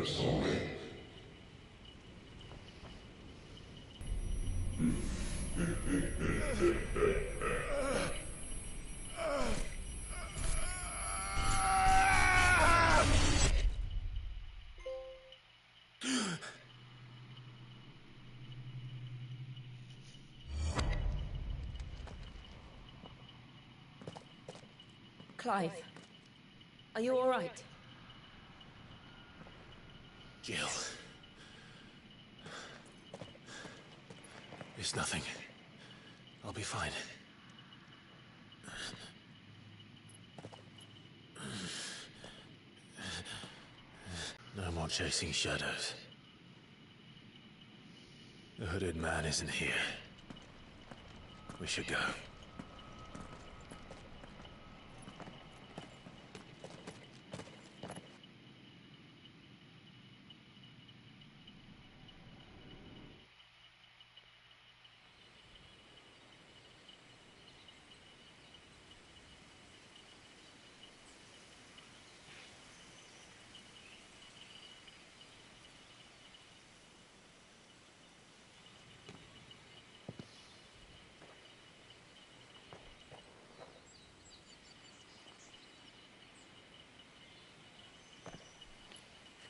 shadows awake. Clive, are you all right? Jill. It's nothing. I'll be fine. No more chasing shadows. The hooded man isn't here. We should go.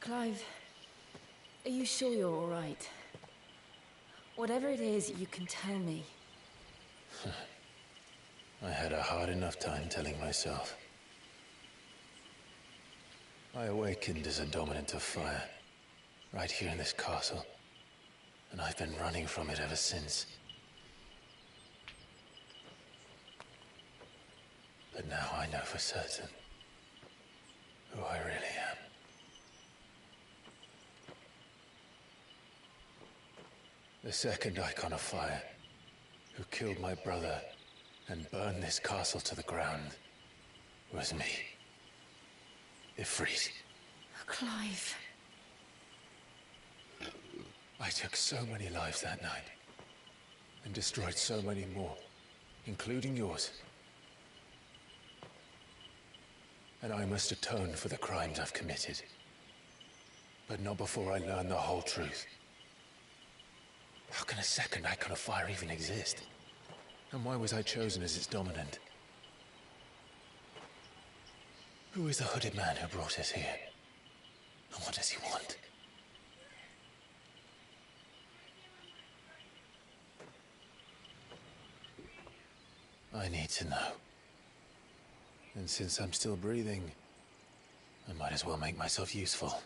Clive, are you sure you're all right? Whatever it is, you can tell me. I had a hard enough time telling myself. I awakened as a dominant of fire, right here in this castle, and I've been running from it ever since. But now I know for certain who I really am. The second Icon of Fire, who killed my brother and burned this castle to the ground, was me. Ifrit. Clive. I took so many lives that night, and destroyed so many more, including yours. And I must atone for the crimes I've committed. But not before I learn the whole truth. How can a second Icon of Fire even exist? And why was I chosen as its dominant? Who is the hooded man who brought us here? And what does he want? I need to know. And since I'm still breathing, I might as well make myself useful.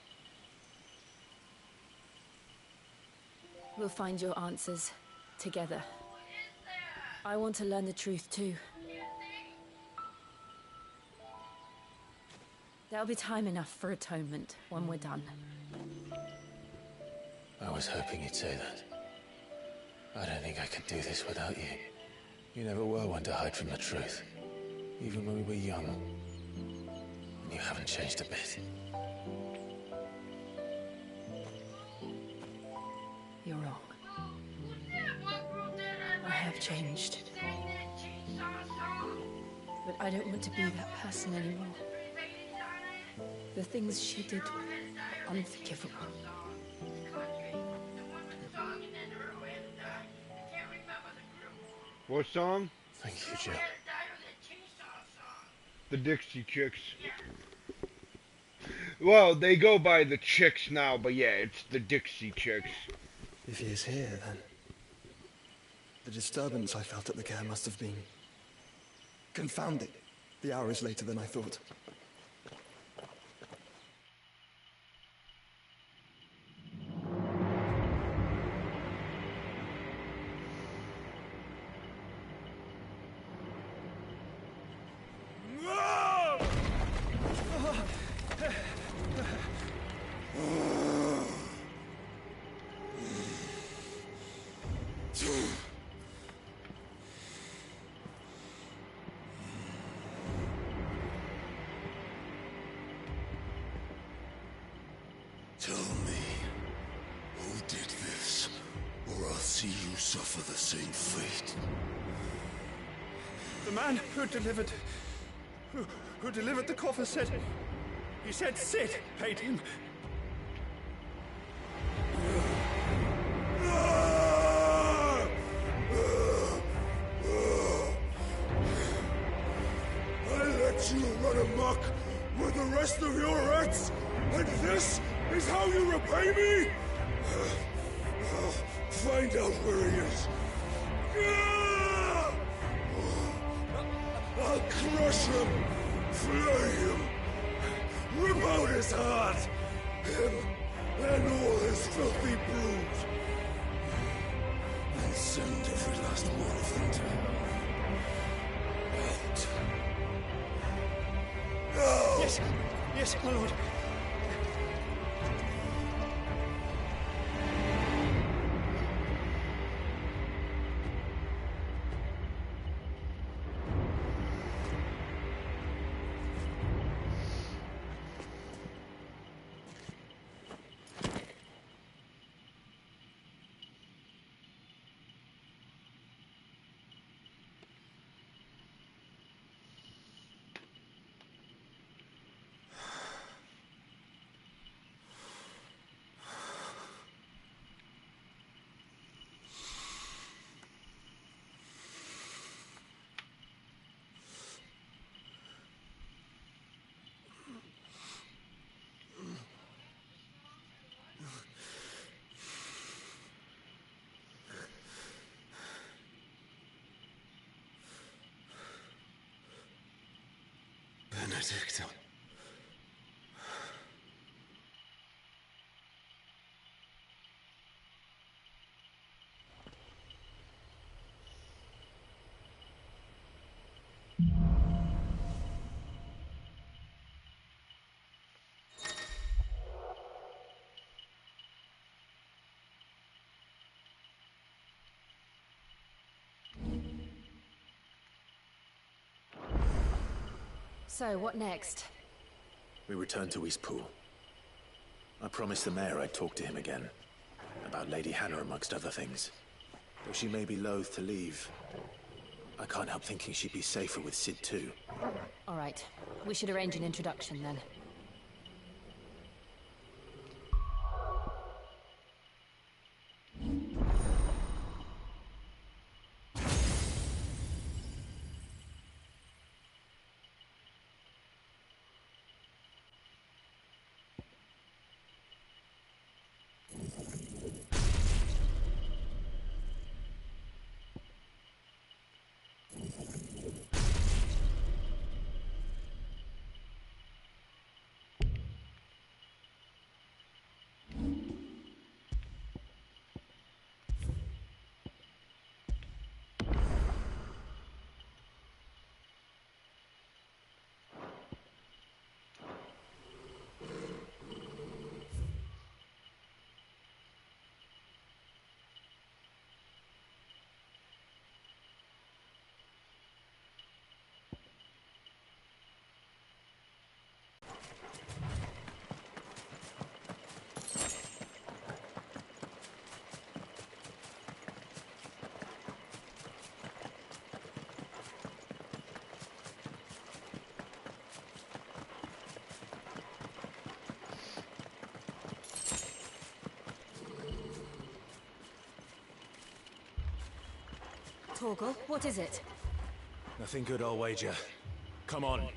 We'll find your answers together. I want to learn the truth too. There'll be time enough for atonement when we're done. I was hoping you'd say that. I don't think I could do this without you. You never were one to hide from the truth, even when we were young. And you haven't changed a bit. You're wrong. I have changed. But I don't want to be that person anymore. The things she did were unforgivable. What song? Thank you, Jill. The Dixie Chicks. Well, they go by the Chicks now, but yeah, it's the Dixie Chicks. If he is here, then the disturbance I felt at the care must have been confounding. The hour is later than I thought. Tell me, who did this, or I'll see you suffer the same fate. The man who delivered the coffer said... He said Sid paid him. stuck with the rest of your rats? And this is how you repay me? Find out where he is. I'll crush him, flay him, rip out his heart, him and all his filthy brood, and send every last one of them to hell. Out. Now! Yes, yes, my lord. Benedicta. So, what next? We return to Eastpool. I promised the mayor I'd talk to him again. About Lady Hannah, amongst other things. Though she may be loath to leave, I can't help thinking she'd be safer with Cid too. All right. We should arrange an introduction then. Torgal, what is it? Nothing good, I'll wager. Come on.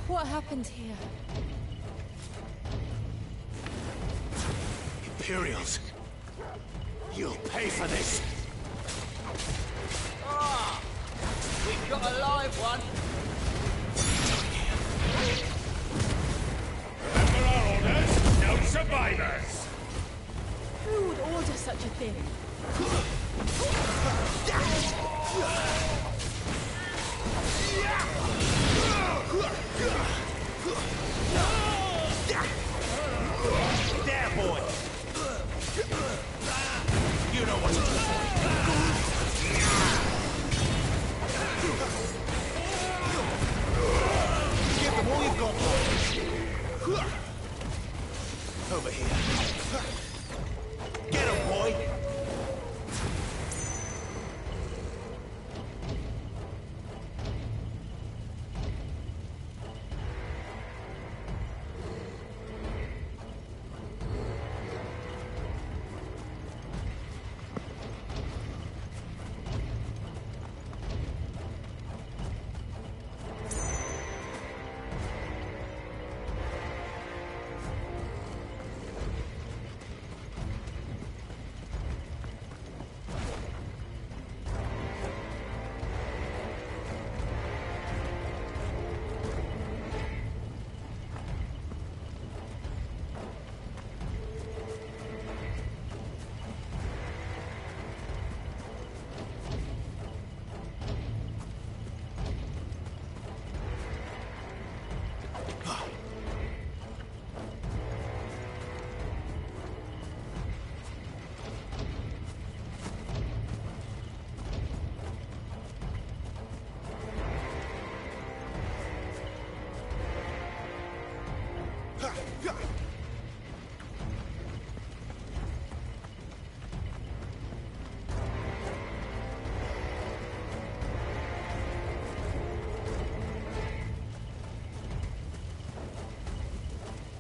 What happened here? Imperials! You'll pay for this! Ah! We've got a live one! Remember our orders? No survivors! Who would order such a thing? There, boy! You know what to do.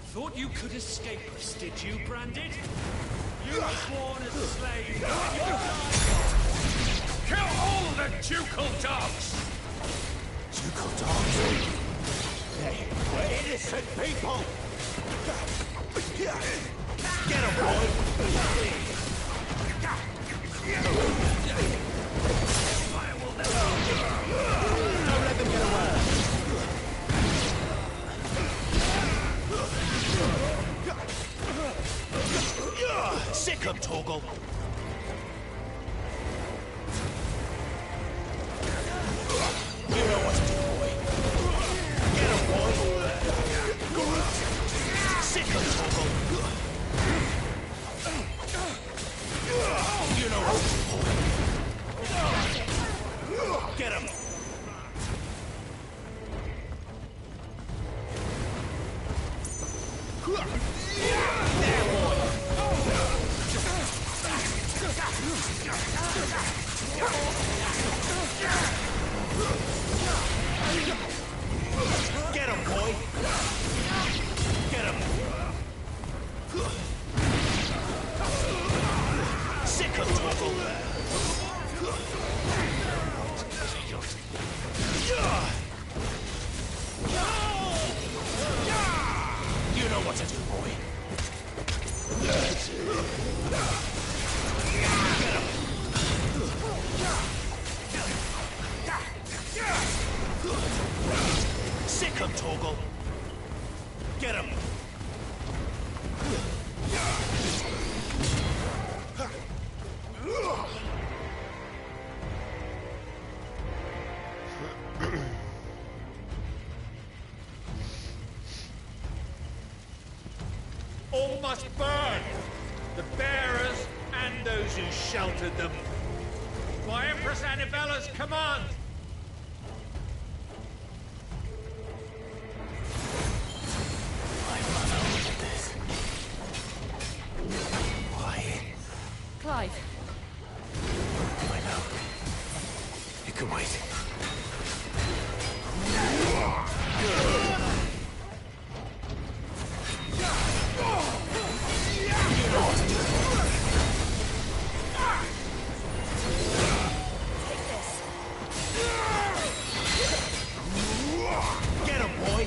Thought you could escape us, did you, Branded? You were born as a slave, and you died. Kill all the ducal dogs! Ducal dogs? They were innocent people! Get 'em, boy! Fire will never... Don't let them get away! Sick of Torgal! You know what to do, boy. Get him, boy! Sick of Torgal! You know what to do, boy. Get him! Get him, boy! Get him! Sick of Torgal! You know what to do, boy. Sick of Torgal! Get him! All must burn! The bearers and those who sheltered them. By Empress Annivella's command! My mother ordered this. Why? Clive, I know. You can wait. Get him, boy!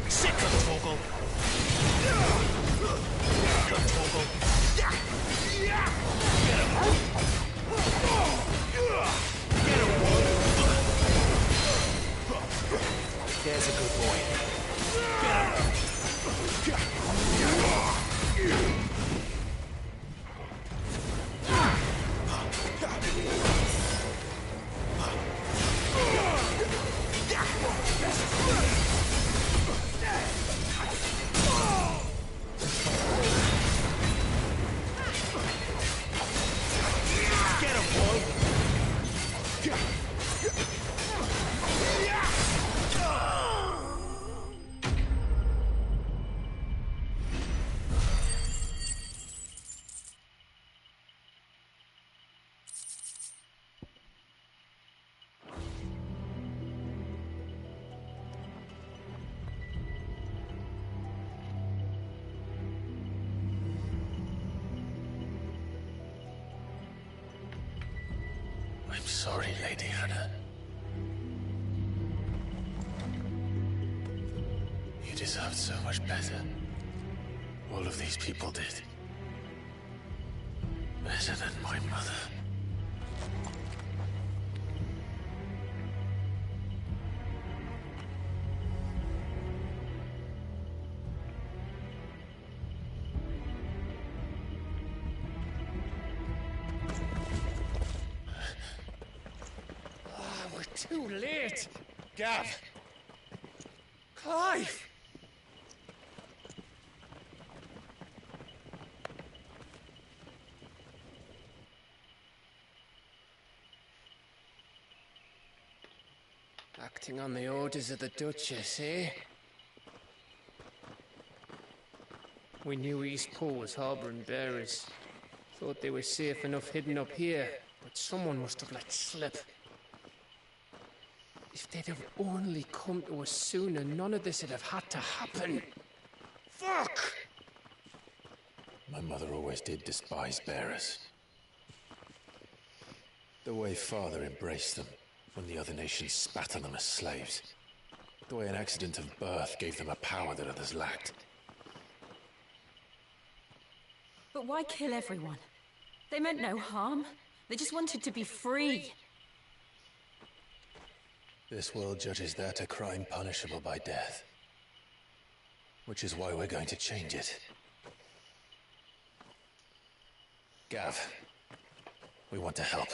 Sick of Torgal! Sick of Torgal! Get him! Get him, boy! There's a good boy. Get him! Get him, boy! I'm sorry, Lady Hannah. You deserved so much better. All of these people did. Better than my mother. Too late! Gav! Clive! Acting on the orders of the Duchess, eh? We knew Eastport was harbouring bearers. Thought they were safe enough hidden up here, but someone must have let slip. If they'd have only come to us sooner, none of this would have had to happen. Fuck! My mother always did despise bearers. The way Father embraced them when the other nations spat on them as slaves. The way an accident of birth gave them a power that others lacked. But why kill everyone? They meant no harm. They just wanted to be free. This world judges that a crime punishable by death. Which is why we're going to change it. Gav, we want to help.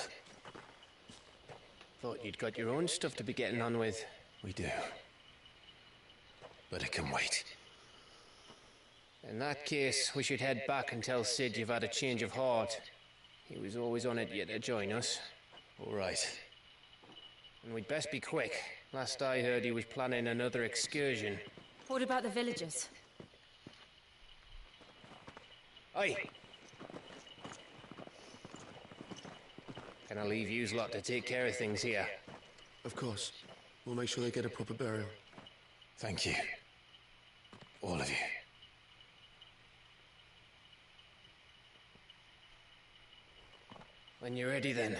Thought you'd got your own stuff to be getting on with. We do. But it can wait. In that case, we should head back and tell Sid you've had a change of heart. He was always on it yet to join us. All right. And we'd best be quick. Last I heard, he was planning another excursion. What about the villagers? Aye. Can I leave yous lot to take care of things here? Of course. We'll make sure they get a proper burial. Thank you. All of you. When you're ready, then.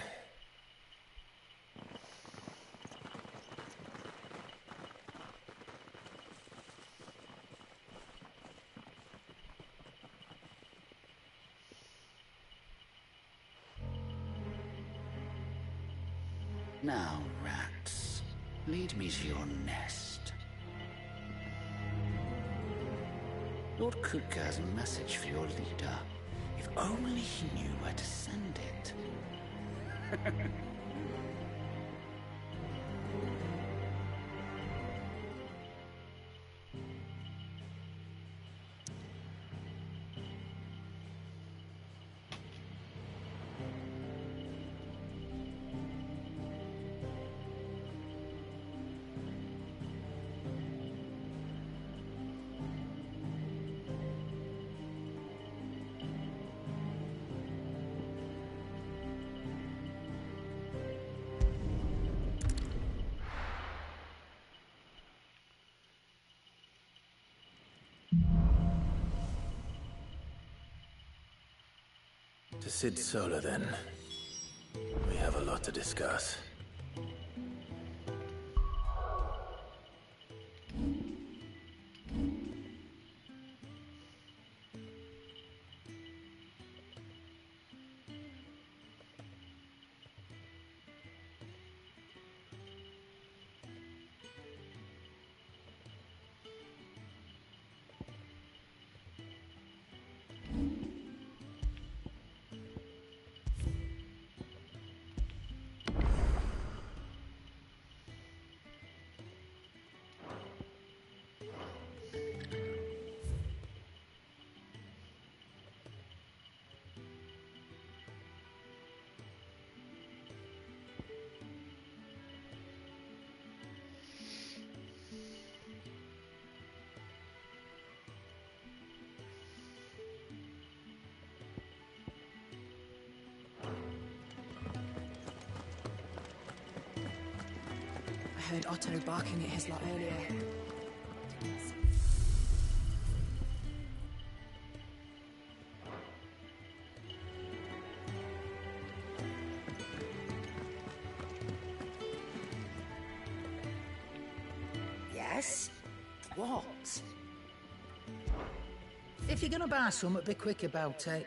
Now, rats, lead me to your nest. Lord Kupka has a message for your leader. If only he knew where to send it. To Sid Solar, then. We have a lot to discuss. I heard Otto barking at his lot earlier. Yes? What? If you're gonna buy something, be quick about it.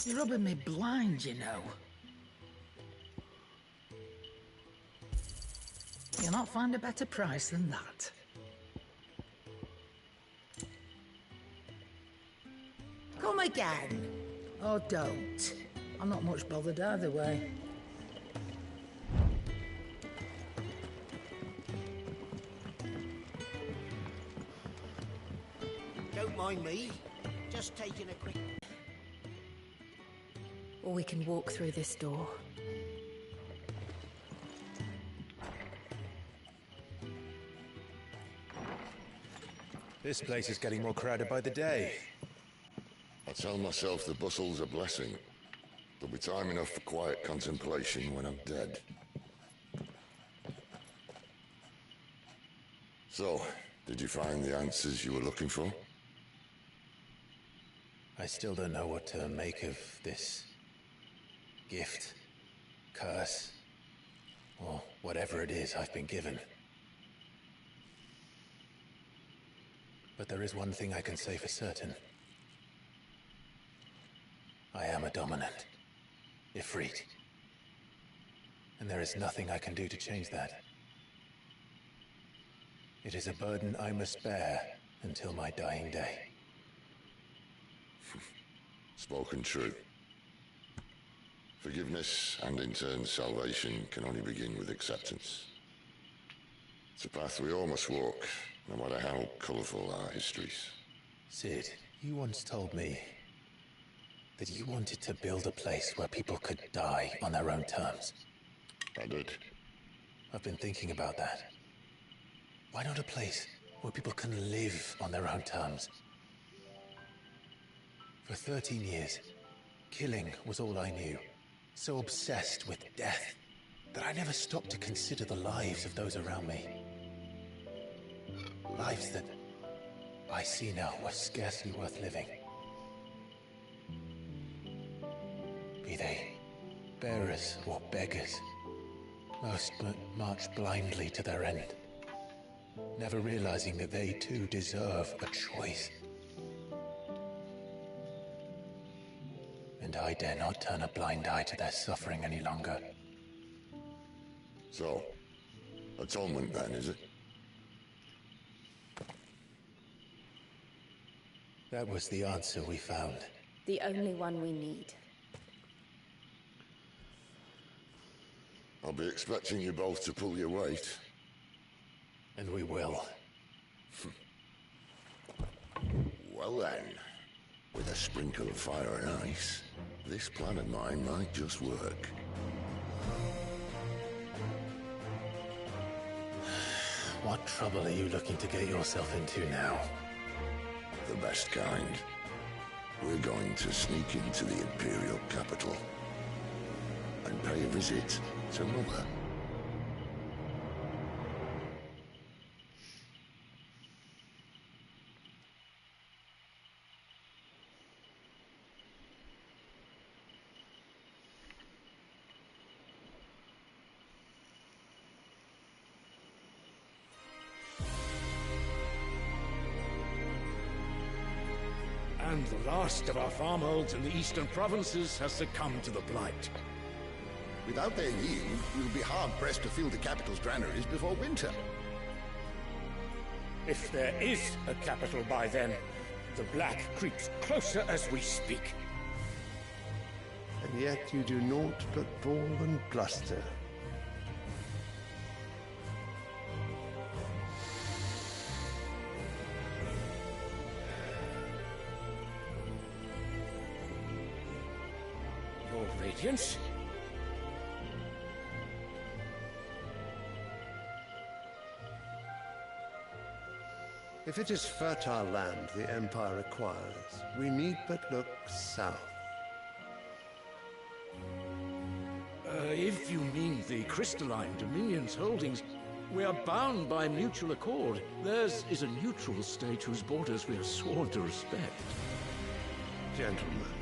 You're rubbing me blind, you know. You'll not find a better price than that. Come again. Or don't. I'm not much bothered either way. Don't mind me. Just taking a quick... Or we can walk through this door. This place is getting more crowded by the day. I tell myself the bustle's a blessing. There'll be time enough for quiet contemplation when I'm dead. So, did you find the answers you were looking for? I still don't know what to make of this gift, curse, or whatever it is I've been given. But there is one thing I can say for certain. I am a dominant, Ifrit. And there is nothing I can do to change that. It is a burden I must bear until my dying day. Spoken true. Forgiveness and in turn salvation can only begin with acceptance. It's a path we all must walk, no matter how colourful our histories. Cid, you once told me that you wanted to build a place where people could die on their own terms. I did. I've been thinking about that. Why not a place where people can live on their own terms? For 13 years, killing was all I knew. So obsessed with death that I never stopped to consider the lives of those around me. Lives that I see now were scarcely worth living. Be they bearers or beggars, most march blindly to their end, never realizing that they too deserve a choice. And I dare not turn a blind eye to their suffering any longer. So, atonement then, is it? That was the answer we found. The only one we need. I'll be expecting you both to pull your weight. And we will. Well then, with a sprinkle of fire and ice, this plan of mine might just work. What trouble are you looking to get yourself into now? The best kind. We're going to sneak into the Imperial capital and pay a visit to Mother. And the last of our farmholds in the eastern provinces has succumbed to the blight. Without their yield, we'll be hard-pressed to fill the capital's granaries before winter. If there is a capital by then, the Black creeps closer as we speak. And yet you do naught but bawl and bluster. Your Radiance? If it is fertile land the Empire acquires, we need but look south. If you mean the crystalline Dominion's holdings, we are bound by mutual accord. Theirs is a neutral state whose borders we are sworn to respect. Gentlemen,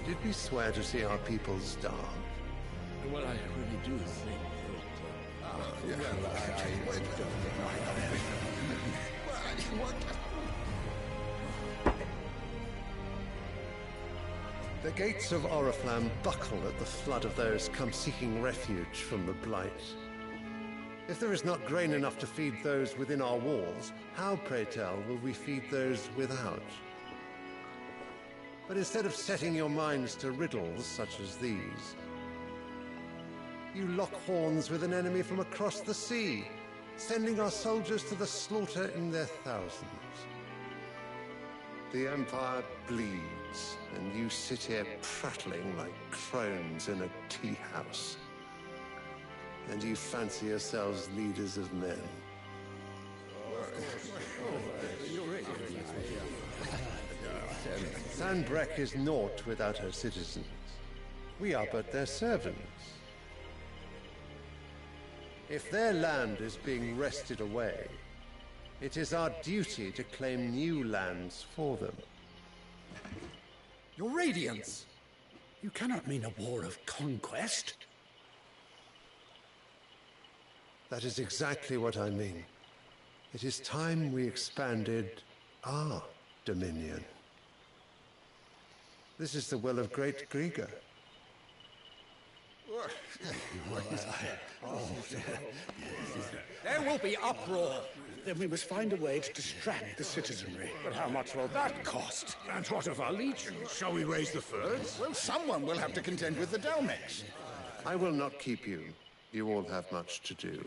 did we swear to see our people starve? Well, I really do think Then The gates of Oriflamme buckle at the flood of those come seeking refuge from the Blight. If there is not grain enough to feed those within our walls, how, pray tell, will we feed those without? But instead of setting your minds to riddles such as these, you lock horns with an enemy from across the sea, sending our soldiers to the slaughter in their thousands. The Empire bleeds, and you sit here prattling like crones in a tea house. And you fancy yourselves leaders of men. Sanbreque is naught without her citizens. We are but their servants. If their land is being wrested away, it is our duty to claim new lands for them. Your Radiance! You cannot mean a war of conquest. That is exactly what I mean. It is time we expanded our dominion. This is the will of Great Grieger. There will be uproar. Then we must find a way to distract the citizenry. But how much will that cost? And what of our legion? Shall we raise the furs? Well, someone will have to contend with the Dalmex. I will not keep you. You all have much to do.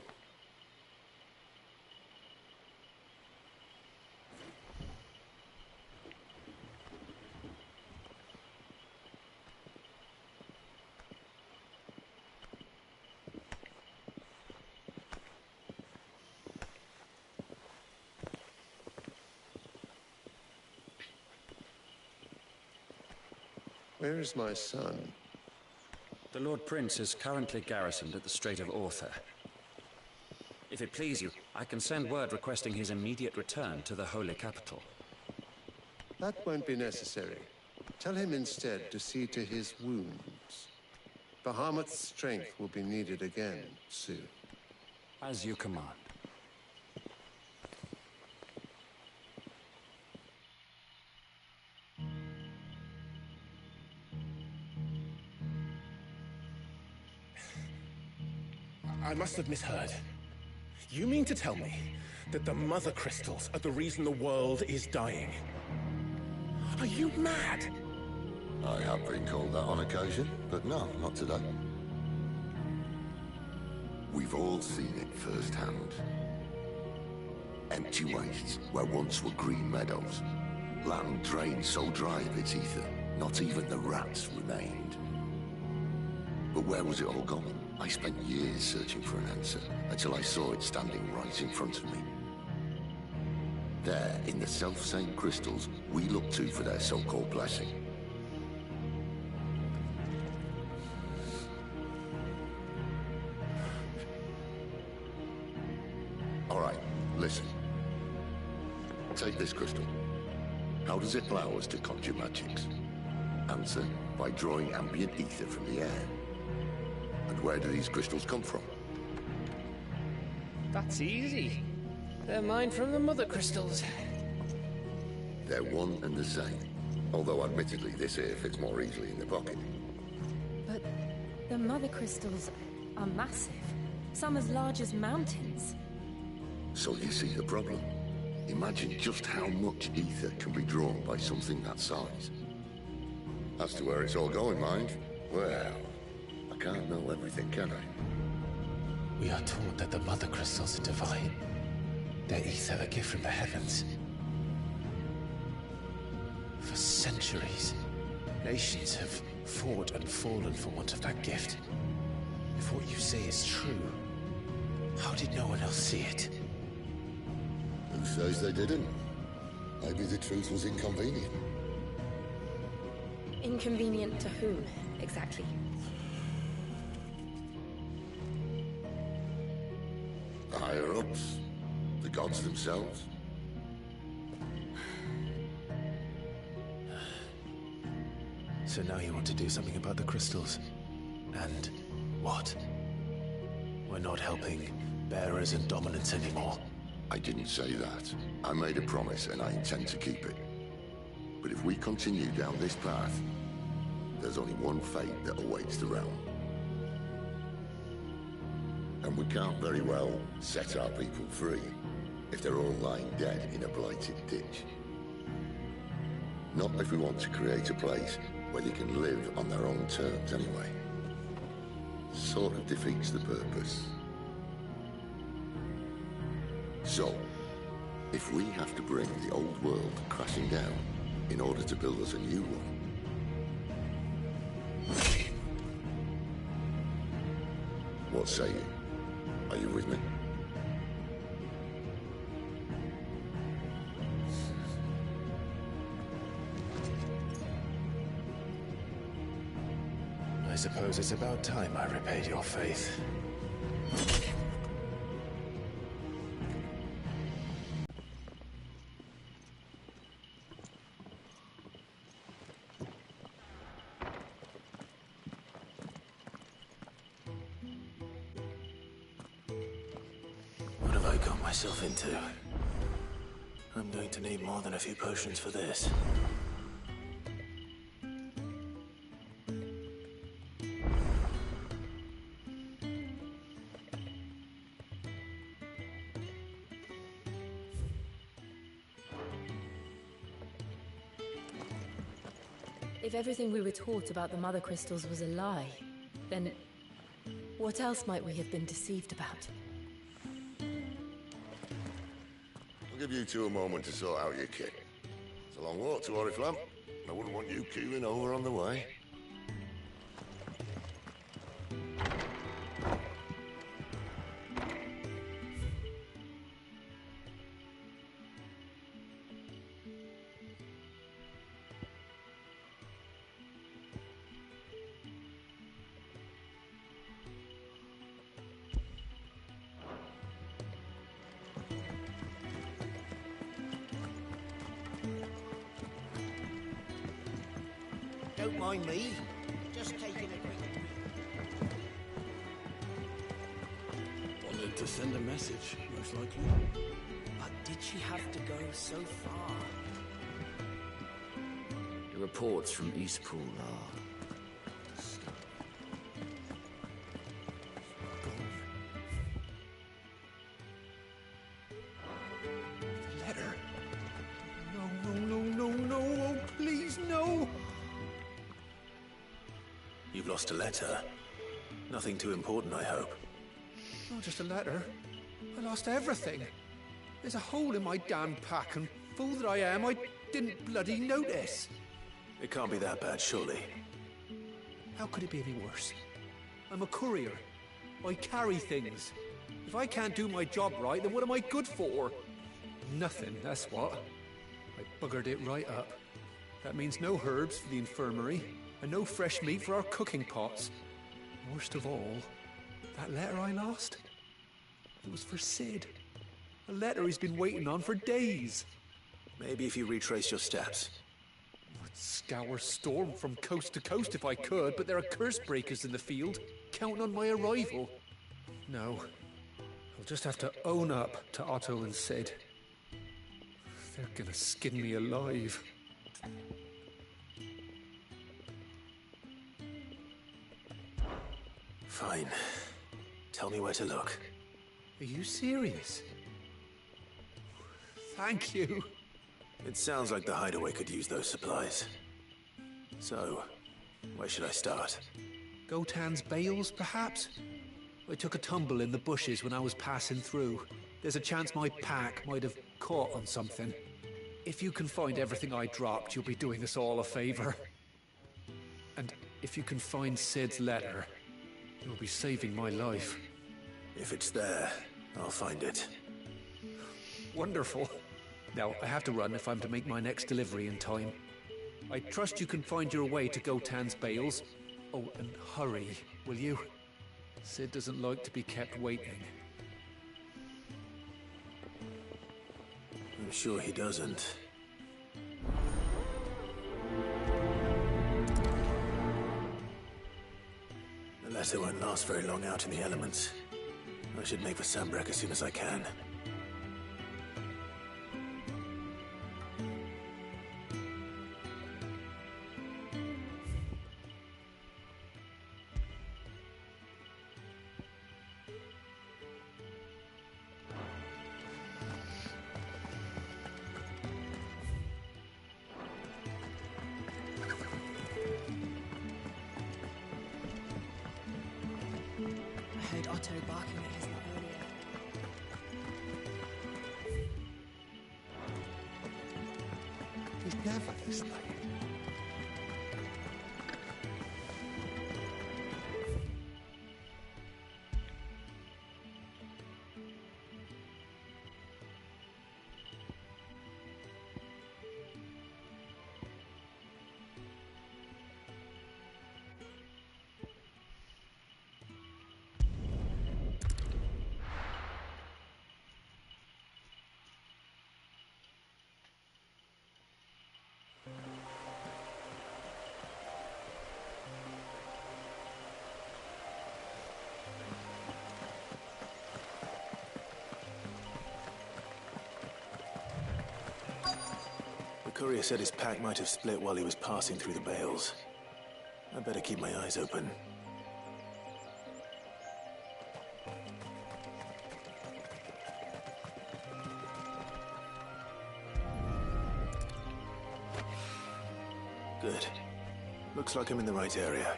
Where is my son? The Lord Prince is currently garrisoned at the Strait of Orther. If it please you, I can send word requesting his immediate return to the Holy Capital. That won't be necessary. Tell him instead to see to his wounds. Bahamut's strength will be needed again soon. As you command. I must have misheard. You mean to tell me that the Mother Crystals are the reason the world is dying? Are you mad? I have been called that on occasion, but no, not today. We've all seen it firsthand. Empty wastes where once were green meadows. Land drained so dry of its ether, not even the rats remained. But where was it all gone? I spent years searching for an answer, until I saw it standing right in front of me. There, in the self-same crystals we look to for their so-called blessing. All right, listen. Take this crystal. How does it allow us to conjure magics? Answer, by drawing ambient ether from the air. And where do these crystals come from? That's easy. They're mined from the Mother Crystals. They're one and the same. Although admittedly this here fits more easily in the pocket. But the Mother Crystals are massive. Some as large as mountains. So you see the problem. Imagine just how much ether can be drawn by something that size. As to where it's all going, mind, well, I can't know everything, can I? We are taught that the Mother Crystals are divine. Their ether a gift from the heavens. For centuries, nations have fought and fallen for want of that gift. If what you say is true, how did no one else see it? Who says they didn't? Maybe the truth was inconvenient. Inconvenient to whom, exactly? The higher-ups, the gods themselves. So now you want to do something about the crystals. And what? We're not helping bearers and dominants anymore. I didn't say that. I made a promise and I intend to keep it. But if we continue down this path, there's only one fate that awaits the realm. And we can't very well set our people free if they're all lying dead in a blighted ditch. Not if we want to create a place where they can live on their own terms anyway. Sort of defeats the purpose. So, if we have to bring the old world crashing down in order to build us a new one, what say you? Are you with me? I suppose it's about time I repaid your faith. What have I got myself into? I'm going to need more than a few potions for this. If everything we were taught about the Mother Crystals was a lie, then what else might we have been deceived about? I'll give you two a moment to sort out your kit. It's a long walk to Oriflamme. I wouldn't want you keeling over on the way. Don't mind me. Just taking a quick... Wanted to send a message, most likely. But did she have to go so far? The reports from Eastpool are... Letter? No, oh, please, no! You've lost a letter. Nothing too important, I hope. Not just a letter. I lost everything. There's a hole in my damn pack, and fool that I am, I didn't bloody notice. It can't be that bad, surely. How could it be any worse? I'm a courier. I carry things. If I can't do my job right, then what am I good for? Nothing, that's what. I buggered it right up. That means no herbs for the infirmary, and no fresh meat for our cooking pots. Worst of all, that letter I lost, it was for Sid. A letter he's been waiting on for days. Maybe if you retrace your steps. I'd scour Storm from coast to coast if I could, but there are curse breakers in the field, counting on my arrival. No, I'll just have to own up to Otto and Sid. They're gonna skin me alive. Fine. Tell me where to look. Are you serious? Thank you. It sounds like the hideaway could use those supplies. So, where should I start? Gotan's bales, perhaps? I took a tumble in the bushes when I was passing through. There's a chance my pack might have caught on something. If you can find everything I dropped, you'll be doing us all a favor. And if you can find Sid's letter, you'll be saving my life. If it's there, I'll find it. Wonderful. Now, I have to run if I'm to make my next delivery in time. I trust you can find your way to Gotan's bales. Oh, and hurry, will you? Sid doesn't like to be kept waiting. I'm sure he doesn't. The letter won't last very long out in the elements. I should make for Sanbreque as soon as I can. heard Otto barking at his lot earlier. He's never this late. The courier said his pack might have split while he was passing through the bales. I better keep my eyes open. Good. Looks like I'm in the right area.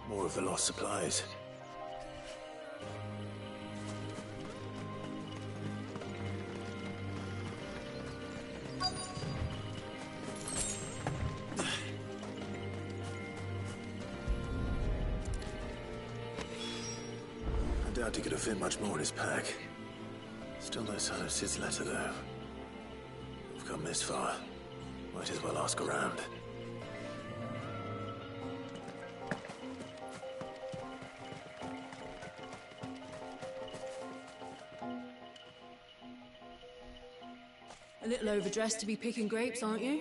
More of the lost supplies. I doubt he could have fit much more in his pack. Still no sign of Sid's letter, though. We've come this far. Might as well ask around. A little overdressed to be picking grapes, aren't you?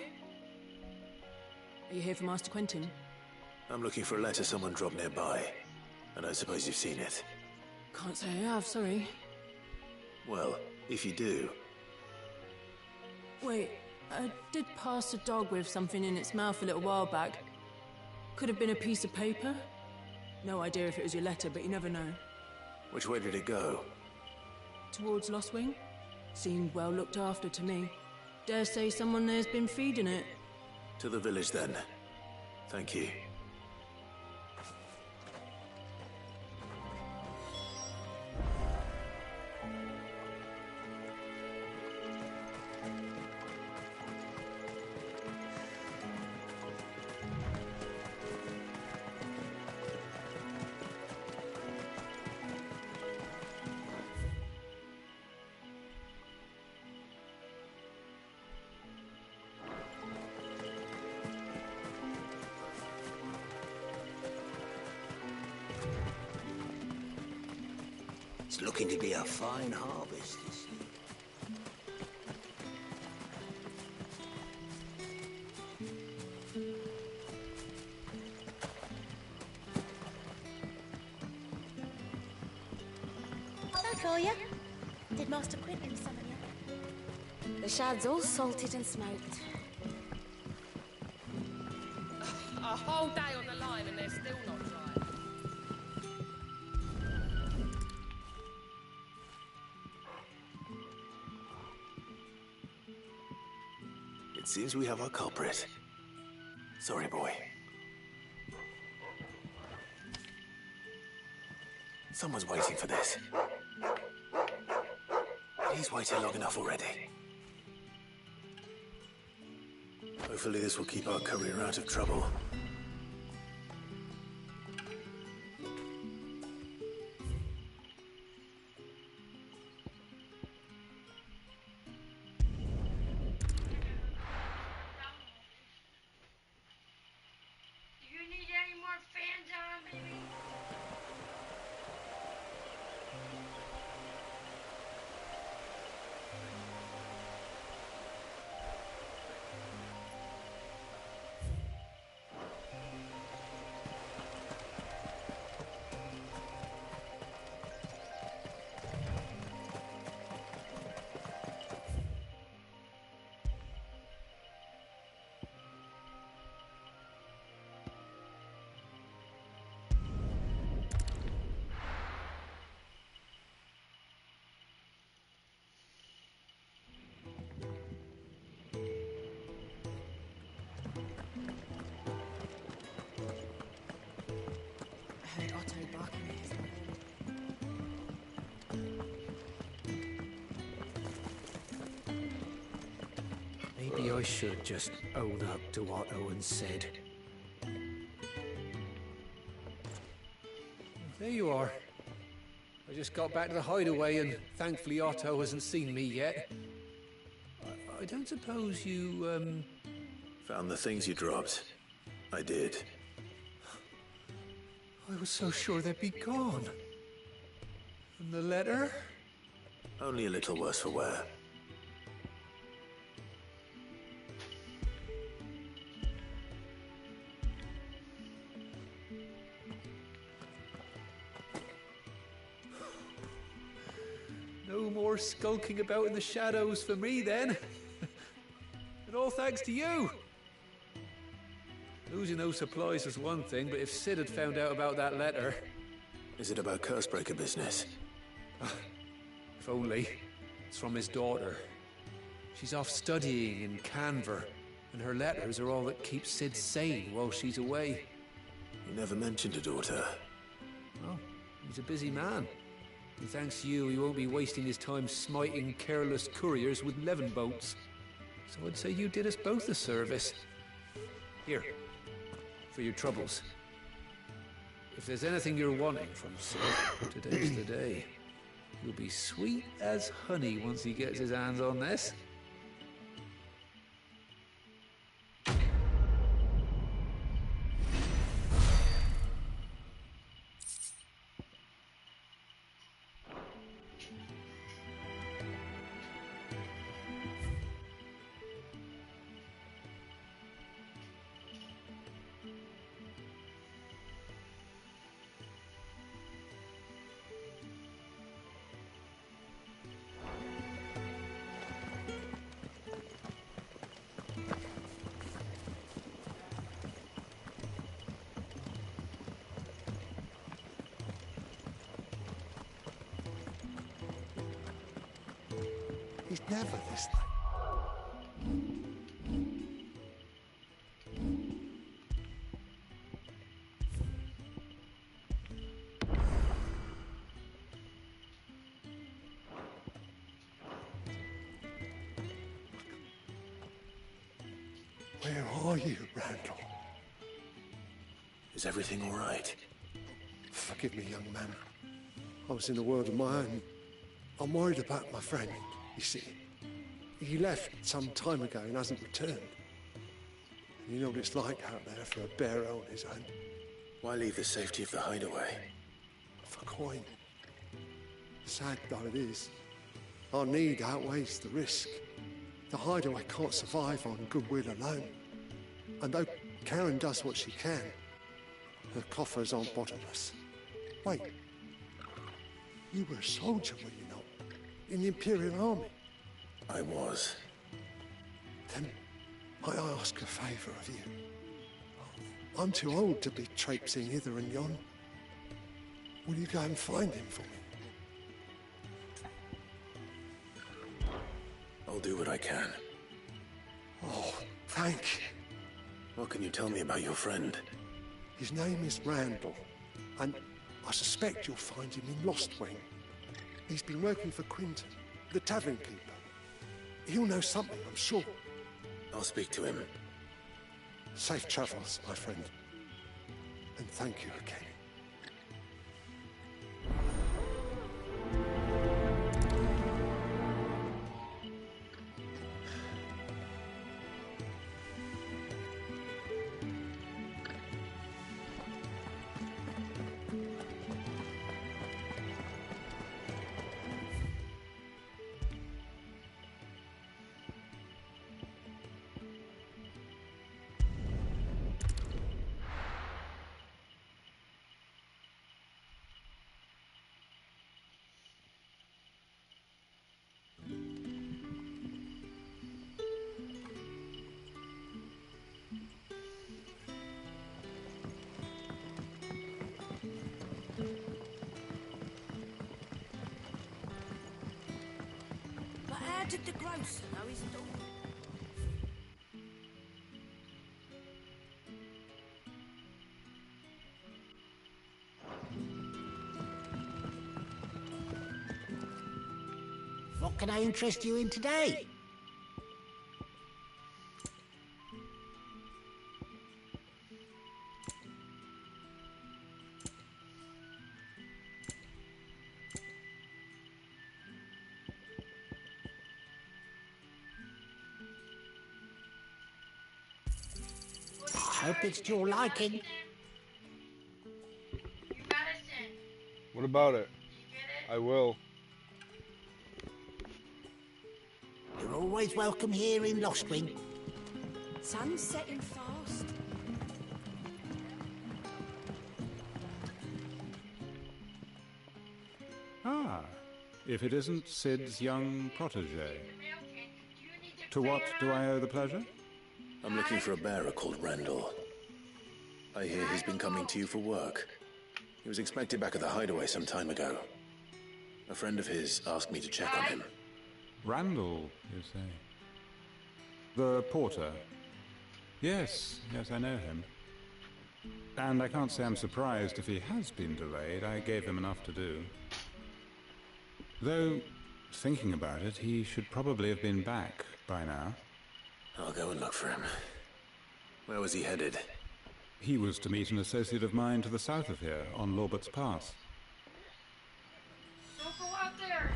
Are you here for Master Quentin? I'm looking for a letter someone dropped nearby. And I suppose you've seen it. Can't say I have, sorry. Well, if you do... Wait, I did pass a dog with something in its mouth a little while back. Could have been a piece of paper. No idea if it was your letter, but you never know. Which way did it go? Towards Lost Wing? Seemed well looked after to me. Dare say someone there's been feeding it. To the village, then. Thank you. It's looking to be a fine harvest this year. Hi, Goya. Did Master Quentin summon you? The shad's all salted and smoked. A whole day on the line and they're still not dry. It seems we have our culprit. Sorry, boy. Someone's waiting for this. He's waited long enough already. Hopefully this will keep our courier out of trouble. Otto barking at his Maybe I should just own up to what Owen said. There you are. I just got back to the hideaway and thankfully Otto hasn't seen me yet. I don't suppose you, Found the things you dropped. I did. I was so sure they'd be gone. And the letter? Only a little worse for wear. No more skulking about in the shadows for me, then. And all thanks to you. Losing those supplies was one thing, but if Sid had found out about that letter... Is it about Cursebreaker business? If only. It's from his daughter. She's off studying in Canver, and her letters are all that keep Sid sane while she's away. You never mentioned a daughter. Well, he's a busy man. And thanks to you, he won't be wasting his time smiting careless couriers with levin boats. So I'd say you did us both a service. Here, for your troubles. If there's anything you're wanting from Sid, today's the day. He'll be sweet as honey once he gets his hands on this. He's never this late. Where are you, Randall? Is everything all right? Forgive me, young man. I was in a world of my own. I'm worried about my friend, you see. He left some time ago and hasn't returned. And you know what it's like out there for a bearer on his own. Why leave the safety of the hideaway? For coin. Sad though it is, our need outweighs the risk. The hideaway can't survive on goodwill alone. And though Karen does what she can, her coffers aren't bottomless. Wait, you were a soldier, were you not? In the Imperial Army? I was. Then I ask a favour of you. I'm too old to be traipsing hither and yon. Will you go and find him for me? I'll do what I can. Oh, thank you. What can you tell me about your friend? His name is Randall, and I suspect you'll find him in Lostwing. He's been working for Quinton, the tavern keeper. He'll know something, I'm sure. I'll speak to him. Safe travels, my friend. And thank you again. Did the grocer know his daughter? can I interest you in today? Hope it's to your liking. What about it? I will. You're always welcome here in Lostwing. Sun's setting fast. Ah, if it isn't Sid's young protege. To what do I owe the pleasure? I'm looking for a bearer called Randall. I hear he's been coming to you for work. He was expected back at the hideaway some time ago. A friend of his asked me to check on him. Randall, you say? The porter? Yes, I know him. And I can't say I'm surprised if he has been delayed. I gave him enough to do. Though, thinking about it, he should probably have been back by now. I'll go and look for him. Where was he headed? He was to meet an associate of mine to the south of here, on Lorbert's Pass. Don't go out there!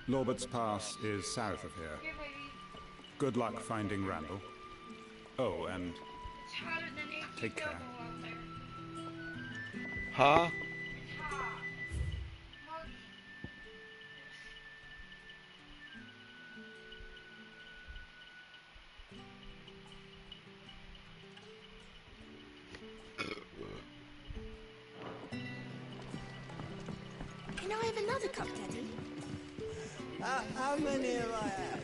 Lorbert's Pass is south of here. Here, baby. Good luck finding Randall. Oh, and It's hotter than 18 take care. out there. Huh? It's hot. Muggy. Can I have another cup, Daddy? How many have I had?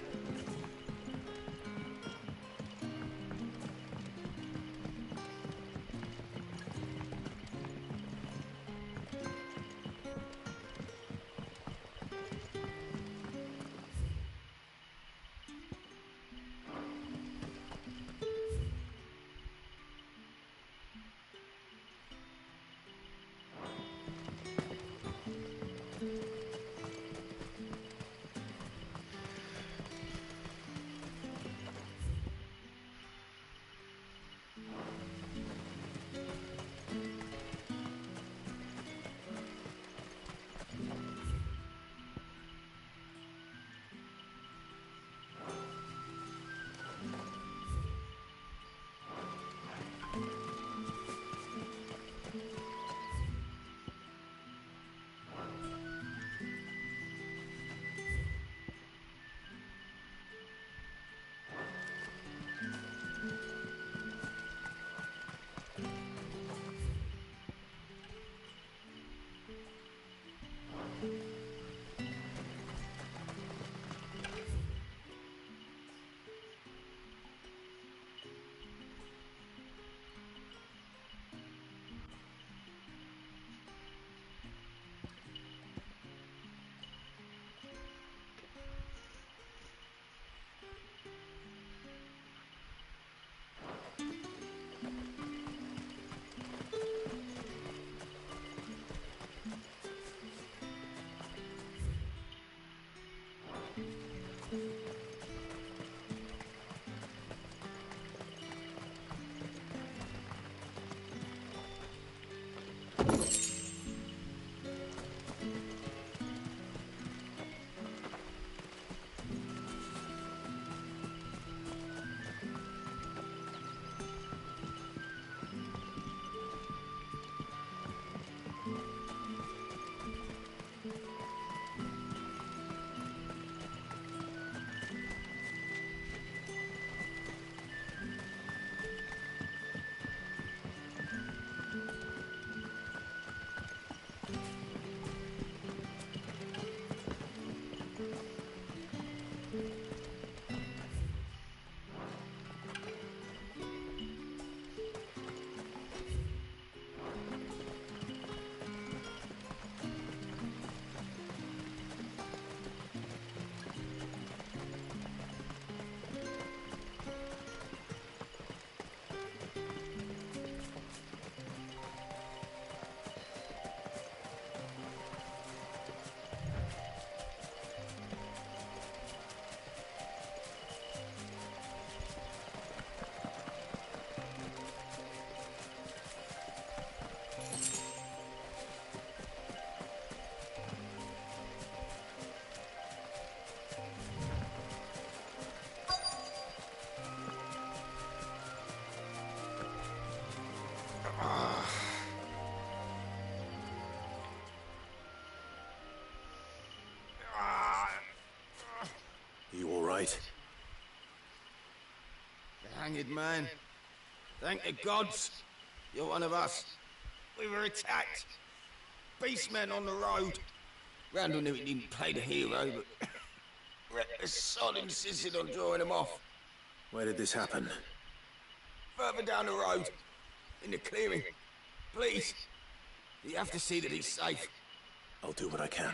right? The hanged man. Thank the gods. You're one of us. We were attacked. Beastmen on the road. Randall knew he didn't play the hero, but reckless sod insisted on drawing him off. Where did this happen? Further down the road. In the clearing. Please. You have to see that he's safe. I'll do what I can.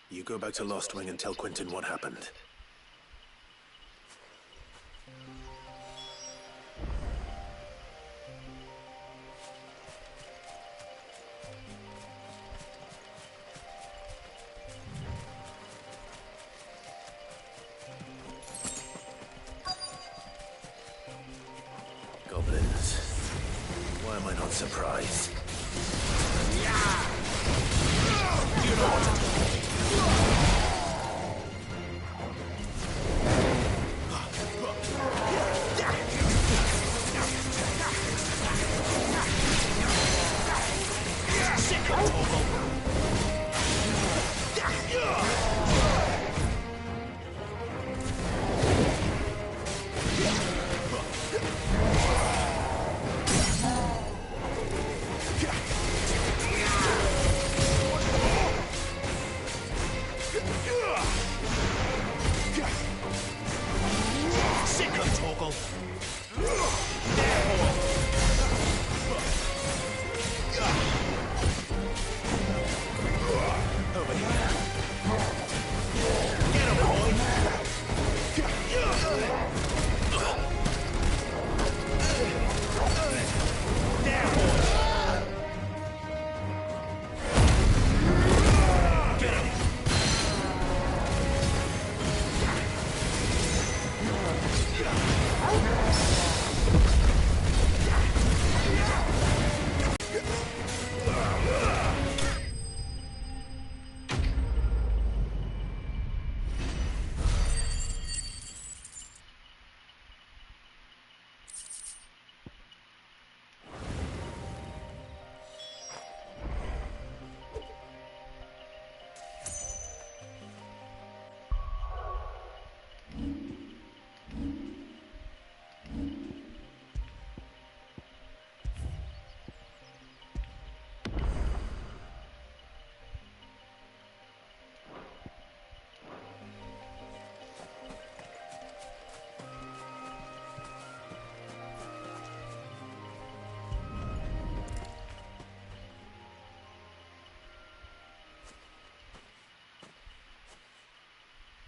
You go back to Lost Wing and tell Quentin what happened. Goblins. Why am I not surprised? You know what to do.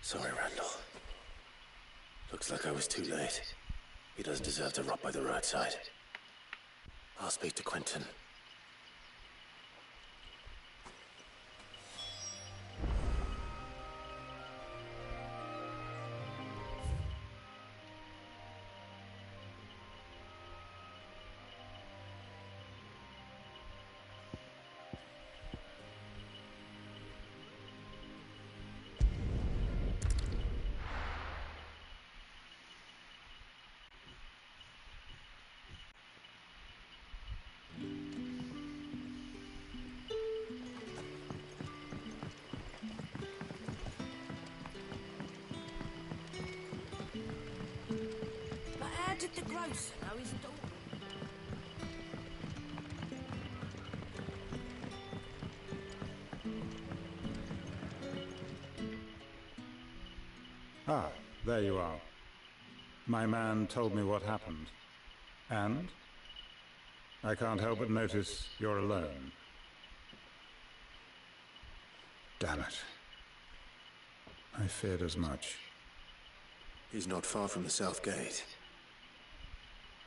Sorry, Randall. Looks like I was too late. He does deserve to rot by the roadside. I'll speak to Quentin. Did the grocer know his daughter? Ah, there you are. My man told me what happened. And? I can't help but notice you're alone. Damn it. I feared as much. He's not far from the South Gate.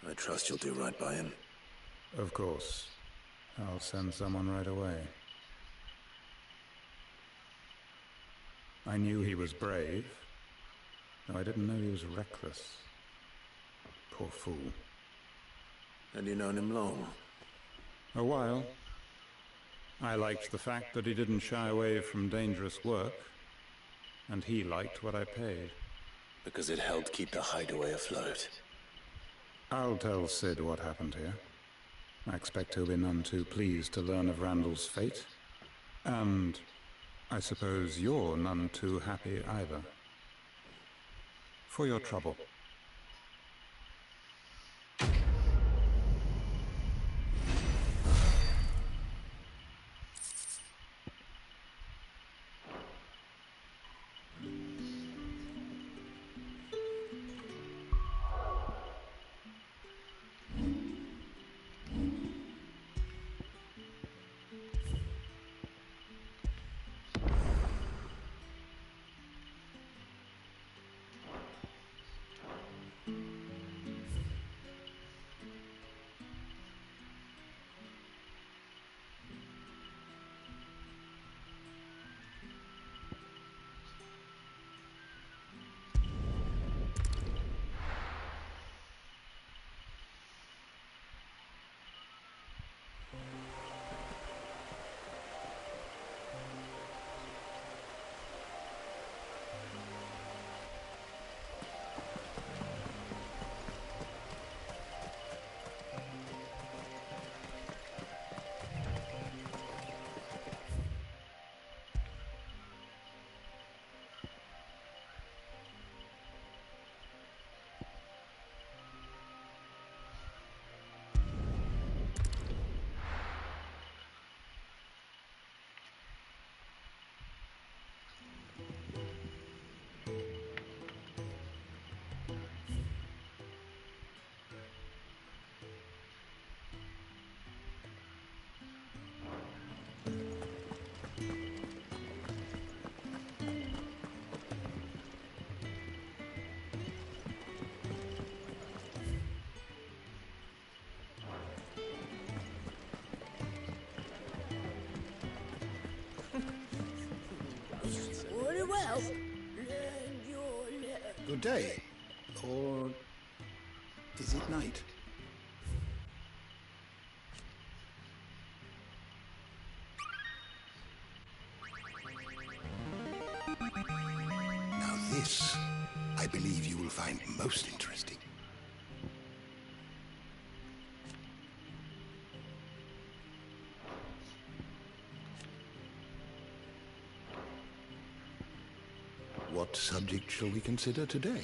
I trust you'll do right by him. Of course. I'll send someone right away. I knew he was brave, though I didn't know he was reckless. Poor fool. And you known him long? A while. I liked the fact that he didn't shy away from dangerous work, and he liked what I paid. Because it helped keep the hideaway afloat. I'll tell Sid what happened here. I expect he'll be none too pleased to learn of Randall's fate. And I suppose you're none too happy either. for your trouble. Very well. Good day. Or is it night? Now this, I believe you will find most interesting. What subject shall we consider today?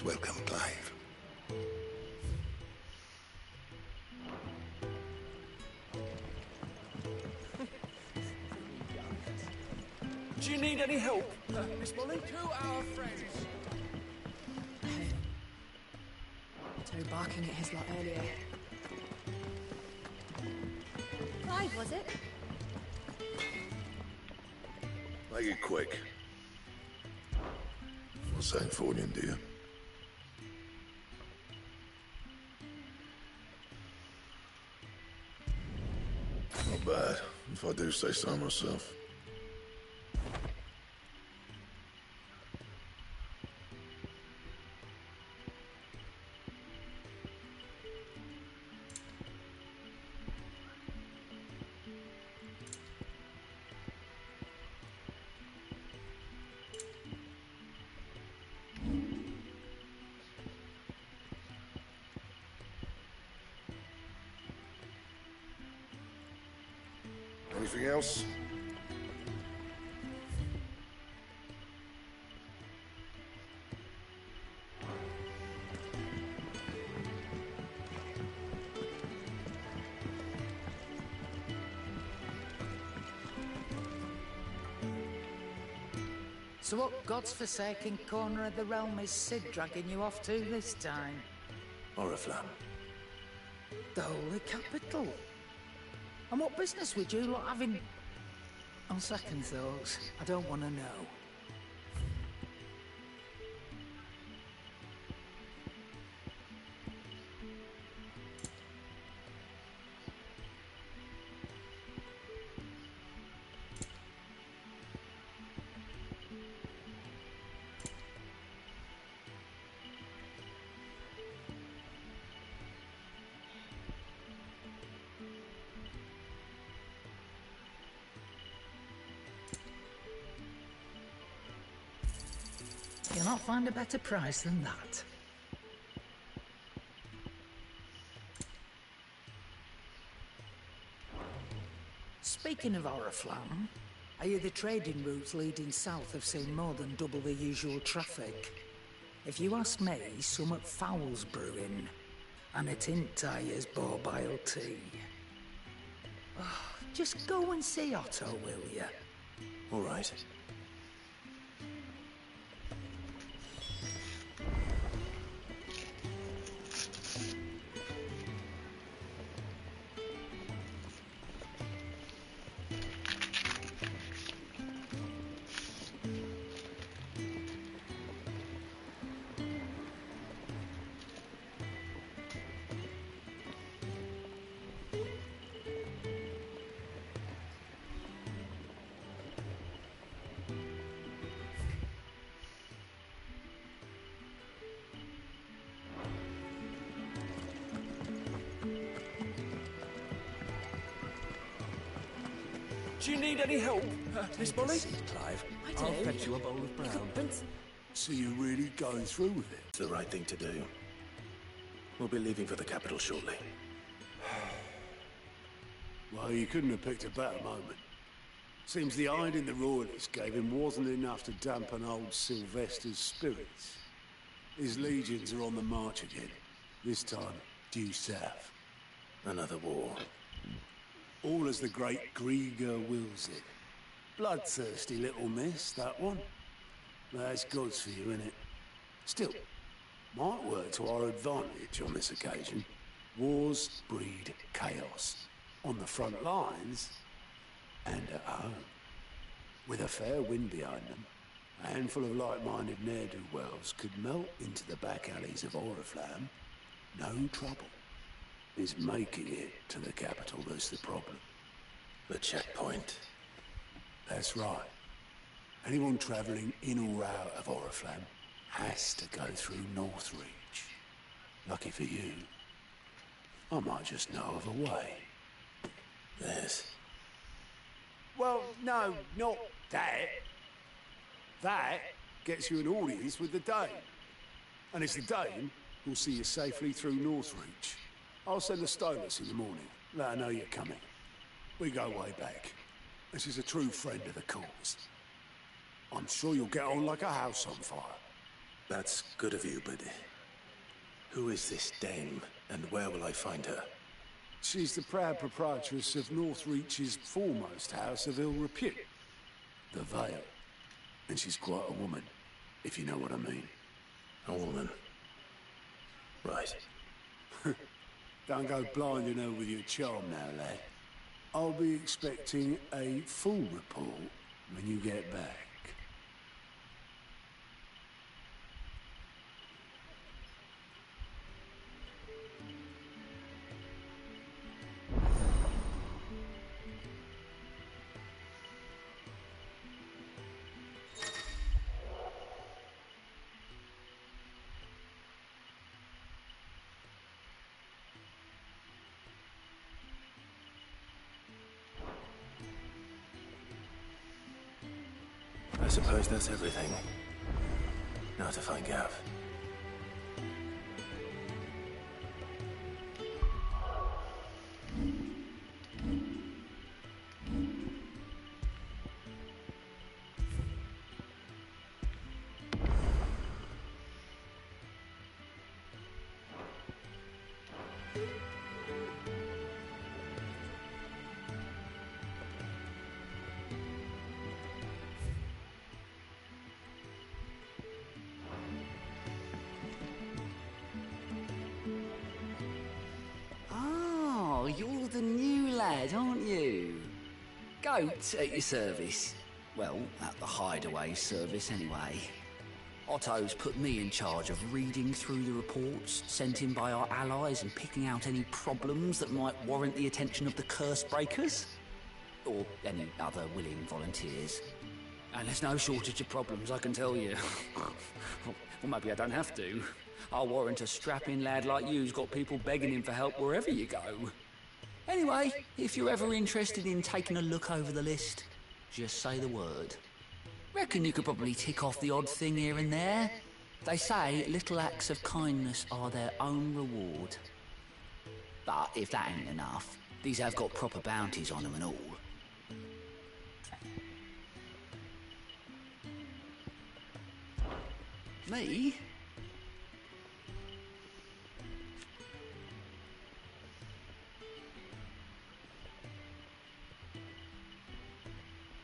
always welcome, Clive. Do you need any help, Miss Molly? To our friends. Terry barking at his lot earlier. Clive, was it? Make it quick. What's that for you, dear? Not bad, if I do say so myself. Anything else? So what God's forsaken corner of the realm is Sid dragging you off to this time? Oriflamme. The Holy Capital. And what business would you lot having? On second thoughts, I don't want to know. You'll not find a better price than that. Speaking of Oriflamme, I hear the trading routes leading south have seen more than double the usual traffic. If you ask me, somewhat foul's brewing, and a tint tires borbile tea. Oh, just go and see Otto, will you? All right. Do you need any help, Miss Molly? Clive. I'll fetch you a bowl of brown. So you're really going through with it? It's the right thing to do. We'll be leaving for the capital shortly. Well, you couldn't have picked a better moment. Seems the hiding the royalists gave him wasn't enough to dampen old Sylvester's spirits. His legions are on the march again. This time, due south. Another war. All as the great Grieger wills it. Bloodthirsty little miss, that one. That's God's for you, innit? Still, might work to our advantage on this occasion. Wars breed chaos. On the front lines, and at home. With a fair wind behind them, a handful of like-minded ne'er-do-wells could melt into the back alleys of Oriflamme. No trouble. It's making it to the capital that's the problem. The checkpoint. That's right. Anyone travelling in or out of Oriflamme has to go through Northreach. Lucky for you, I might just know of a way. Yes. Well, no, not that. That gets you an audience with the Dane. And it's the Dane who'll see you safely through Northreach. I'll send the Stolas in the morning. Let her know you're coming. We go way back. And she's a true friend of the cause. I'm sure you'll get on like a house on fire. That's good of you, but who is this dame, and where will I find her? She's the proud proprietress of Northreach's foremost house of ill repute, the Vale. And she's quite a woman, if you know what I mean. A woman? Right. Don't go blinding her with your charm now, lad. I'll be expecting a full report when you get back. I suppose that's everything. Now to find Gav. Oh, you're the new lad, aren't you? Goat at your service. Well, at the hideaway service anyway. Otto's put me in charge of reading through the reports sent in by our allies and picking out any problems that might warrant the attention of the curse breakers. Or any other willing volunteers. And there's no shortage of problems, I can tell you. Well, maybe I don't have to. I'll warrant a strapping lad like you's got people begging him for help wherever you go. Anyway, if you're ever interested in taking a look over the list, just say the word. Reckon you could probably tick off the odd thing here and there. They say little acts of kindness are their own reward. But if that ain't enough, these have got proper bounties on them and all. Me?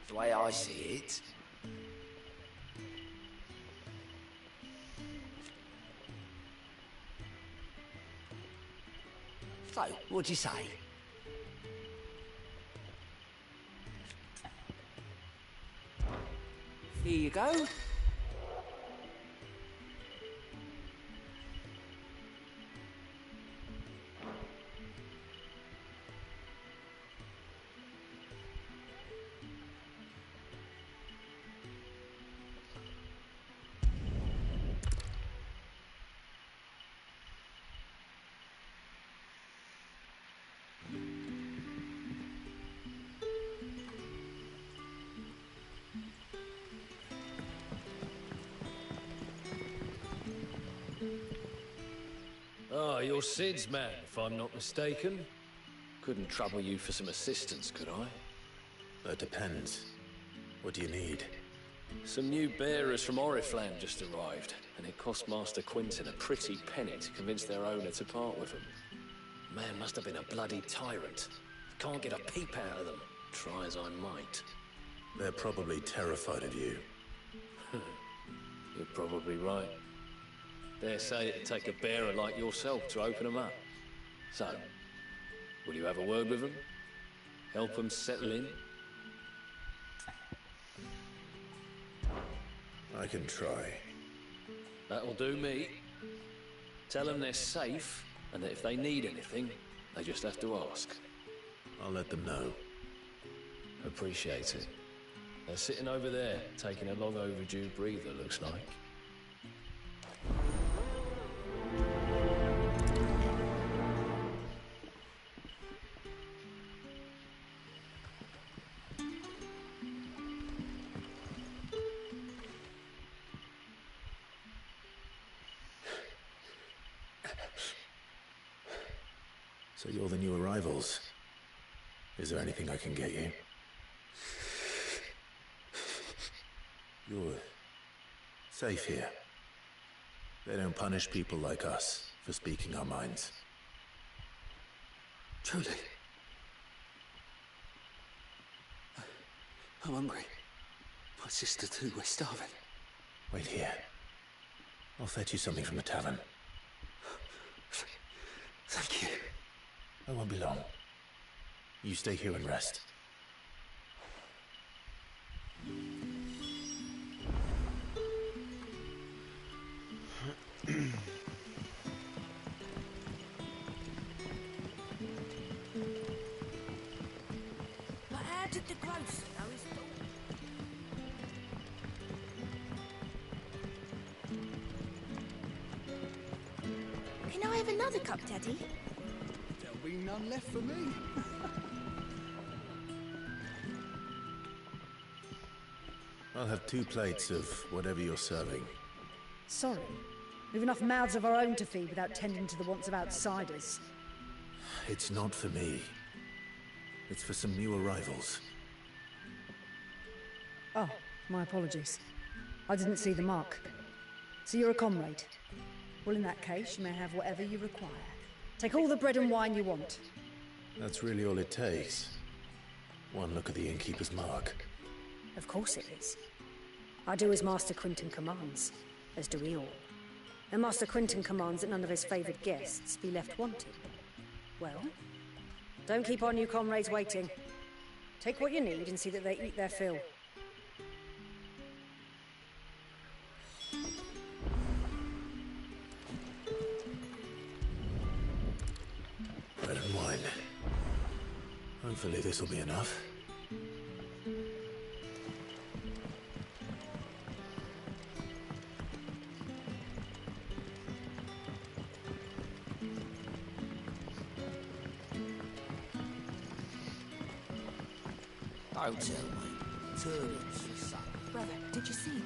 The way I see it, so, what'd you say? Here you go. Ah, you're Sid's man, if I'm not mistaken. Couldn't trouble you for some assistance, could I? That depends. What do you need? Some new bearers from Oriflamme just arrived, and it cost Master Quinton a pretty penny to convince their owner to part with them. Man must have been a bloody tyrant. Can't get a peep out of them, try as I might. They're probably terrified of you. You're probably right. Dare say it'd take a bearer like yourself to open them up. So, will you have a word with them? Help them settle in? I can try. That'll do me. Tell them they're safe, and that if they need anything, they just have to ask. I'll let them know. Appreciate it. They're sitting over there, taking a long overdue breather, looks like. So you're the new arrivals. Is there anything I can get you? You're safe here. They don't punish people like us for speaking our minds. Truly. I'm hungry. My sister too, we're starving. Wait here. I'll fetch you something from the tavern. Thank you. I won't be long. You stay here and rest. But how did the grocer know his daughter? Can I have another cup, Daddy? There'll be none left for me. I'll have 2 plates of whatever you're serving. Sorry. We've enough mouths of our own to feed without tending to the wants of outsiders. It's not for me. It's for some new arrivals. Oh, my apologies. I didn't see the mark. So you're a comrade. Well, in that case, you may have whatever you require. Take all the bread and wine you want. That's really all it takes. One look at the innkeeper's mark. Of course it is. I do as Master Quinton commands, as do we all. And Master Quinton commands that none of his favoured guests be left wanting. Well, don't keep our new comrades waiting. Take what you need and see that they eat their fill. Bread and wine. Hopefully this will be enough. Don't tell me. Turbans for supper. Brother, did you see?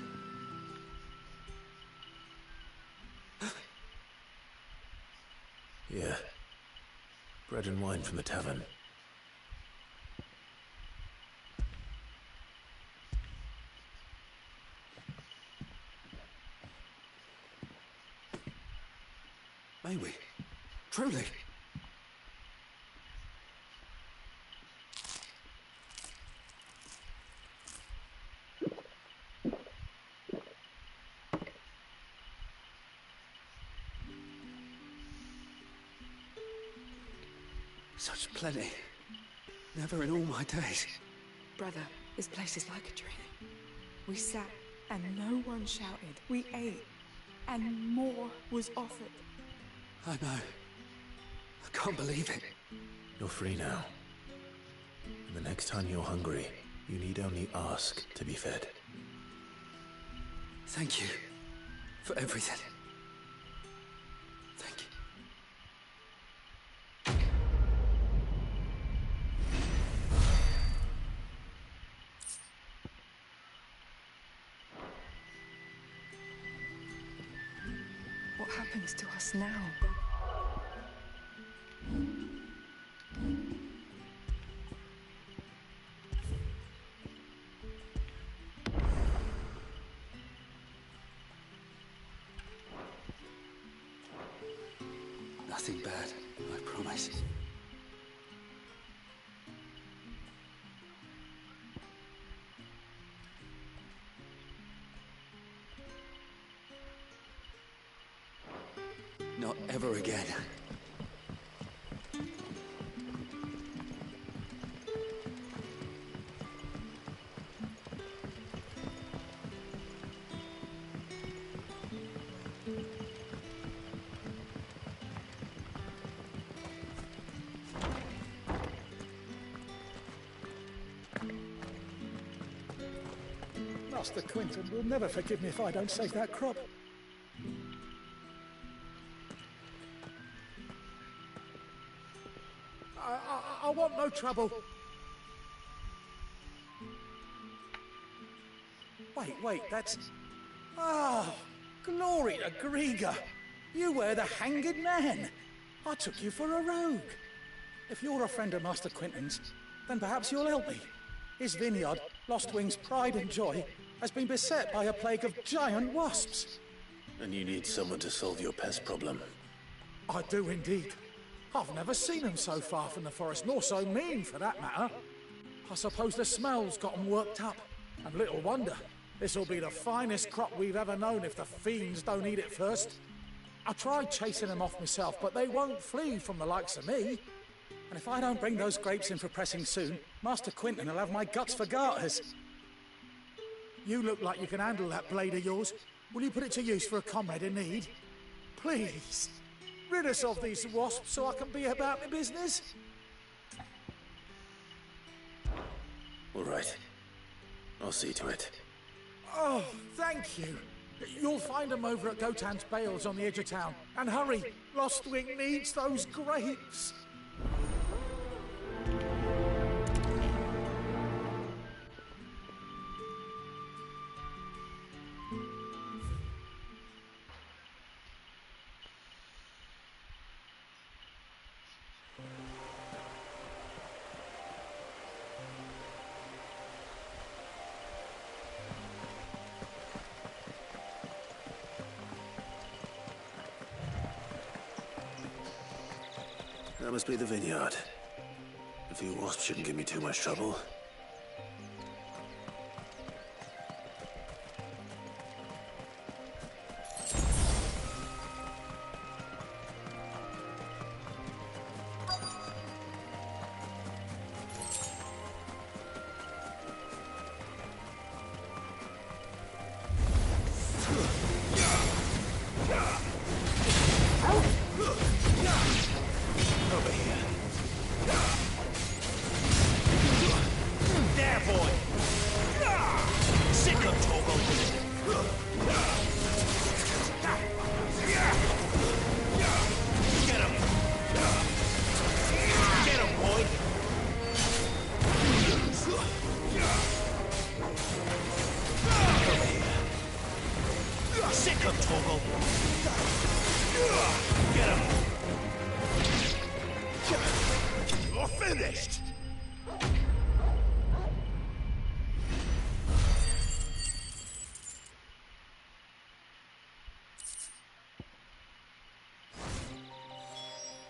Yeah. Bread and wine from the tavern. May we? Truly? Such plenty. Never in all my days. Brother, this place is like a dream. We sat and no one shouted. We ate and more was offered. I know. I can't believe it. You're free now. And the next time you're hungry, you need only ask to be fed. Thank you for everything. Thank you. What happens to us now? Nothing bad, I promise. Not ever again. Master Quinton will never forgive me if I don't save that crop. I want no trouble. Wait, that's... Oh, glory to Griga. You were the hanged man. I took you for a rogue. If you're a friend of Master Quinton's, then perhaps you'll help me. His vineyard, Lost Wing's pride and joy, has been beset by a plague of giant wasps. And you need someone to solve your pest problem. I do indeed. I've never seen them so far from the forest, nor so mean for that matter. I suppose the smell's got them worked up. And little wonder. This'll be the finest crop we've ever known if the fiends don't eat it first. I tried chasing them off myself, but they won't flee from the likes of me. And if I don't bring those grapes in for pressing soon, Master Quinton will have my guts for garters. You look like you can handle that blade of yours. Will you put it to use for a comrade in need? Please, rid us of these wasps so I can be about my business. All right. I'll see to it. Oh, thank you. You'll find them over at Gotan's Bales on the edge of town. And hurry, Lostwing needs those grapes. That must be the vineyard. A few wasps shouldn't give me too much trouble.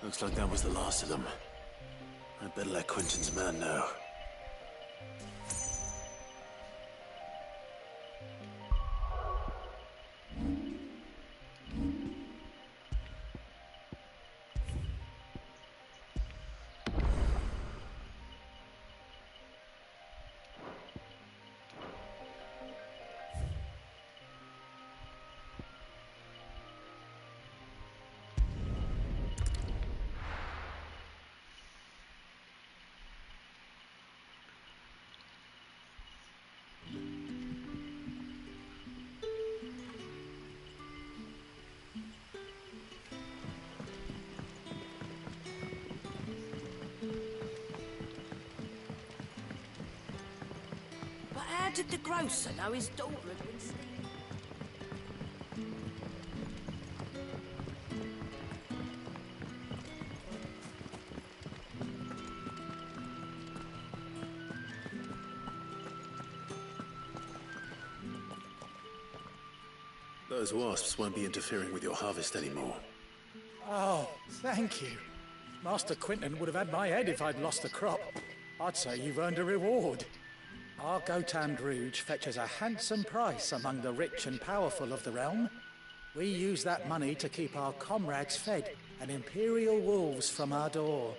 Looks like that was the last of them. I'd better let Quinton's man know. How did the grocer know his daughter had been stealing? Those wasps won't be interfering with your harvest anymore. Oh, thank you. Master Quinton would have had my head if I'd lost the crop. I'd say you've earned a reward. Our Gotan Druge fetches a handsome price among the rich and powerful of the realm. We use that money to keep our comrades fed and imperial wolves from our door.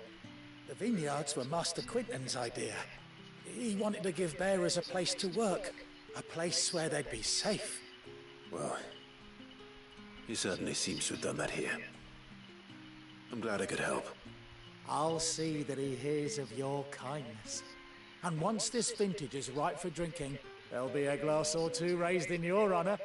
The vineyards were Master Quinton's idea. He wanted to give bearers a place to work, a place where they'd be safe. Well, he certainly seems to have done that here. I'm glad I could help. I'll see that he hears of your kindness. And once this vintage is ripe for drinking, there'll be a glass or two raised in your honor.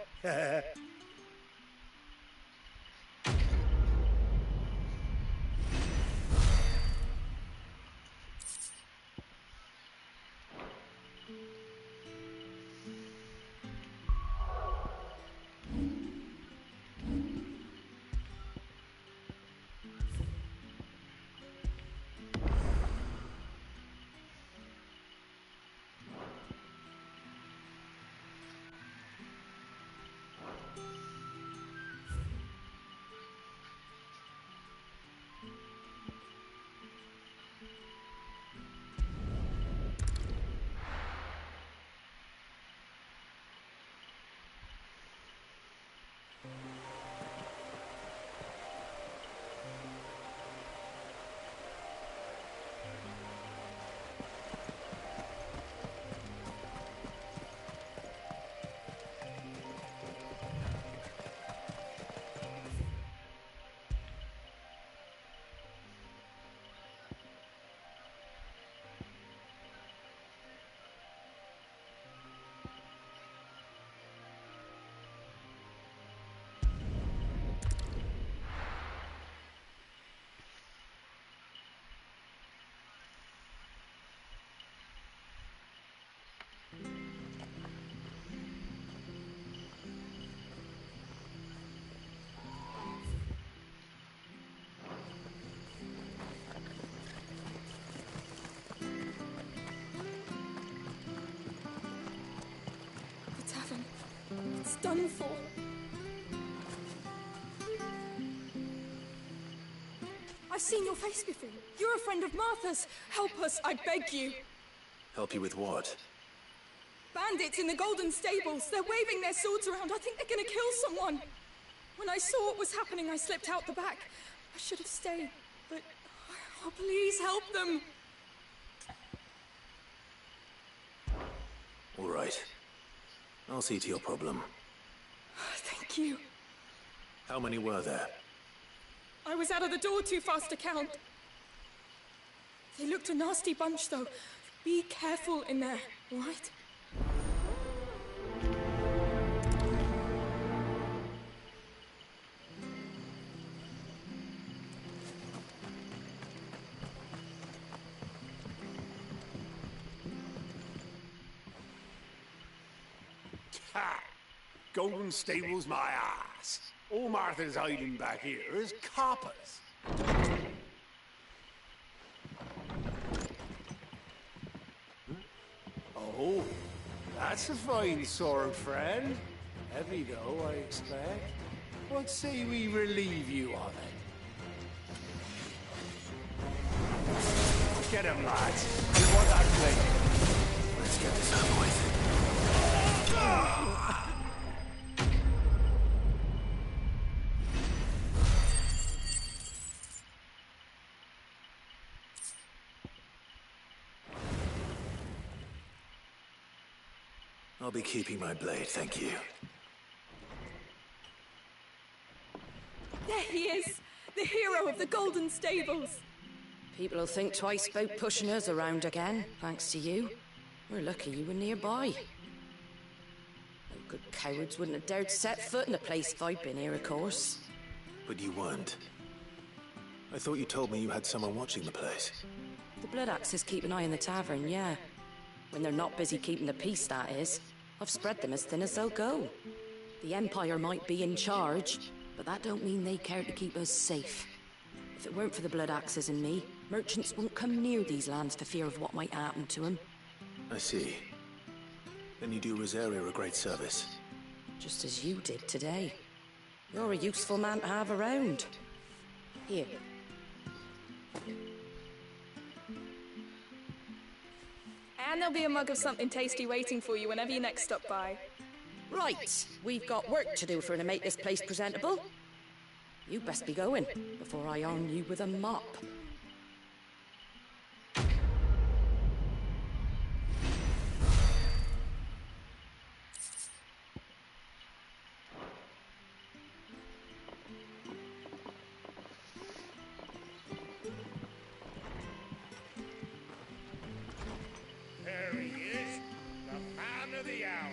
done for. I've seen your face before. You're a friend of Martha's. Help us, I beg you. Help you with what? Bandits in the Golden Stables. They're waving their swords around. I think they're gonna kill someone. When I saw what was happening, I slipped out the back. I should have stayed, but... Oh, please help them. All right. I'll see to your problem. Thank you. How many were there? I was out of the door too fast to count. They looked a nasty bunch, though. Be careful in there, all right? Ha! Golden Stables my ass. All Martha's hiding back here is coppers. Oh, that's a fine sword, friend. Heavy though, I expect. What say we relieve you of it? Get him, lads. You want that blade? Let's get this over with. I'll be keeping my blade, thank you. There he is! The hero of the Golden Stables! People will think twice about pushing us around again, thanks to you. We're lucky you were nearby. No good cowards wouldn't have dared set foot in the place if I'd been here, of course. But you weren't. I thought you told me you had someone watching the place. The Blood Axes keep an eye on the tavern, yeah. When they're not busy keeping the peace, that is. I've spread them as thin as they'll go. The Empire might be in charge, but that don't mean they care to keep us safe. If it weren't for the Blood Axes and me, merchants wouldn't come near these lands for fear of what might happen to them. I see. Then you do Rosaria a great service. Just as you did today. You're a useful man to have around. Here. And there'll be a mug of something tasty waiting for you whenever you next stop by. Right, we've got work to do for to make this place presentable. You best be going, before I arm you with a mop. There he is, the man of the hour.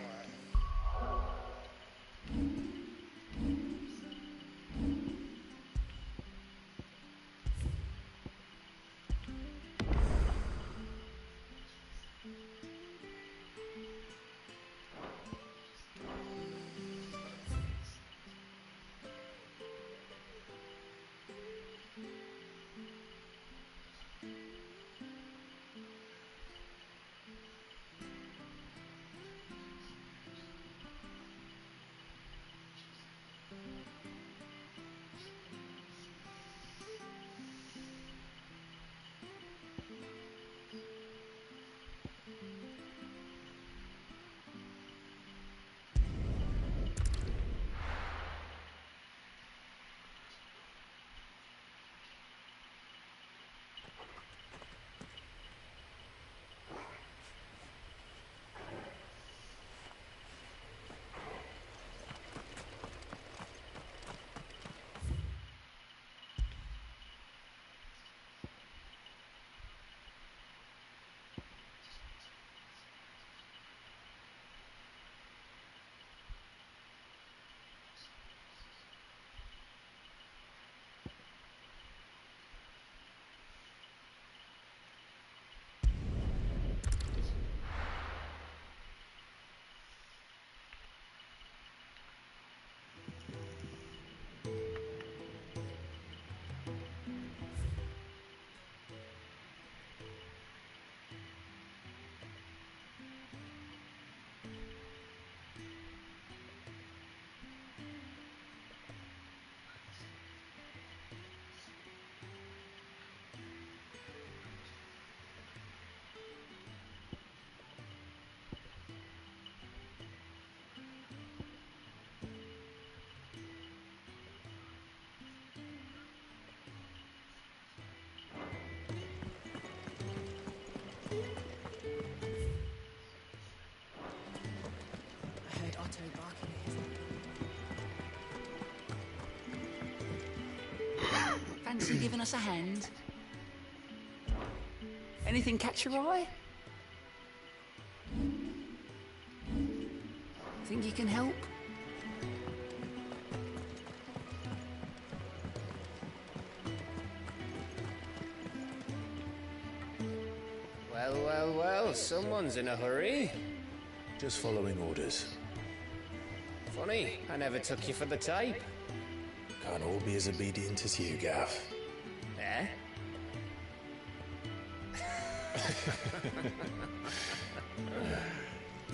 giving us a hand? Anything catch your eye? Think you can help? Well, someone's in a hurry. Just following orders. Funny, I never took you for the type. Can't all be as obedient as you, Gav. Eh?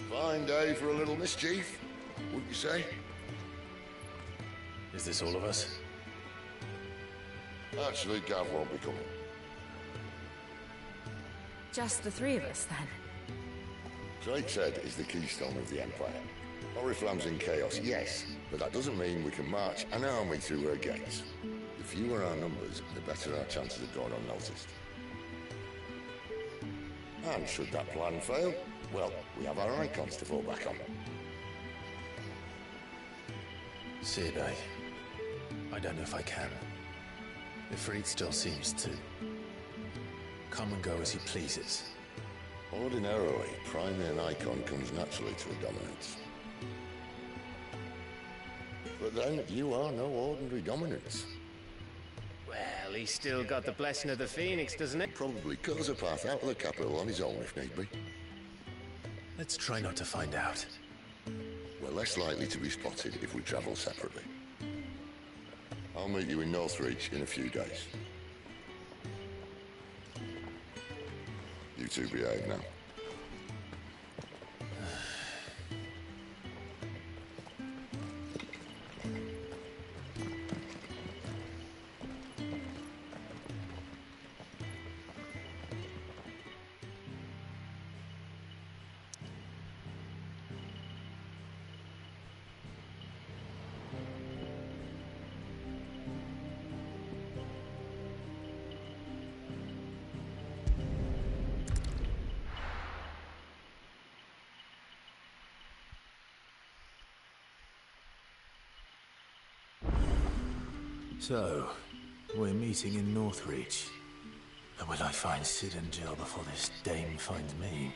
Fine day for a little mischief, wouldn't you say? Is this all of us? Actually, Gav won't be coming. Just the three of us, then? Drake's Head is the keystone of the Empire. Oriflamme's in chaos, yes, but that doesn't mean we can march an army through her gates. The fewer our numbers, the better our chances of going unnoticed. And should that plan fail, well, we have our icons to fall back on. Sid, I don't know if I can. Ifrit still seems to come and go as he pleases. Ordinarily, priming an icon comes naturally to a dominance. But then, you are no ordinary dominance. Well, he's still got the blessing of the Phoenix, doesn't he? Probably cuts a path out of the capital on his own if need be. Let's try not to find out. We're less likely to be spotted if we travel separately. I'll meet you in Northreach in a few days. You two behave now. So, we're meeting in Northreach. And will I find Sid and Jill before this dame finds me?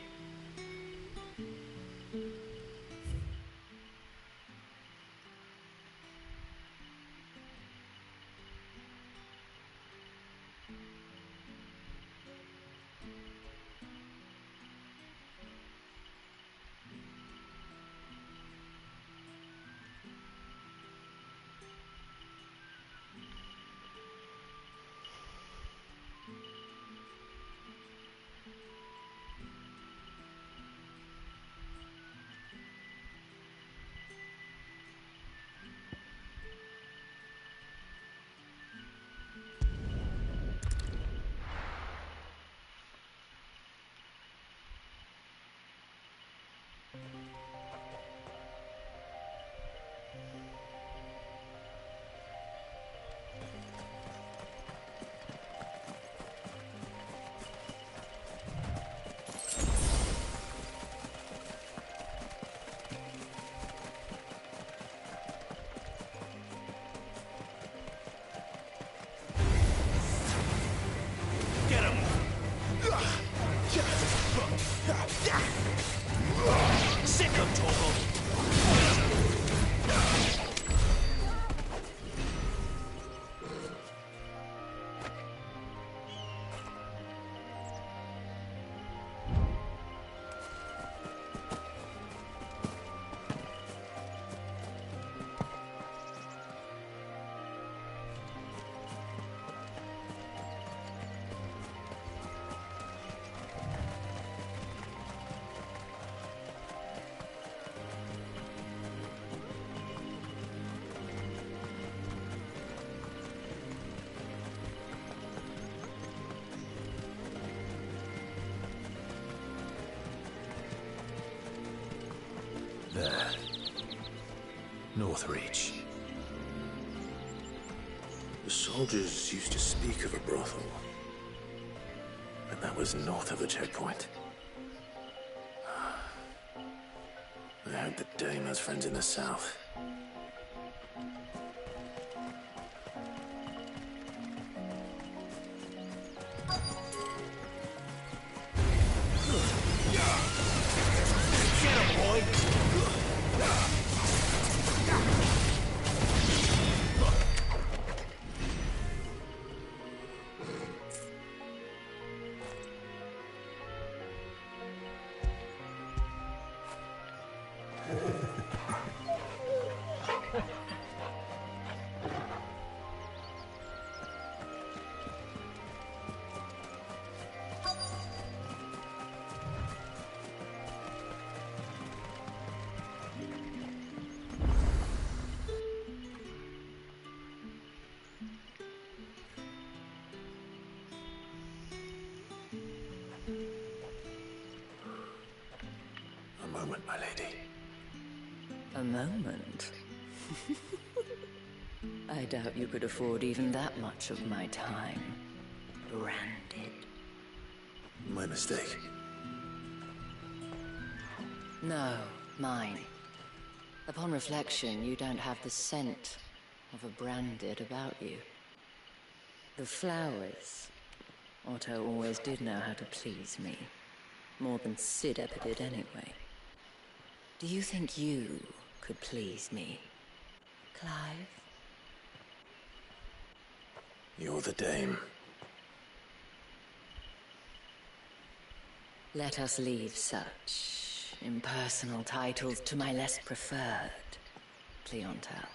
Sick of Torgal! There. Northreach. The soldiers used to speak of a brothel. But that was north of the checkpoint. I hope the dame has friends in the south. moment, my lady. A moment? I doubt you could afford even that much of my time. Branded. My mistake. No, mine. Upon reflection, you don't have the scent of a branded about you. The flowers. Otto always did know how to please me. More than Sid ever did anyway. Do you think you could please me, Clive? You're the dame. Let us leave such impersonal titles to my less preferred clientele.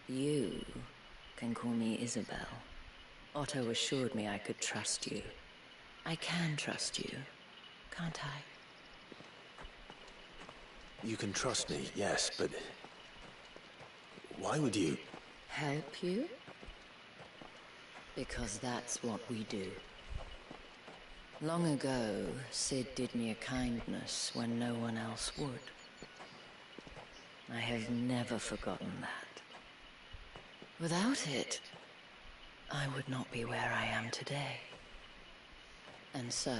You can call me Isabel. Otto assured me I could trust you. I can trust you, can't I? You can trust me, yes, but... why would you... Help you? Because that's what we do. Long ago, Sid did me a kindness when no one else would. I have never forgotten that. Without it, I would not be where I am today. And so,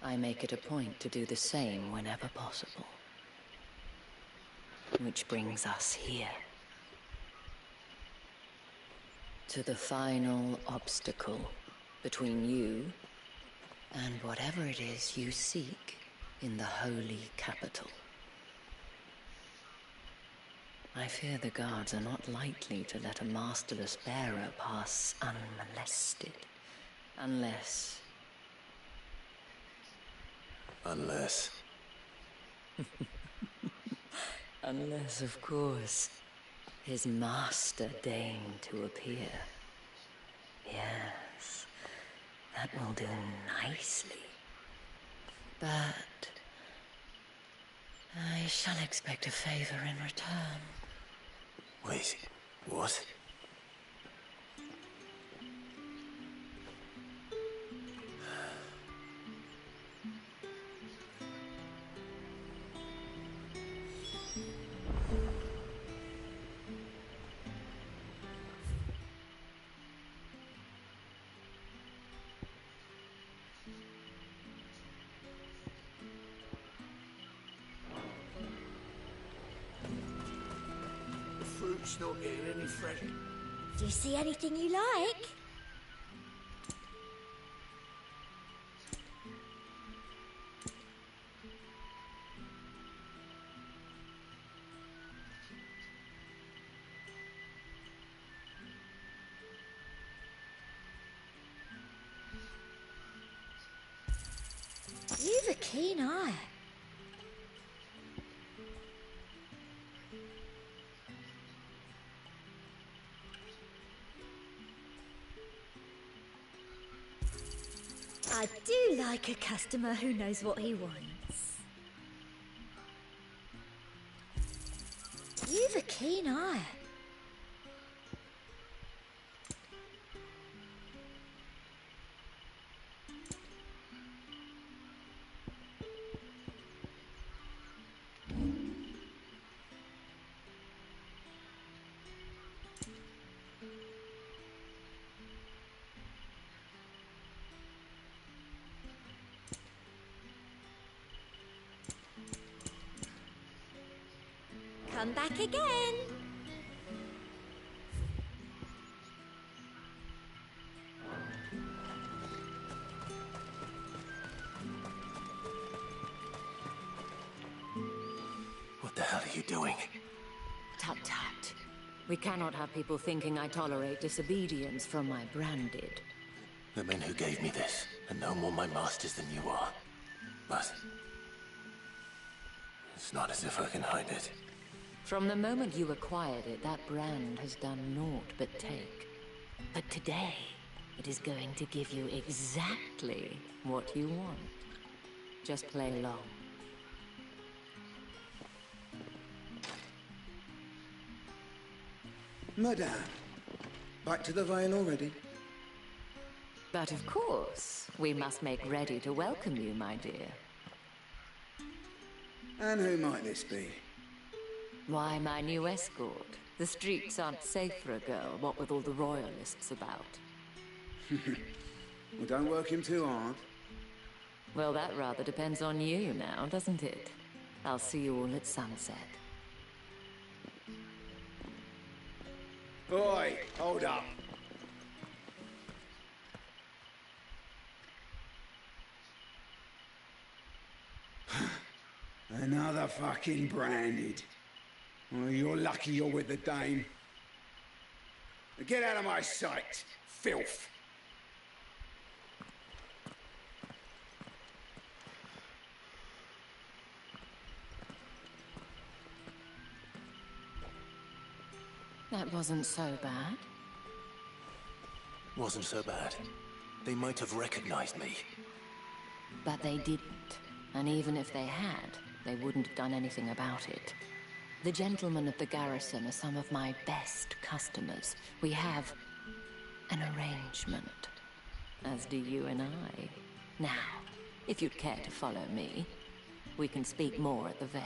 I make it a point to do the same whenever possible. Which brings us here. To the final obstacle between you and whatever it is you seek in the holy capital. I fear the guards are not likely to let a masterless bearer pass unmolested. Unless... Unless... Unless, of course, his master deigned to appear. Yes, that will do nicely. But... I shall expect a favor in return. Wait, what? Fruit's not getting any fresh. Do you see anything you like? You've a keen eye. I do like a customer who knows what he wants. You've a keen eye. Come back again. What the hell are you doing? Tut tut. We cannot have people thinking I tolerate disobedience from my branded. The men who gave me this are no more my masters than you are. But... it's not as if I can hide it. From the moment you acquired it, that brand has done naught but take. But today, it is going to give you exactly what you want. Just play along. Madame, back to the vine already? But of course, we must make ready to welcome you, my dear. And who might this be? Why, my new escort. The streets aren't safe for a girl, what with all the royalists about. Well, don't work him too hard. Well, that rather depends on you now, doesn't it? I'll see you all at sunset. Oi, hold up. Another fucking branded. Oh, you're lucky you're with the dame. Get out of my sight, filth. That wasn't so bad. Wasn't so bad. They might have recognized me. But they didn't. And even if they had, they wouldn't have done anything about it. The gentlemen of the garrison are some of my best customers. We have an arrangement, as do you and I. Now, if you'd care to follow me, we can speak more at the Vale.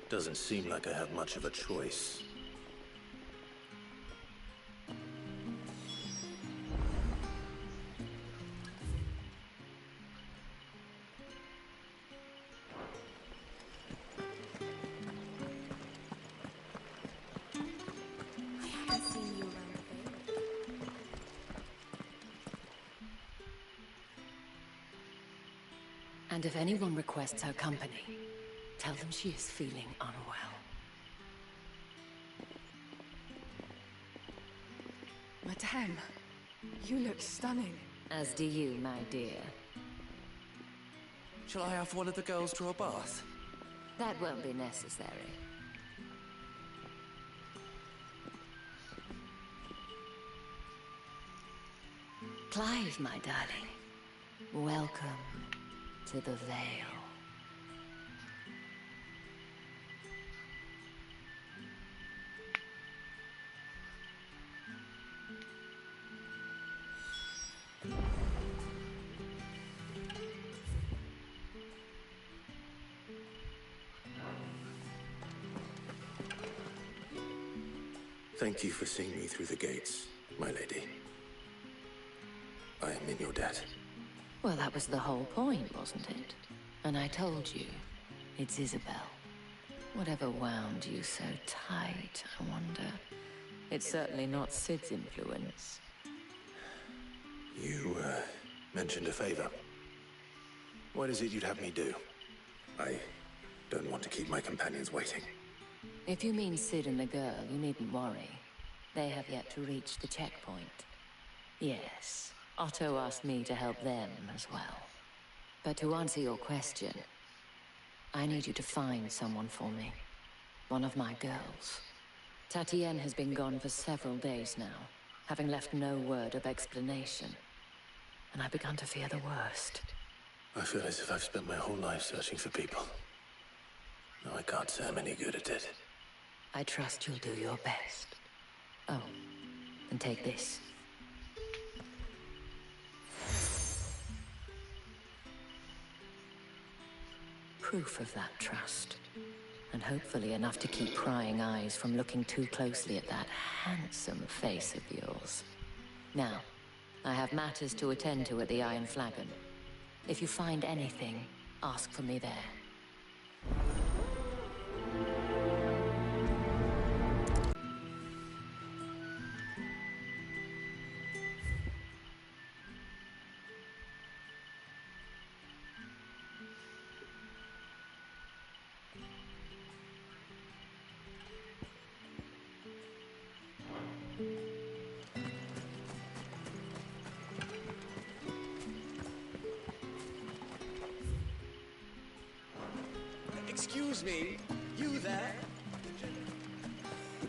Doesn't seem like I have much of a choice. And if anyone requests her company, tell them she is feeling unwell. Madame, you look stunning. As do you, my dear. Shall I have one of the girls draw a bath? That won't be necessary. Clive, my darling. Welcome to the Vale. Thank you for seeing me through the gates, my lady. I am in your debt. Well, that was the whole point, wasn't it? And I told you, it's Isabel. Whatever wound you so tight, I wonder. It's certainly not Sid's influence. You, mentioned a favor. What is it you'd have me do? I don't want to keep my companions waiting. If you mean Sid and the girl, you needn't worry. They have yet to reach the checkpoint. Yes, Otto asked me to help them as well. But to answer your question, I need you to find someone for me. One of my girls. Tatienne has been gone for several days now, having left no word of explanation. And I've begun to fear the worst. I feel as if I've spent my whole life searching for people. No, I can't say I'm any good at it. I trust you'll do your best. Oh, and take this. Proof of that trust. And hopefully enough to keep prying eyes from looking too closely at that handsome face of yours. Now, I have matters to attend to at the Iron Flagon. If you find anything, ask for me there. Excuse me, you there?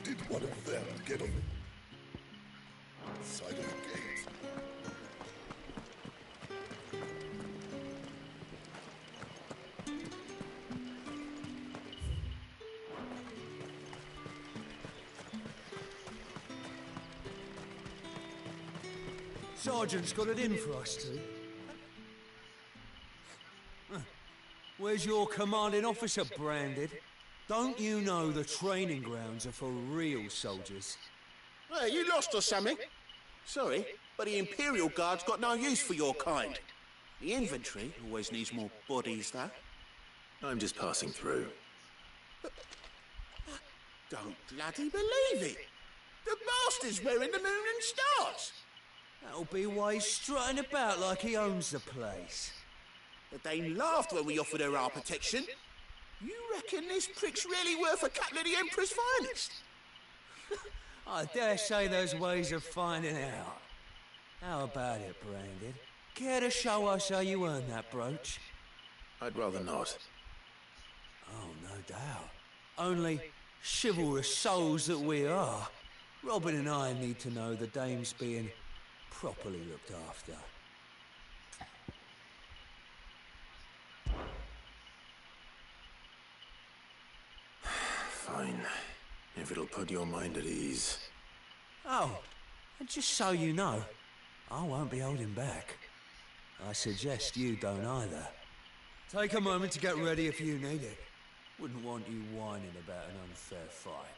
Did one of them get on the side of the gate? Sergeant's got it in for us two. Where's your commanding officer, Branded? Don't you know the training grounds are for real soldiers? Hey, you lost or something? Sorry, but the Imperial Guard's got no use for your kind. The infantry always needs more bodies, though. I'm just passing through. I don't bloody believe it! The bastard's wearing the moon and stars! That'll be why he's strutting about like he owns the place. The Dame laughed when we offered her our protection. You reckon this prick's really worth a couple of the Emperor's finest? I dare say there's ways of finding out. How about it, Branded? Care to show us how you earned that brooch? I'd rather not. Oh, no doubt. Only chivalrous souls that we are, Robin and I need to know the Dame's being properly looked after. Fine. If it'll put your mind at ease. Oh, and just so you know, I won't be holding back. I suggest you don't either. Take a moment to get ready if you need it. Wouldn't want you whining about an unfair fight.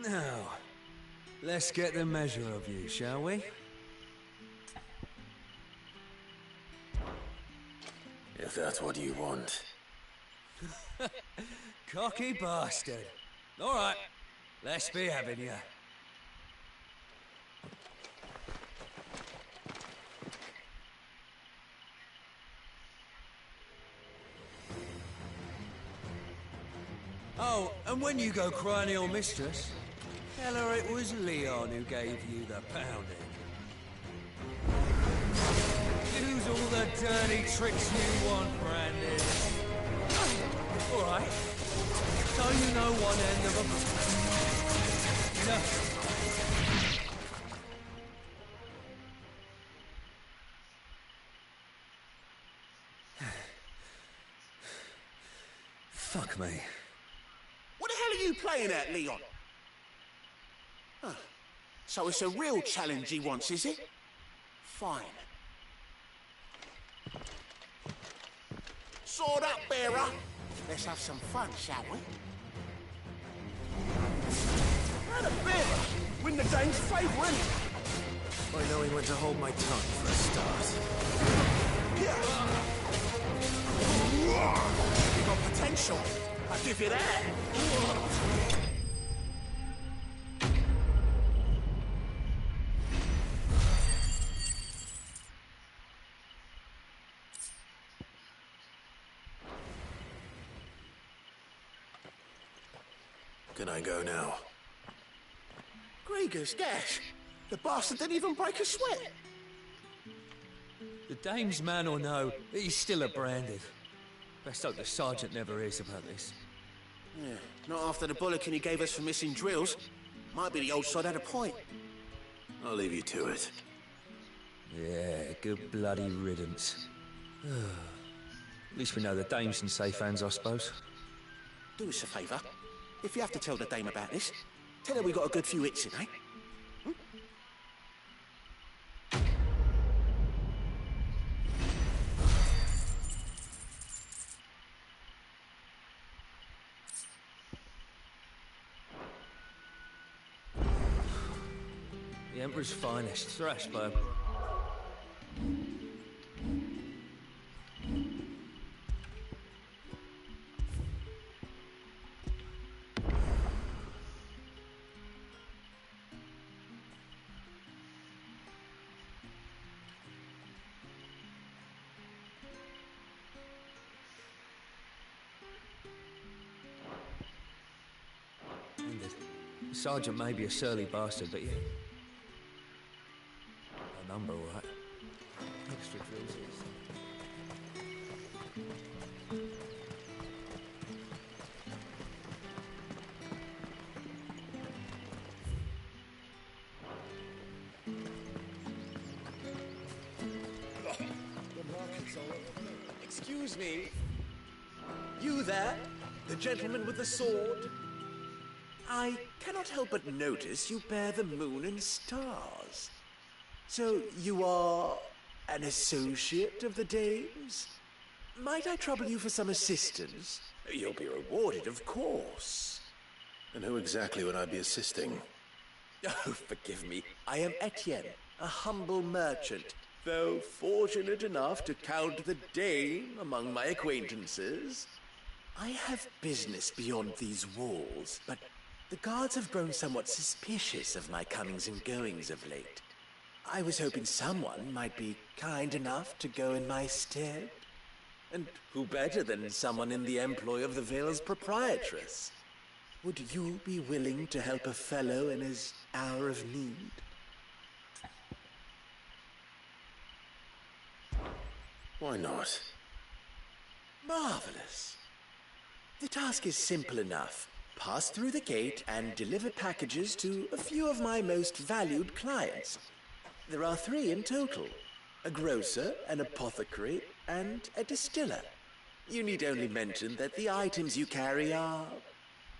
Now, let's get the measure of you, shall we? If that's what you want. Cocky bastard. All right, let's be having you. Oh, and when you go crying to your mistress, tell her it was Leon who gave you the pounding. Use all the dirty tricks you want, Brandon. All right. So you know one end of a... No. Fuck me. What the hell are you playing at, Leon? Huh. So it's a real challenge he wants, is it? Fine. Sword up, bearer. Let's have some fun, shall we? Not a bit. Win the Dane's favour, innit? By knowing when to hold my tongue for a start. You got potential. I'll give you that. Can I go now? Grieger's gash. The bastard didn't even break a sweat. The Dame's man or no, he's still a Branded. Best hope the Sergeant never hears about this. Yeah, not after the bulletin he gave us for missing drills. Might be the old sod had a point. I'll leave you to it. Yeah, good bloody riddance. At least we know the Dame's in safe hands, I suppose. Do us a favour. If you have to tell the Dame about this, tell her we got a good few hits in, eh? The Emperor's finest, Thrashburg. The Sergeant may be a surly bastard, but yeah. A number, all right. Extra drills is. Excuse me. You there? the gentleman with the sword. I cannot help but notice you bear the moon and stars. So you are an associate of the dames? Might I trouble you for some assistance? You'll be rewarded, of course. And who exactly would I be assisting? Oh, forgive me. I am Etienne, a humble merchant, though fortunate enough to count the dame among my acquaintances. I have business beyond these walls, but the guards have grown somewhat suspicious of my comings and goings of late. I was hoping someone might be kind enough to go in my stead. And who better than someone in the employ of the Vale's proprietress? Would you be willing to help a fellow in his hour of need? Why not? Marvelous. The task is simple enough. Pass through the gate and deliver packages to a few of my most valued clients. There are 3 in total: a grocer, an apothecary, and a distiller. You need only mention that the items you carry are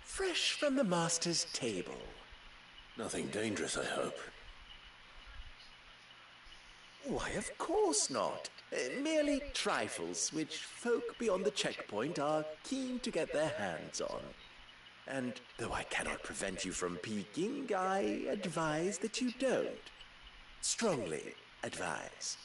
fresh from the master's table. Nothing dangerous, I hope. Why, of course not. Merely trifles which folk beyond the checkpoint are keen to get their hands on. And though I cannot prevent you from peeking, I advise that you don't. Strongly advise.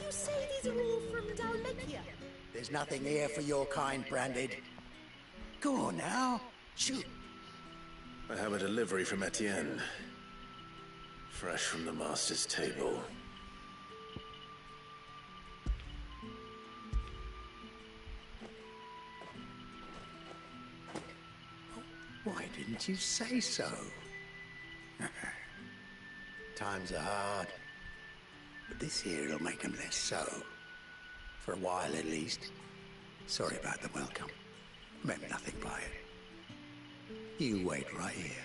You say these are all from Dalmekia? There's nothing here for your kind, Branded. Go on now. Shoot. I have a delivery from Etienne. Fresh from the master's table. Why didn't you say so? Times are hard. But this here'll make 'em less so. For a while, at least. Sorry about the welcome. Meant nothing by it. You wait right here.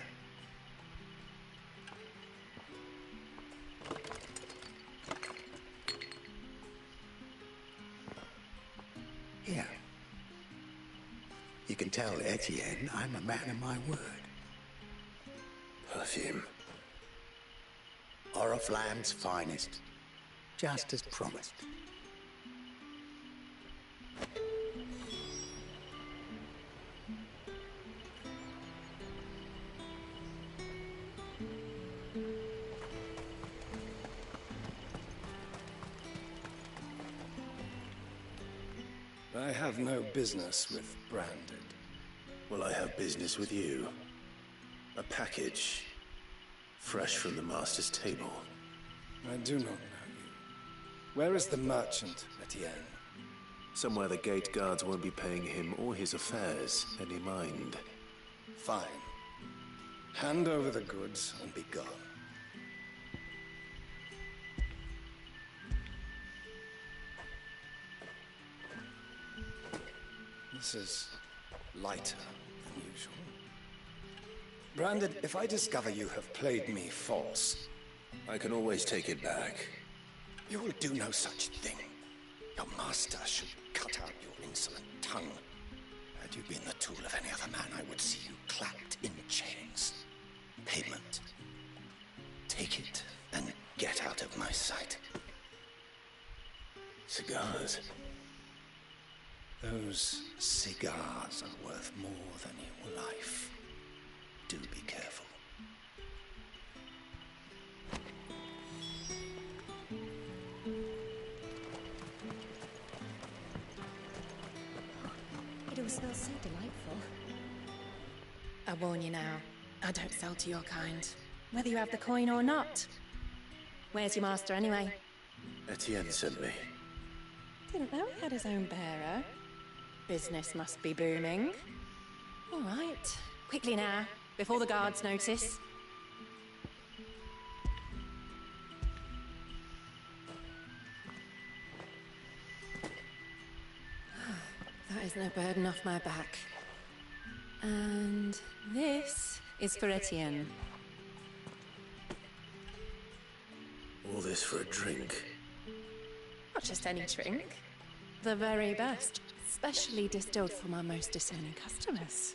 Here. You can tell Etienne I'm a man of my word. Perfume. Oriflamme's finest. Just as promised. I have no business with Branded. Well, I have business with you. A package. Fresh from the master's table. I do not know you. Where is the merchant, Etienne? Somewhere the gate guards won't be paying him or his affairs any mind. Fine. Hand over the goods and be gone. This is lighter than usual. Branded, if I discover you have played me false... I can always take it back. You will do no such thing. Your master should cut out your insolent tongue. Had you been the tool of any other man, I would see you clapped in chains. Payment. Take it and get out of my sight. Cigars. Those cigars are worth more than your life. Do be careful. smells so delightful. I warn you now, I don't sell to your kind, whether you have the coin or not. Where's your master anyway? Etienne sent me. Didn't know he had his own bearer. Business must be booming. All right, quickly now, before the guards notice. That is no burden off my back. And this is for Etienne. All this for a drink? Not just any drink. The very best, specially distilled from our most discerning customers.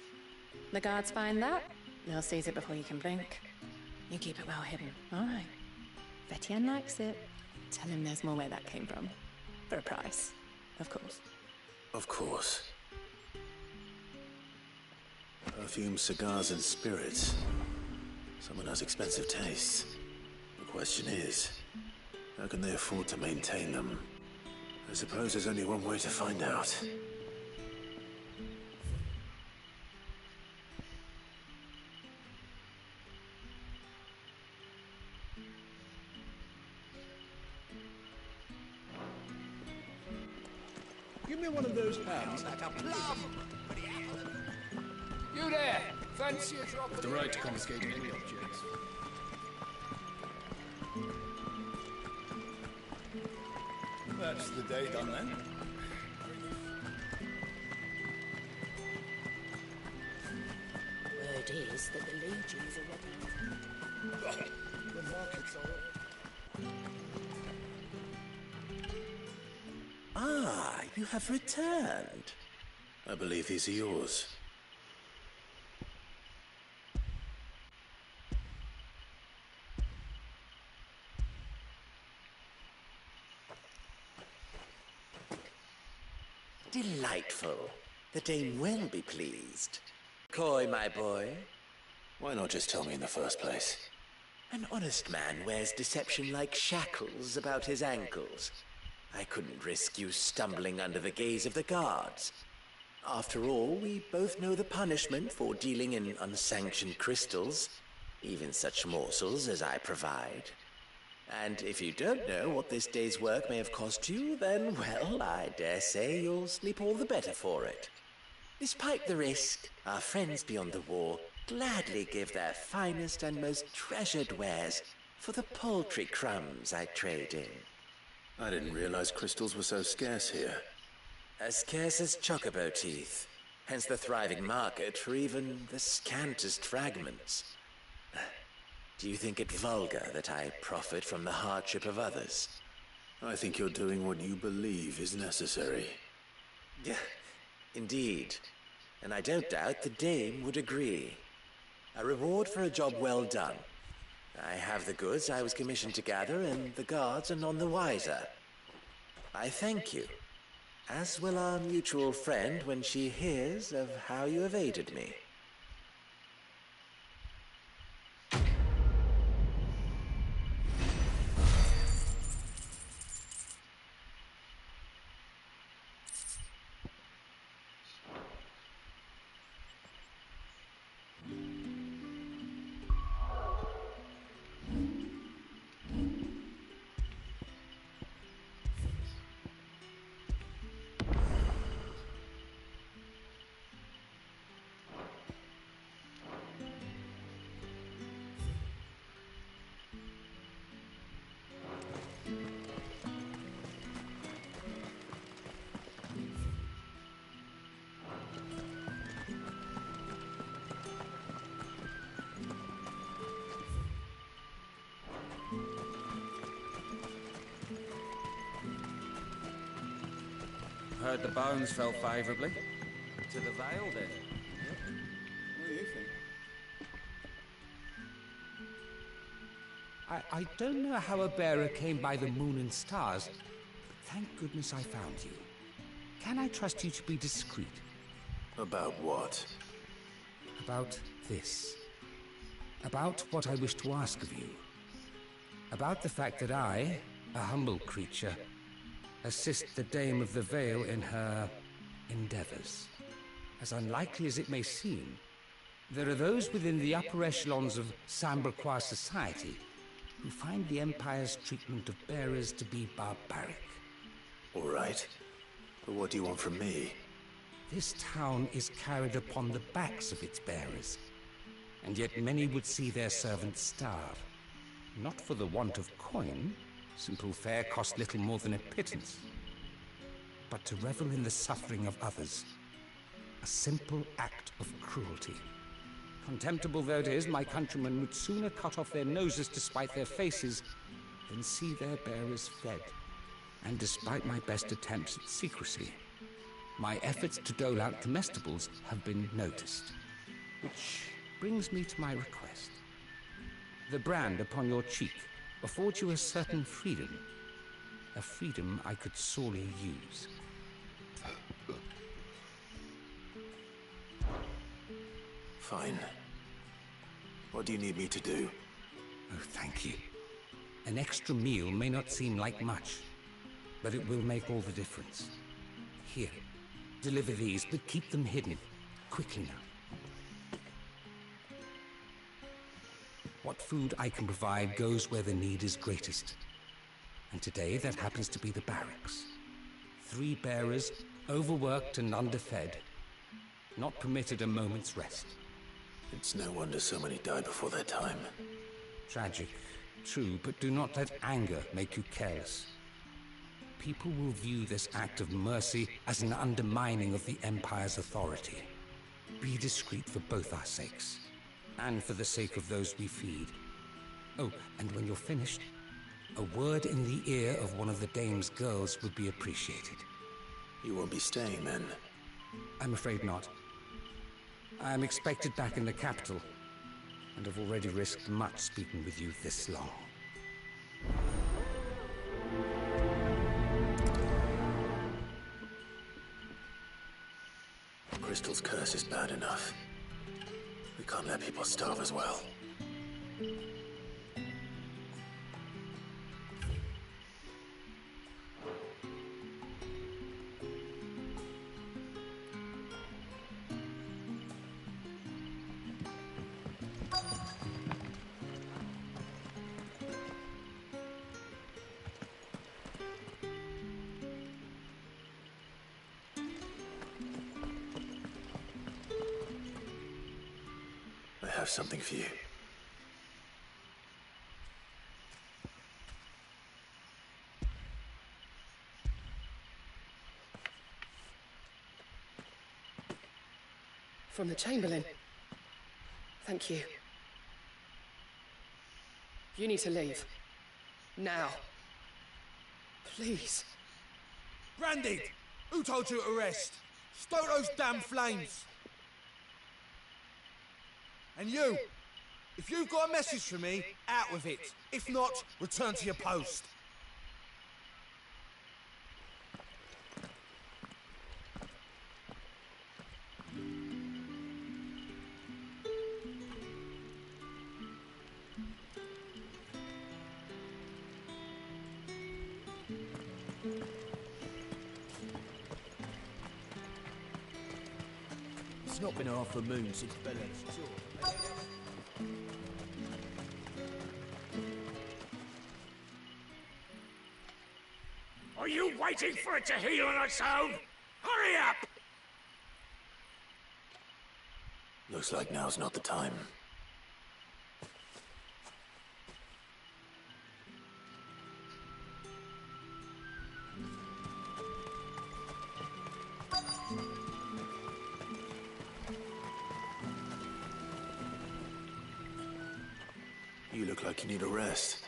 The guards find that, they'll seize it before you can blink. You keep it well hidden, all right? If Etienne likes it, tell him there's more where that came from. For a price, of course. Of course. Perfume, cigars, and spirits. Someone has expensive tastes. The question is, how can they afford to maintain them? I suppose there's only one way to find out. Give me one of those hands. Like a plum! You there! Fancy a drop of the right to confiscate any objects. That's the day done then. Word is that the legions are ready. The markets are... Ah, you have returned. I believe these are yours. Delightful. The dame will be pleased. Coy, my boy. Why not just tell me in the first place? An honest man wears deception like shackles about his ankles. I couldn't risk you stumbling under the gaze of the guards. After all, we both know the punishment for dealing in unsanctioned crystals, even such morsels as I provide. And if you don't know what this day's work may have cost you, then, well, I dare say you'll sleep all the better for it. Despite the risk, our friends beyond the wall gladly give their finest and most treasured wares for the paltry crumbs I trade in. I didn't realize crystals were so scarce here. As scarce as chocobo teeth, hence the thriving market for even the scantest fragments. Do you think it vulgar that I profit from the hardship of others? I think you're doing what you believe is necessary. Indeed. And I don't doubt the dame would agree. A reward for a job well done. I have the goods I was commissioned to gather, and the guards are none the wiser. I thank you, as will our mutual friend when she hears of how you have aided me. Heard the bones fell favourably. To the Vale, then. What do you think? I don't know how a bearer came by the moon and stars, but thank goodness I found you. Can I trust you to be discreet? About what? About this. About what I wish to ask of you. About the fact that I, a humble creature, assist the Dame of the Vale in her endeavors. as unlikely as it may seem, there are those within the upper echelons of Samberquois society who find the Empire's treatment of bearers to be barbaric. All right. But what do you want from me? This town is carried upon the backs of its bearers, and yet many would see their servants starve. Not for the want of coin, simple fare cost little more than a pittance, but to revel in the suffering of others, a simple act of cruelty. Contemptible though it is, my countrymen would sooner cut off their noses to spite their faces than see their bearers fed. And despite my best attempts at secrecy, my efforts to dole out comestibles have been noticed. Which brings me to my request. The brand upon your cheek affords you a certain freedom. A freedom I could sorely use. Fine. What do you need me to do? Oh, thank you. An extra meal may not seem like much, but it will make all the difference. Here, deliver these, but keep them hidden. Quickly now. What food I can provide goes where the need is greatest. And today that happens to be the barracks. 3 bearers, overworked and underfed, not permitted a moment's rest. It's no wonder so many died before their time. Tragic, true, but do not let anger make you careless. People will view this act of mercy as an undermining of the Empire's authority. Be discreet for both our sakes, and for the sake of those we feed. Oh, and when you're finished, a word in the ear of one of the dame's girls would be appreciated. You won't be staying then? I'm afraid not. I am expected back in the capital, and have already risked much speaking with you this long. Crystal's curse is bad enough. We can't let people starve as well. I have something for you. From the Chamberlain. Thank you. You need to leave. Now. Please. Brandy! Who told you to rest? Stoke those damn flames! And you, if you've got a message for me, out with it. If not, return to your post. It's not been half a moon since Belen's tour. Are you waiting for it to heal on its own? Hurry up! Looks like now's not the time. You look like you need a rest.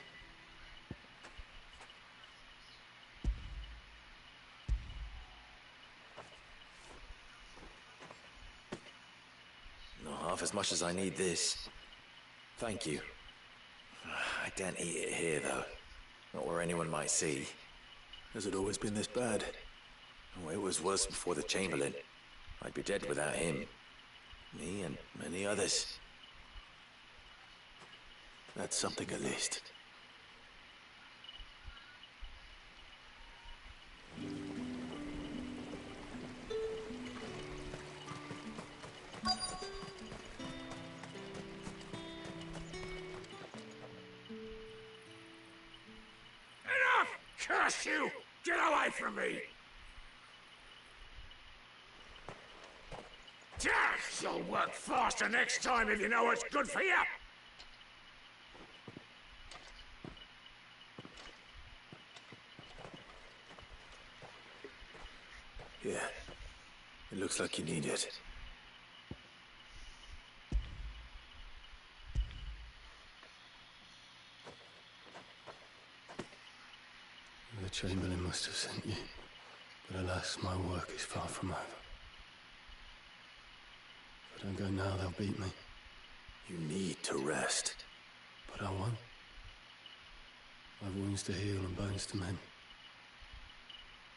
Not half as much as I need this. Thank you. I daren't eat it here, though. Not where anyone might see. Has it always been this bad? Oh, it was worse before the Chamberlain. I'd be dead without him. Me and many others. That's something at least. Curse you! Get away from me! You'll work faster next time if you know what's good for you! Yeah. It looks like you need it. The Chamberlain must have sent you. But alas, my work is far from over. If I don't go now, they'll beat me. You need to rest. But I won't. I've wounds to heal and bones to mend.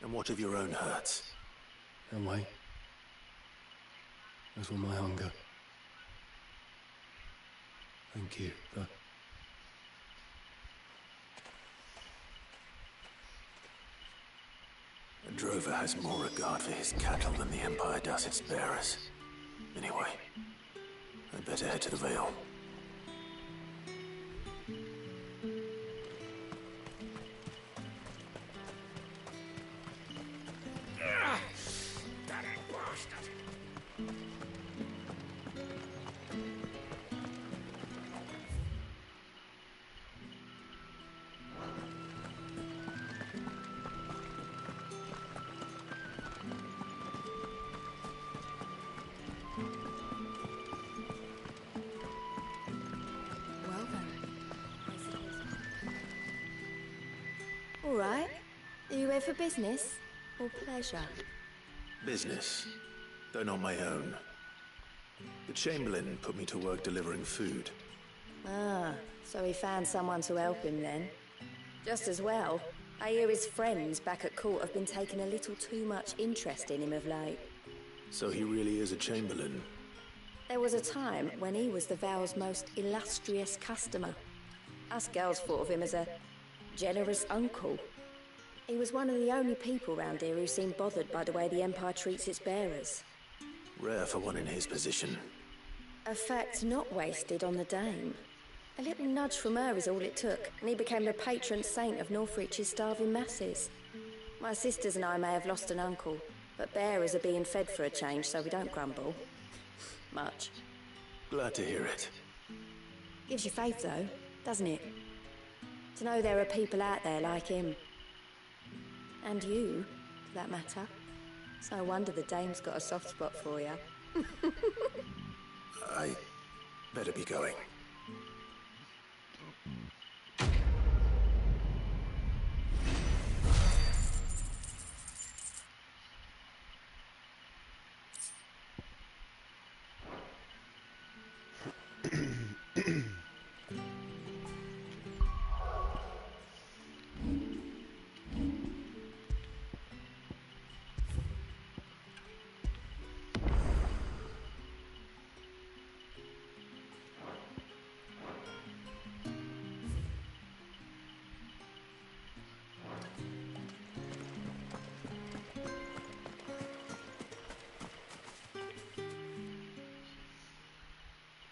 And what of your own hurts? They'll wait. As will my hunger. Thank you, though. A drover has more regard for his cattle than the Empire does its bearers. Anyway, I'd better head to the Vale. That bastard! Well then, all right. Are you here for business or pleasure? Business, though not my own. The Chamberlain put me to work delivering food. Ah, so he found someone to help him then. Just as well. I hear his friends back at court have been taking a little too much interest in him of late. So he really is a Chamberlain. There was a time when he was the Vale's most illustrious customer. Us girls thought of him as a generous uncle. He was one of the only people round here who seemed bothered by the way the Empire treats its bearers. Rare for one in his position. A fact not wasted on the Dame. A little nudge from her is all it took, and he became the patron saint of Northreach's starving masses. My sisters and I may have lost an uncle, but bearers are being fed for a change, so we don't grumble. Much. Glad to hear it. Gives you faith, though, doesn't it? To know there are people out there like him. And you, for that matter. It's no wonder the Dame's got a soft spot for you. I better be going.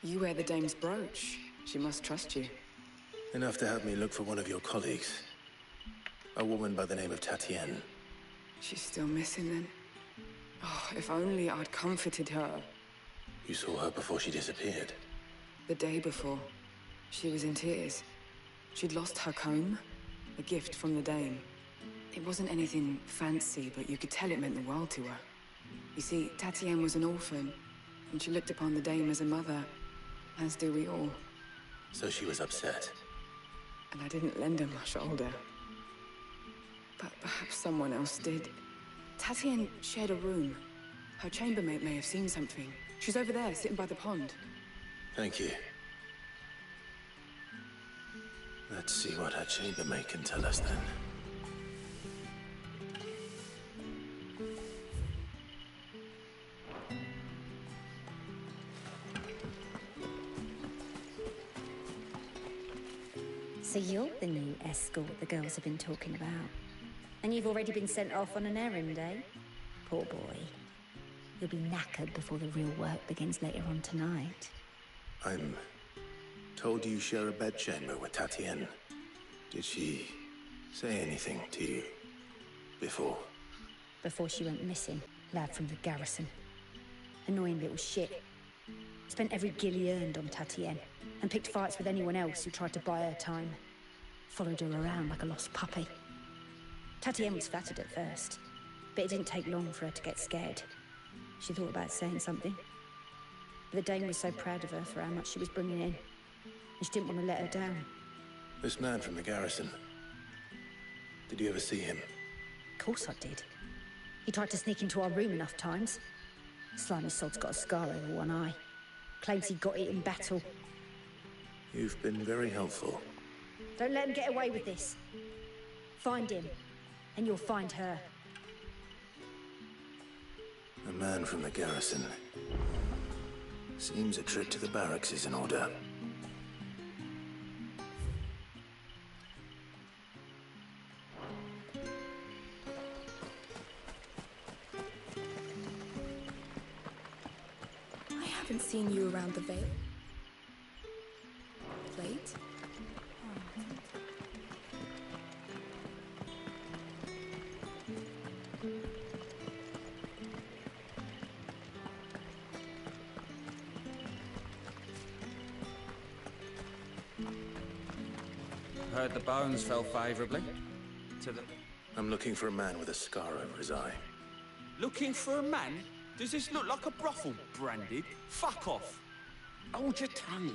You wear the Dame's brooch. She must trust you. Enough to have me look for one of your colleagues. A woman by the name of Tatienne. She's still missing then? Oh, if only I'd comforted her. You saw her before she disappeared? The day before. She was in tears. She'd lost her comb, a gift from the Dame. It wasn't anything fancy, but you could tell it meant the world to her. You see, Tatienne was an orphan, and she looked upon the Dame as a mother, as do we all. So she was upset. And I didn't lend her my shoulder. But perhaps someone else did. Tatienne shared a room. Her chambermaid may have seen something. She's over there, sitting by the pond. Thank you. Let's see what her chambermaid can tell us then. So you're the new escort the girls have been talking about. And you've already been sent off on an errand, eh? Poor boy. You'll be knackered before the real work begins later on tonight. I'm told you share a bedchamber with Tatienne. Did she say anything to you before? Before she went missing, lad from the garrison. Annoying little shit. Spent every guil he earned on Tatienne, and picked fights with anyone else who tried to buy her time. Followed her around like a lost puppy. Tatienne was flattered at first, but it didn't take long for her to get scared. She thought about saying something. But the Dane was so proud of her for how much she was bringing in, and she didn't want to let her down. This man from the garrison. Did you ever see him? Of course I did. He tried to sneak into our room enough times. Slimy sod's got a scar over one eye. Claims he got it in battle. You've been very helpful. Don't let him get away with this. Find him, and you'll find her. A man from the garrison. Seems a trip to the barracks is in order. I haven't seen you around the Vale. Late? Heard the bones fell favourably to the... I'm looking for a man with a scar over his eye. Looking for a man? Does this look like a brothel, Branded? Fuck off! Hold your tongue.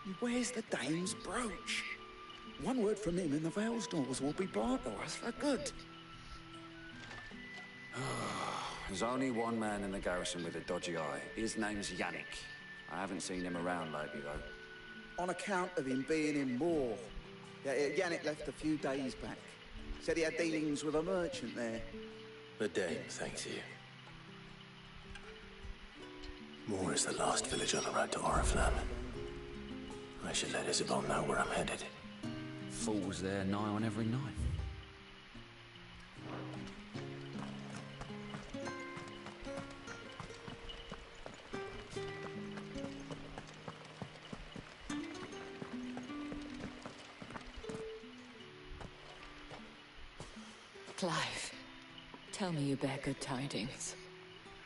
He wears the Dane's brooch. One word from him and the Vale's doors will be barred to us for good. There's only one man in the garrison with a dodgy eye. His name's Yannick. I haven't seen him around lately, though. On account of him being in Moor. Yeah, Yannick left a few days back. Said he had dealings with a merchant there. The Dane thanks you. Moor is the last village on the road to Oriflamme. I should let Isabel know where I'm headed. Fools there nigh on every night. Clive, tell me you bear good tidings.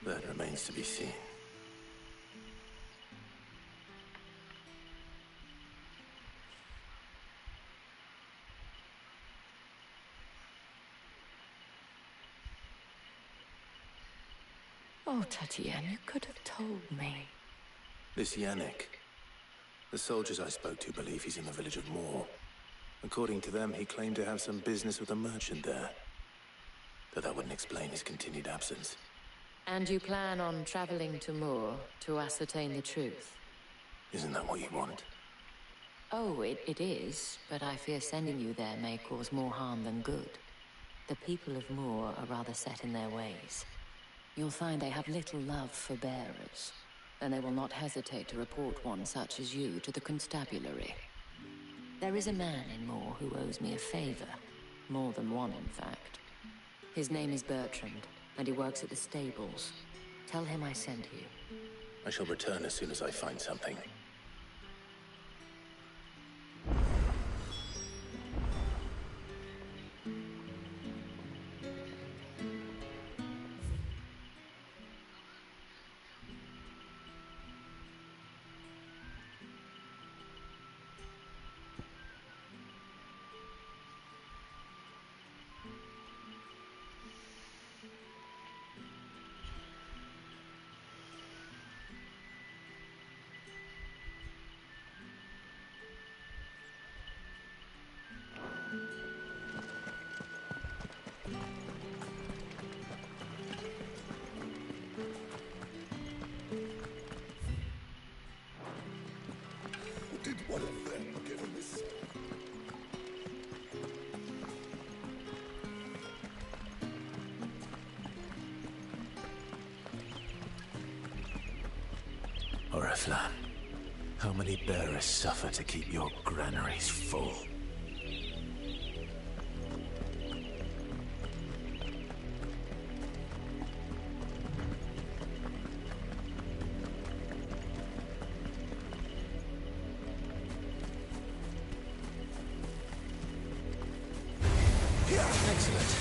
That remains to be seen. Oh, Tatienne, you could have told me. This Yannick. The soldiers I spoke to believe he's in the village of Moor. According to them, he claimed to have some business with a merchant there. Though that wouldn't explain his continued absence. And you plan on traveling to Moor to ascertain the truth? Isn't that what you want? Oh, it is, but I fear sending you there may cause more harm than good. The people of Moor are rather set in their ways. You'll find they have little love for bearers, and they will not hesitate to report one such as you to the constabulary. There is a man in Moor who owes me a favor. More than one, in fact. His name is Bertrand, and he works at the stables. Tell him I sent you. I shall return as soon as I find something. Did one of them give a miss? Oriflamme, how many bearers suffer to keep your granaries full? Excellent.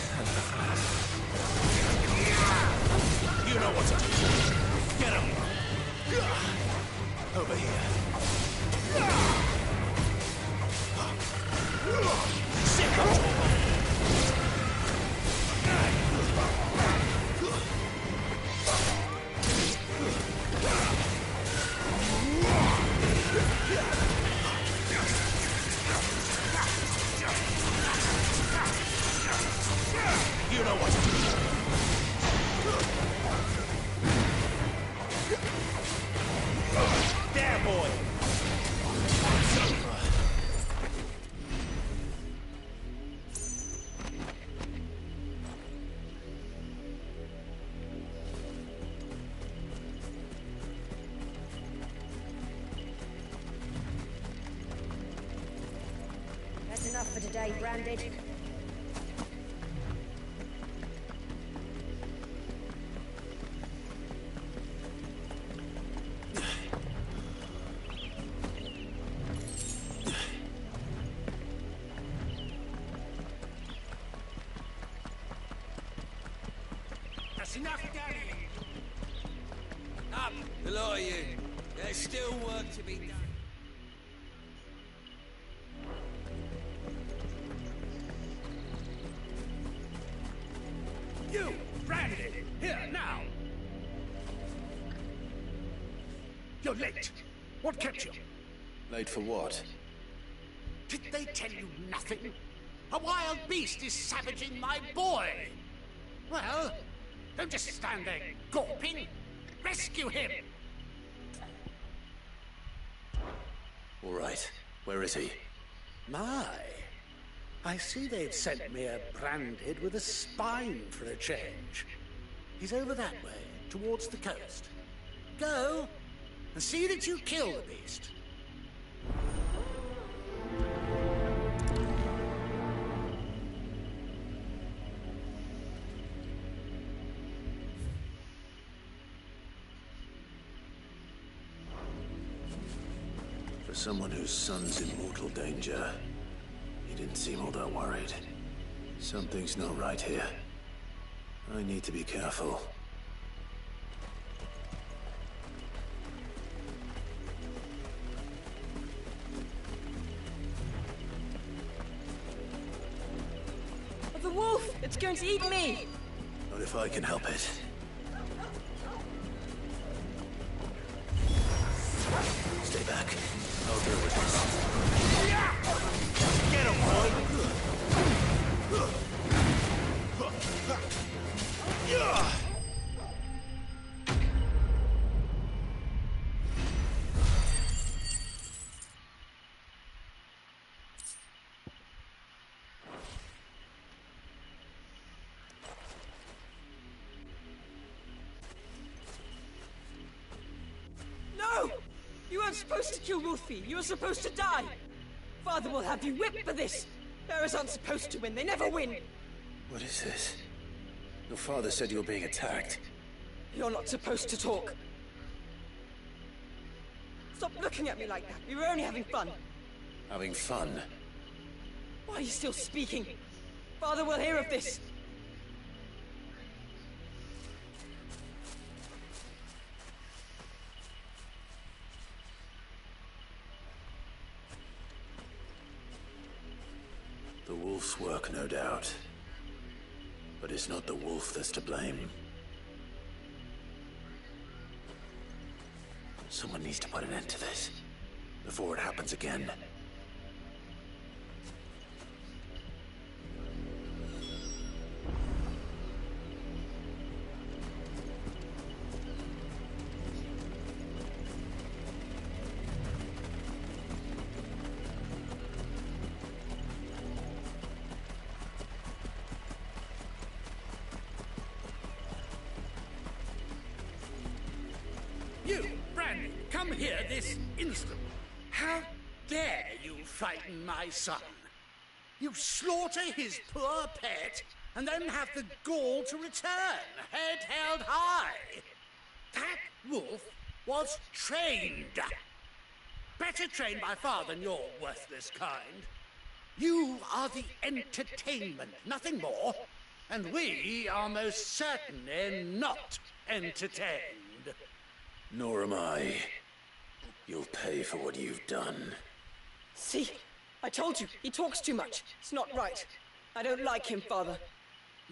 You know what to do. Get him. Over here. Sick of You know what to do. There, boy. That's enough for today, Branded. That's enough, Daddy. Up, the lot of you. There's still work to be done. You, Branded, here, now. You're late. What kept you? Late for what? Did they tell you nothing? A wild beast is savaging my boy. Well, don't just stand there gawping. Rescue him. All right. Where is he? My. I see they've sent me a Branded with a spine for a change. He's over that way, towards the coast. Go, and see that you kill the beast. For someone whose son's in mortal danger, he didn't seem all that worried. Something's not right here. I need to be careful. The wolf! It's going to eat me! Not if I can help it. Stay back. I'll deal with this. Get him, boy! No! You weren't supposed to kill Wolfie. You were supposed to die. Father will have you whipped for this. Bearers aren't supposed to win. They never win. What is this? Your father said you were being attacked. You're not supposed to talk. Stop looking at me like that. We were only having fun. Having fun? Why are you still speaking? Father will hear of this. The wolf's work, no doubt. But it's not the wolf that's to blame. Someone needs to put an end to this, before it happens again. You, Brandon, come here this instant. How dare you frighten my son? You slaughter his poor pet, and then have the gall to return, head held high. That wolf was trained. Better trained by far than your worthless kind. You are the entertainment, nothing more. And we are most certainly not entertained. Nor am I. You'll pay for what you've done. See? I told you, he talks too much. It's not right. I don't like him, Father.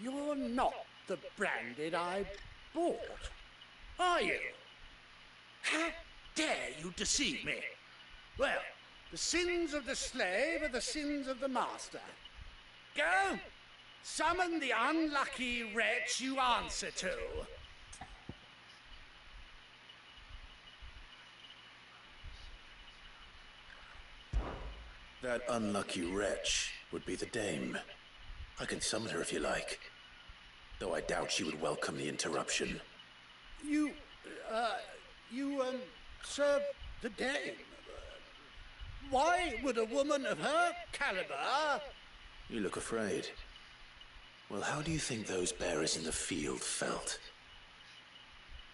You're not the Branded I bought, are you? How dare you deceive me? Well, the sins of the slave are the sins of the master. Go! Summon the unlucky wretch you answer to. That unlucky wretch would be the Dame. I can summon her if you like. Though I doubt she would welcome the interruption. You serve the Dame. Why would a woman of her caliber... You look afraid. Well, how do you think those bearers in the field felt?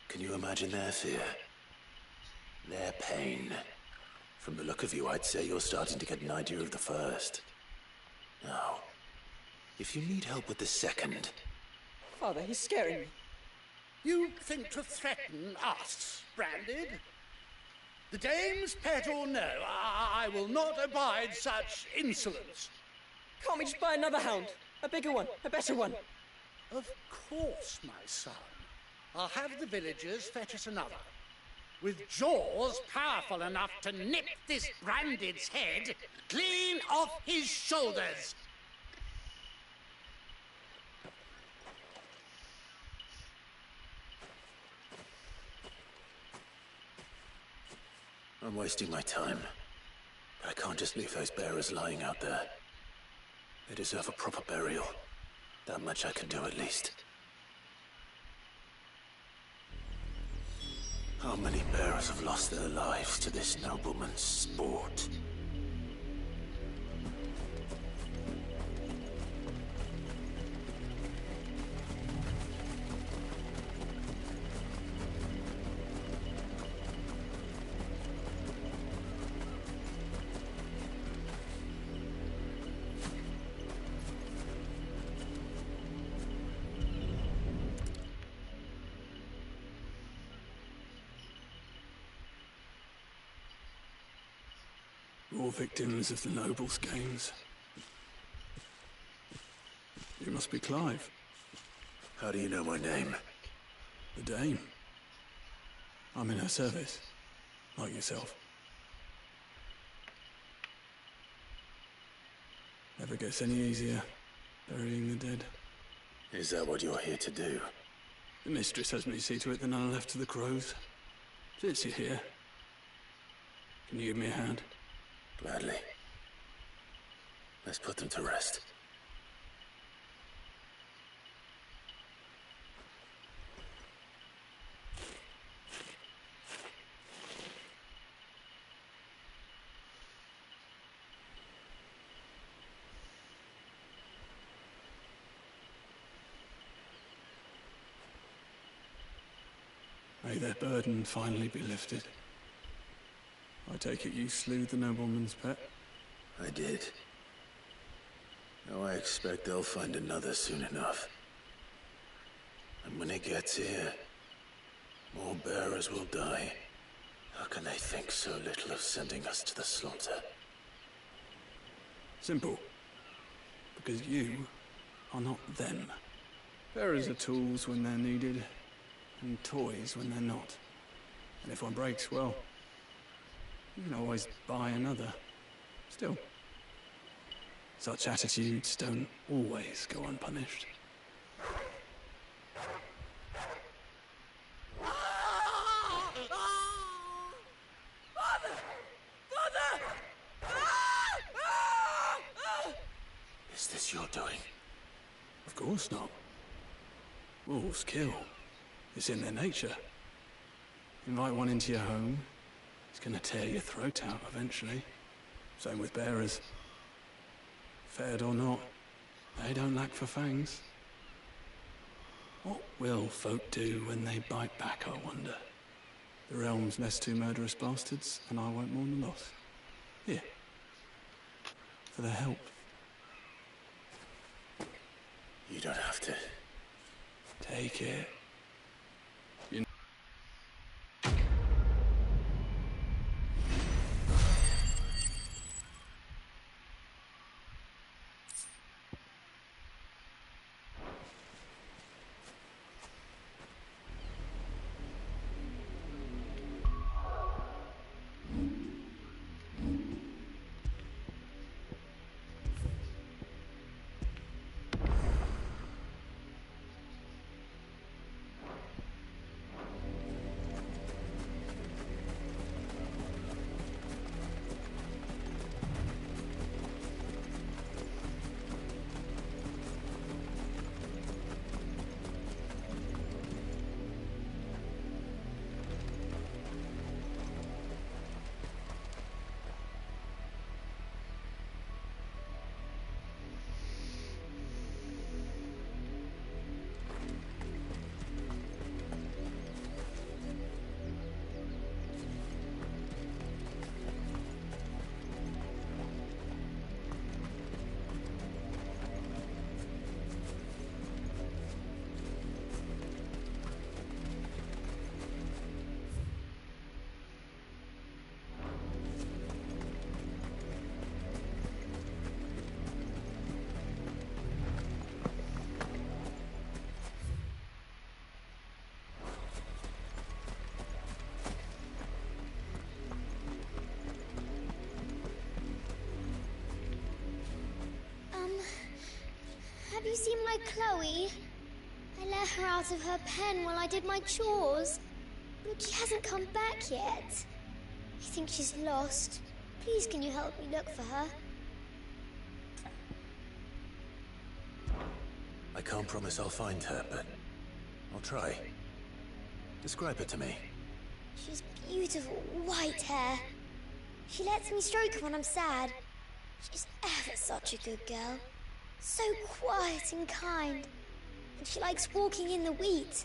Can you imagine their fear? Their pain? From the look of you, I'd say you're starting to get an idea of the first. Now, if you need help with the second... Father, he's scaring me. You think to threaten us, Branded? The Dame's pet or no, I will not abide such insolence. Can't we just buy another hound? A bigger one, a better one. Of course, my son. I'll have the villagers fetch us another. With jaws powerful enough to nip this Branded's head clean off his shoulders. I'm wasting my time. But I can't just leave those bearers lying out there. They deserve a proper burial. That much I can do at least. How many bearers have lost their lives to this nobleman's sport? All victims of the Nobles' games. You must be Clive. How do you know my name? The Dame. I'm in her service, like yourself. Never gets any easier, burying the dead. Is that what you're here to do? The mistress has me see to it that none are left to the crows. Since you're here, can you give me a hand? Gladly. Let's put them to rest. May their burden finally be lifted. I take it you slew the nobleman's pet? I did. Now I expect they'll find another soon enough. And when it gets here, more bearers will die. How can they think so little of sending us to the slaughter? Simple. Because you are not them. Bearers are tools when they're needed, and toys when they're not. And if one breaks, well, you can always buy another. Still, such attitudes don't always go unpunished. Father! Father! Is this your doing? Of course not. Wolves kill. It's in their nature. Invite one into your home, it's gonna tear your throat out eventually. Same with bearers. Fed or not, they don't lack for fangs. What will folk do when they bite back, I wonder? The realm's nest two murderous bastards, and I won't mourn the loss. Here. For their help. You don't have to. Take it. Have you seen my Chloe? I let her out of her pen while I did my chores. But she hasn't come back yet. I think she's lost. Please, can you help me look for her? I can't promise I'll find her, but I'll try. Describe her to me. She's beautiful, white hair. She lets me stroke her when I'm sad. She's ever such a good girl. So quiet and kind. And she likes walking in the wheat.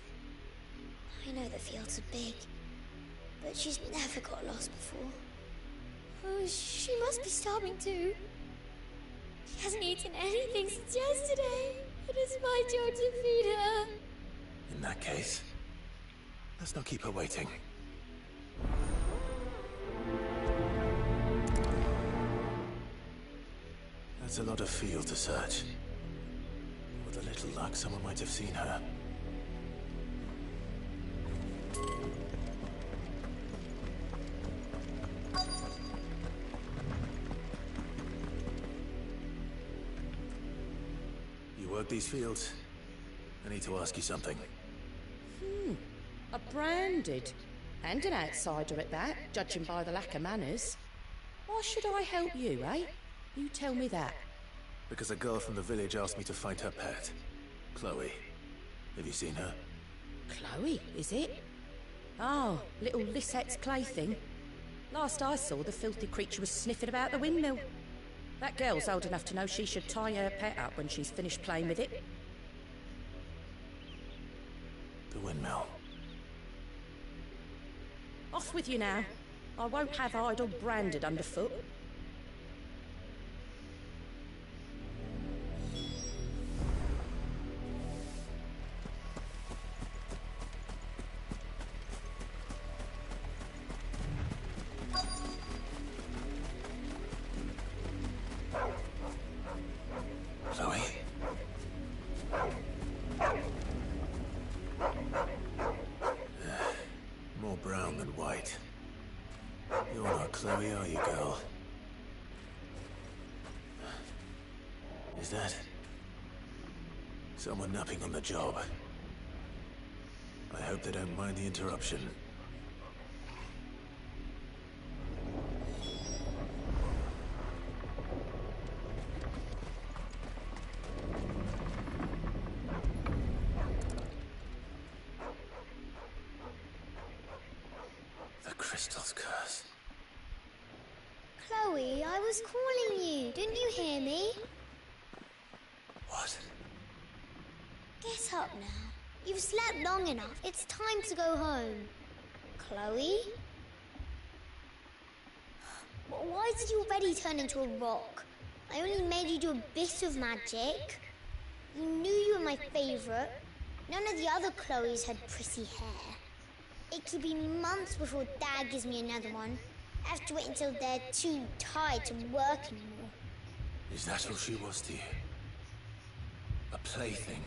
I know the fields are big, but she's never got lost before. Oh, she must be starving too. She hasn't eaten anything since yesterday. It is my job to feed her. In that case, let's not keep her waiting. That's a lot of field to search. With a little luck, someone might have seen her. You work these fields? I need to ask you something. A branded. And an outsider at that, judging by the lack of manners. Why should I help you, eh? You tell me that. Because a girl from the village asked me to find her pet. Chloe. Have you seen her? Chloe, is it? Oh, little Lisette's plaything. Last I saw, the filthy creature was sniffing about the windmill. That girl's old enough to know she should tie her pet up when she's finished playing with it. The windmill. Off with you now. I won't have idle branded underfoot. Chloe? More brown than white. You're not Chloe, are you, girl? Is that someone napping on the job? I hope they don't mind the interruption. The crystal's curse. Chloe, I was calling you. Didn't you hear me? What? Get up now. You've slept long enough. It's time to go home. Chloe? Why did you already turn into a rock? I only made you do a bit of magic. You knew you were my favorite. None of the other Chloes had prissy hair. It could be months before Dad gives me another one. I have to wait until they're too tired to work anymore. Is that all she was to you? A plaything?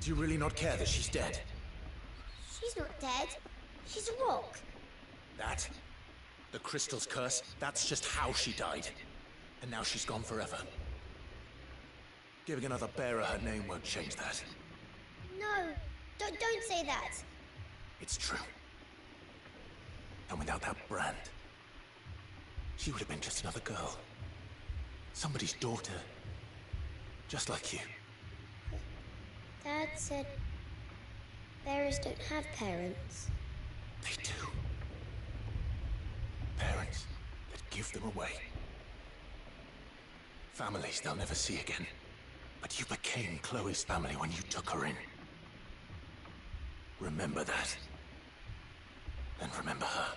Do you really not care that she's dead? She's not dead. She's a rock. That? The Crystal's curse? That's just how she died. And now she's gone forever. Giving another bearer her name won't change that. No, don't say that. It's true. And without that brand, she would have been just another girl. Somebody's daughter. Just like you. Dad said bearers don't have parents. They do. Parents that give them away. Families they'll never see again. But you became Chloe's family when you took her in. Remember that. And remember her.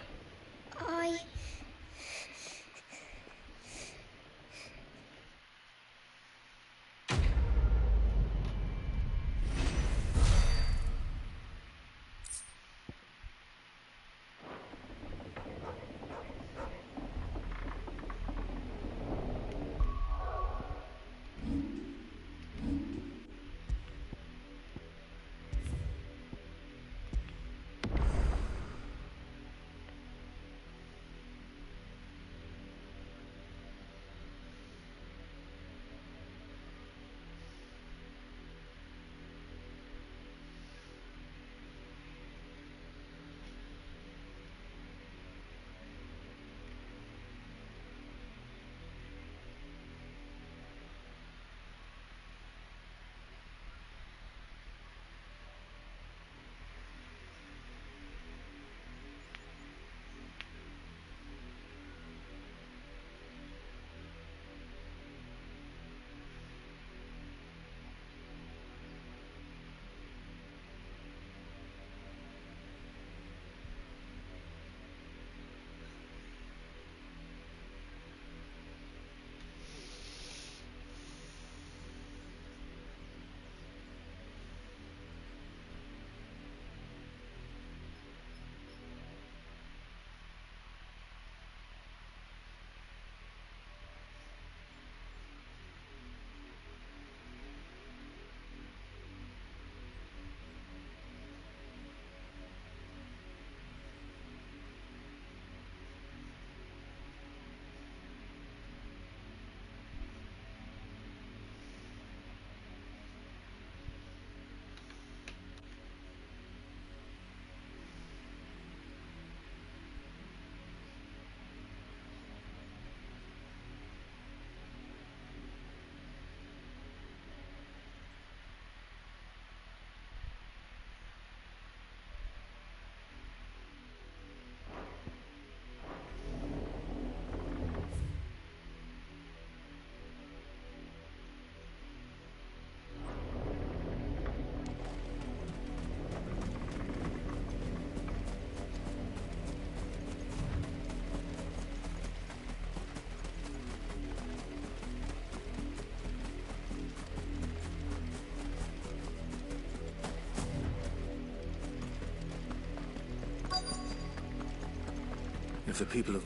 If the people of...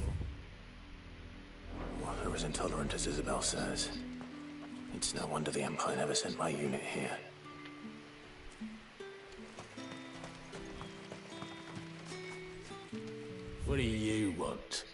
well, are as intolerant as Isabel says, it's no wonder the Empire never sent my unit here. What do you want?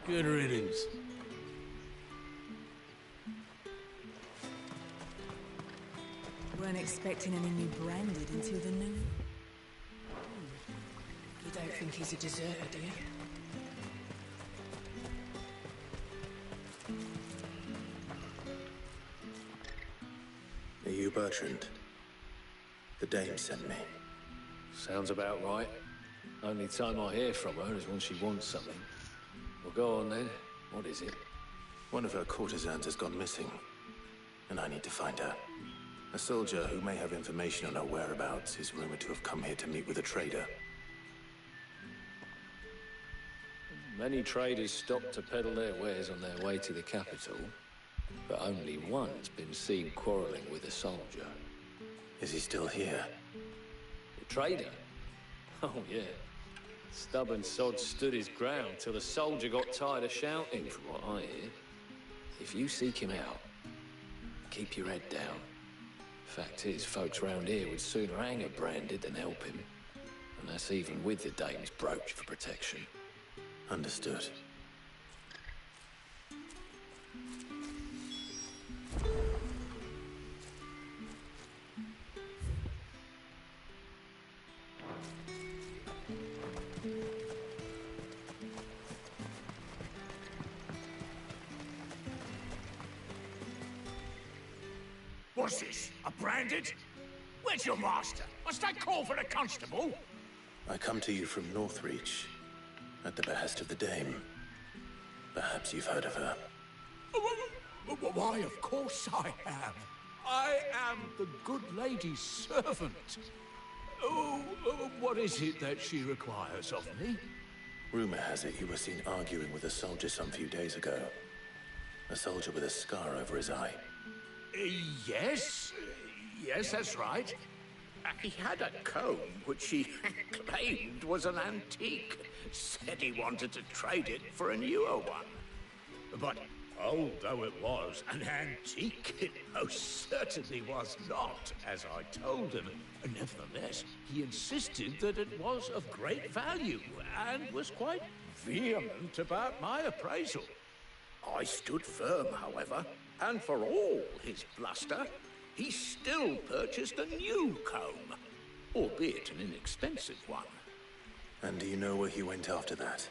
Good riddance. Weren't expecting any new branded until the noon. You don't think he's a deserter, do you? Are you Bertrand? The dame sent me. Sounds about right. Only time I hear from her is when she wants something. Well, go on then. What is it? One of her courtesans has gone missing, and I need to find her. A soldier who may have information on her whereabouts is rumored to have come here to meet with a trader. Many traders stop to peddle their wares on their way to the capital, but only one's been seen quarreling with a soldier. Is he still here? The trader? Oh, yeah. Stubborn sod stood his ground till the soldier got tired of shouting, from what I hear. If you seek him out, keep your head down. Fact is, folks round here would sooner hang a branded than help him. And that's even with the dame's brooch for protection. Understood. What's this? A branded? Where's your master? Must I call for a constable? I come to you from Northreach, at the behest of the dame. Perhaps you've heard of her. Why, of course I have. I am the good lady's servant. Oh, what is it that she requires of me? Rumor has it you were seen arguing with a soldier some few days ago. A soldier with a scar over his eye. Yes. Yes, that's right. He had a comb which he claimed was an antique. Said he wanted to trade it for a newer one. But old though it was, an antique it most certainly was not, as I told him. Nevertheless, he insisted that it was of great value, and was quite vehement about my appraisal. I stood firm, however, and for all his bluster, he still purchased a new comb, albeit an inexpensive one. And do you know where he went after that?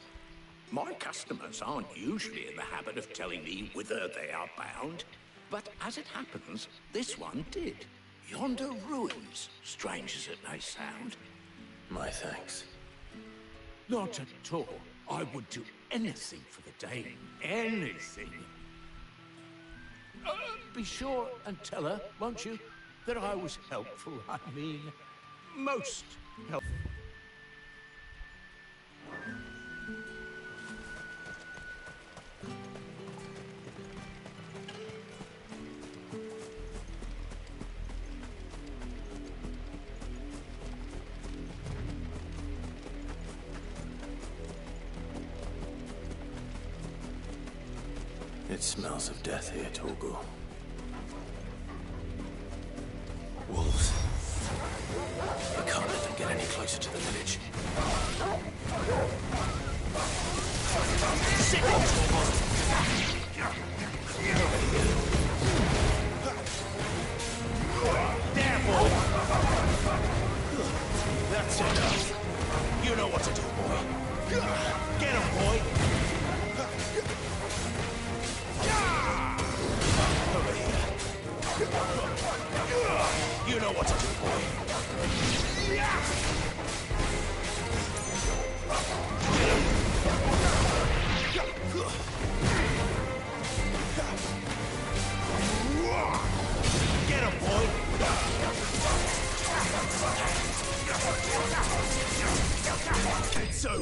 My customers aren't usually in the habit of telling me whither they are bound, but as it happens, this one did. Yonder ruins, strange as it may sound. My thanks. Not at all. I would do anything for the dame. Anything. Be sure and tell her, won't you, that I was helpful. I mean, most helpful. It smells of death here, Torgal. Wolves. We can't let them get any closer to the village. Sit down, Torgal! There, boy! That's enough. You know what to do, boy. Get him, boy! Over here. You know what to do, boy. Get him, boy. So.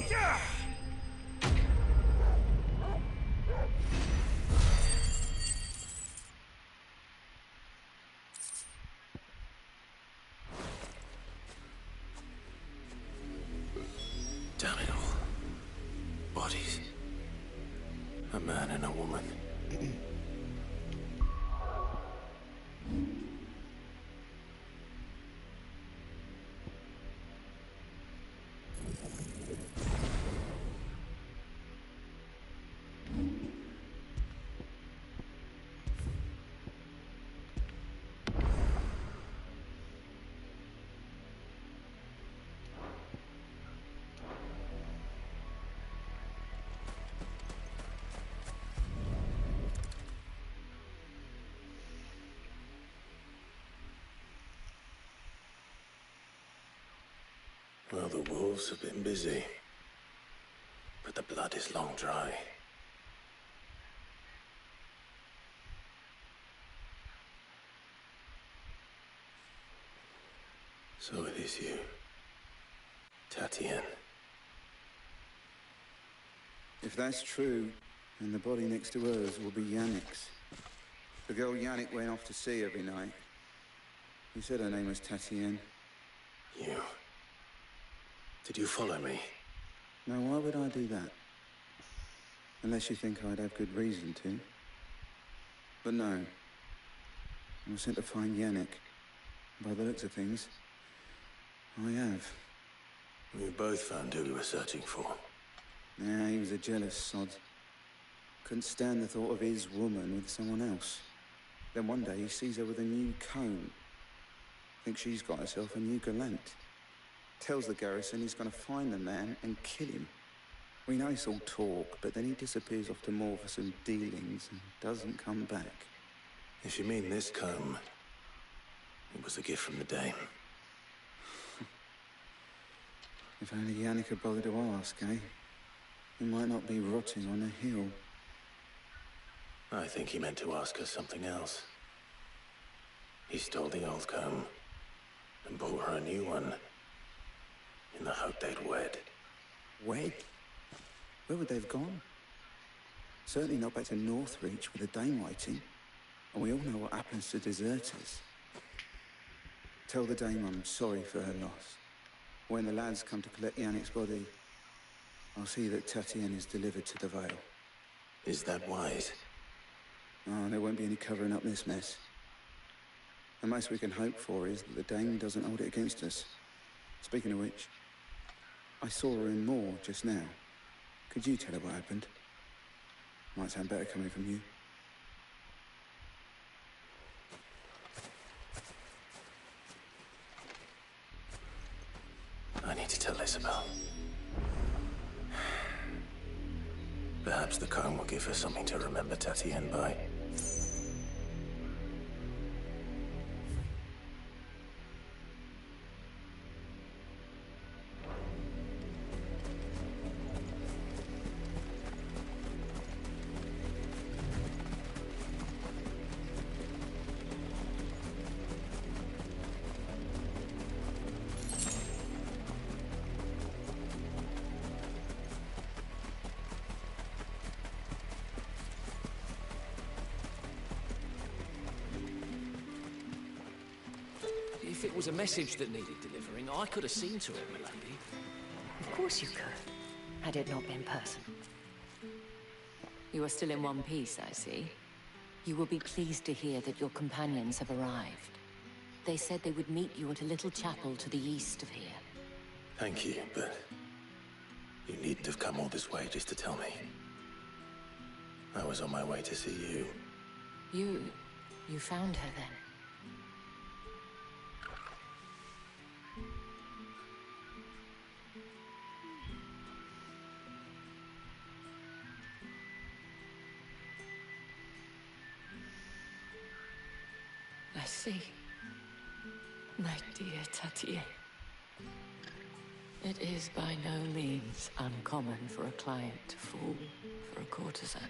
Damn it all. Bodies. A man and a woman. Well, the wolves have been busy. But the blood is long dry. So it is you, Tatienne. If that's true, then the body next to hers will be Yannick's. The girl Yannick went off to see every night. He said her name was Tatienne. You... Did you follow me? Now, why would I do that? Unless you think I'd have good reason to. But no. I was sent to find Yannick. By the looks of things, I have. We both found who we were searching for. Yeah, he was a jealous sod. Couldn't stand the thought of his woman with someone else. Then one day he sees her with a new comb. Thinks she's got herself a new gallant. Tells the garrison he's gonna find the man and kill him. We know it's all talk, but then he disappears off to Moor for some dealings and doesn't come back. If you mean this comb, it was a gift from the Dame. If only Yannick had bothered to ask, eh? He might not be rotting on a hill. I think he meant to ask her something else. He stole the old comb and bought her a new one in the hope they'd wed. Wed? Where would they have gone? Certainly not back to Northreach with the Dame waiting. And we all know what happens to deserters. Tell the Dame I'm sorry for her loss. When the lads come to collect Yannick's body, I'll see that Tatienne is delivered to the Vale. Is that wise? Oh, there won't be any covering up this mess. The most we can hope for is that the Dame doesn't hold it against us. Speaking of which, I saw her in Moor just now. Could you tell her what happened? Might sound better coming from you. I need to tell Isabel. Perhaps the comb will give her something to remember Tatienne by. If it was a message that needed delivering, I could have seen to it, milady. Of course you could, had it not been personal. You are still in one piece, I see. You will be pleased to hear that your companions have arrived. They said they would meet you at a little chapel to the east of here. Thank you, but you needn't have come all this way just to tell me. I was on my way to see you. You found her then? I see. My dear Tatienne. It is by no means uncommon for a client to fall for a courtesan.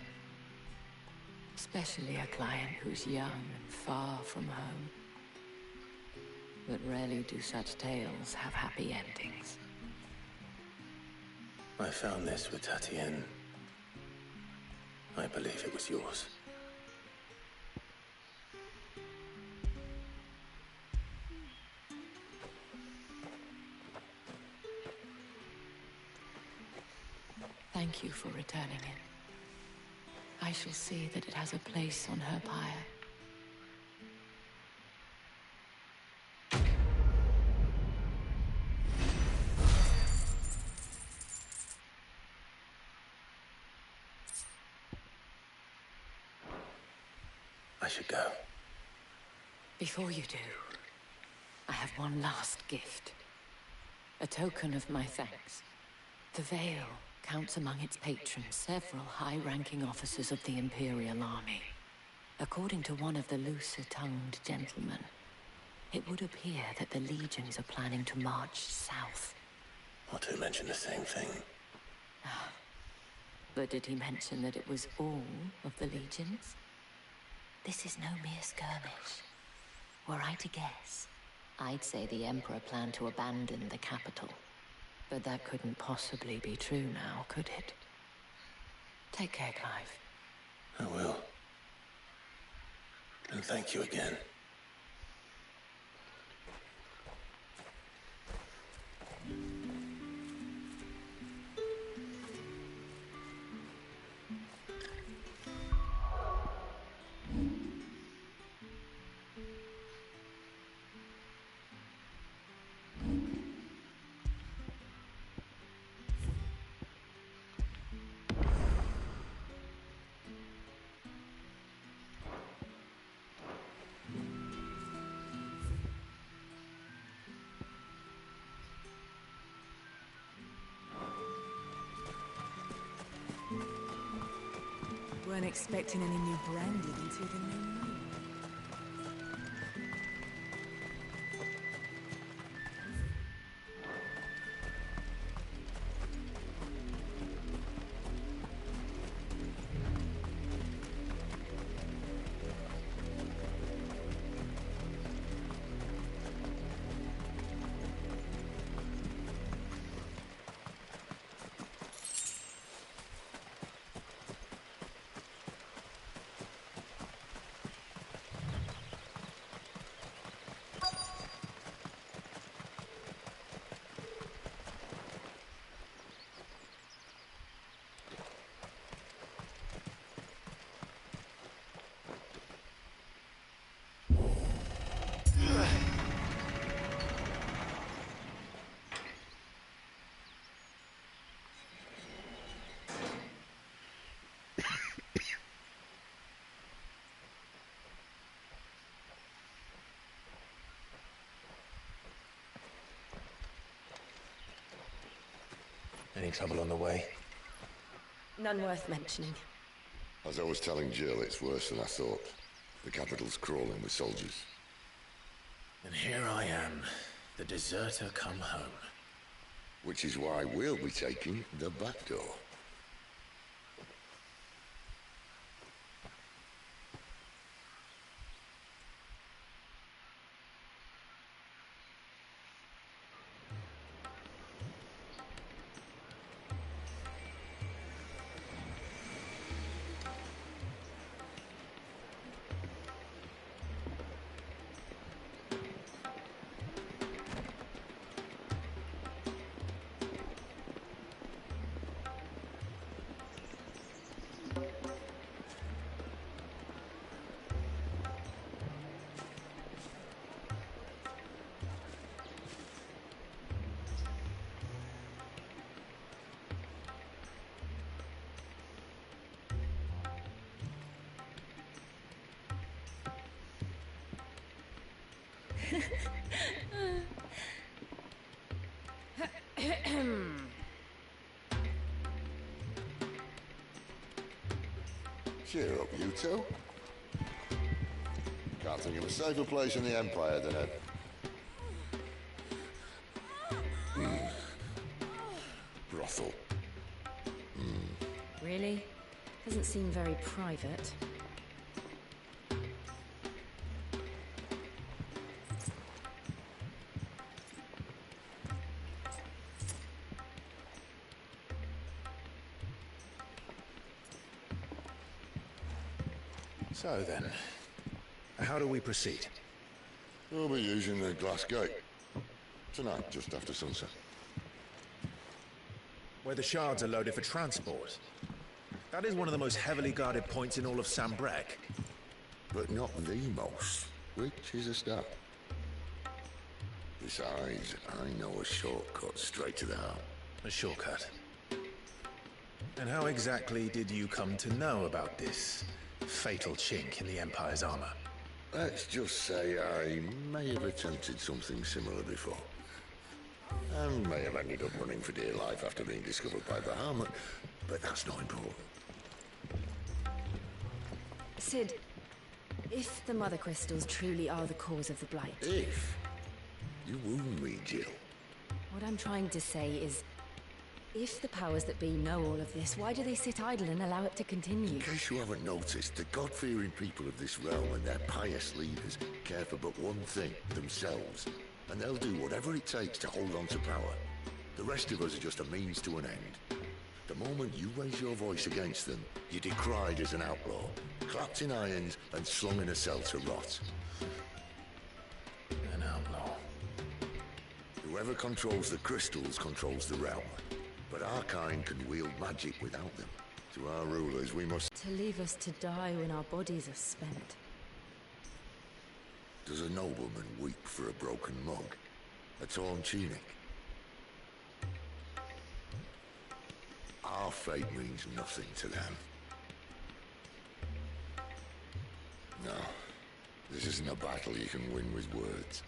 Especially a client who's young and far from home. But rarely do such tales have happy endings. I found this with Tatienne. I believe it was yours. Thank you for returning it. I shall see that it has a place on her pyre. I should go. Before you do, I have one last gift. A token of my thanks. The Vale counts among its patrons several high-ranking officers of the Imperial Army. According to one of the looser-tongued gentlemen, it would appear that the legions are planning to march south, Or two mention the same thing. But did he mention that it was all of the legions? This is no mere skirmish. Were I to guess, I'd say the Emperor planned to abandon the capital. But that couldn't possibly be true now, could it? Take care, Clive. I will. And thank you again. Weren't expecting any new branding until the new moon. Any trouble on the way? None worth mentioning. As I was telling Jill, it's worse than I thought. The capital's crawling with soldiers. And here I am, the deserter come home. Which is why we'll be taking the back door. Cheer up, you two. Can't think of a safer place in the Empire than a... brothel. Really? Doesn't seem very private. So then, how do we proceed? We'll be using the glass gate. Tonight, just after sunset. Where the shards are loaded for transport. That is one of the most heavily guarded points in all of Sambrek. But not the most, which is a start. Besides, I know a shortcut straight to the heart. A shortcut? And how exactly did you come to know about this fatal chink in the Empire's armor? Let's just say I may have attempted something similar before. And may have ended up running for dear life after being discovered by Bahamut, but that's not important. Sid, if the Mother Crystals truly are the cause of the Blight... If? You wound me, Jill. What I'm trying to say is, if the powers that be know all of this, why do they sit idle and allow it to continue? In case you haven't noticed, the God-fearing people of this realm and their pious leaders care for but one thing, themselves. And they'll do whatever it takes to hold on to power. The rest of us are just a means to an end. The moment you raise your voice against them, you're decried as an outlaw, clapped in irons and slung in a cell to rot. An outlaw. Whoever controls the crystals controls the realm. But our kind can wield magic without them. To our rulers, we must... To leave us to die when our bodies are spent. Does a nobleman weep for a broken mug? A torn tunic? Our fate means nothing to them. No, this isn't a battle you can win with words.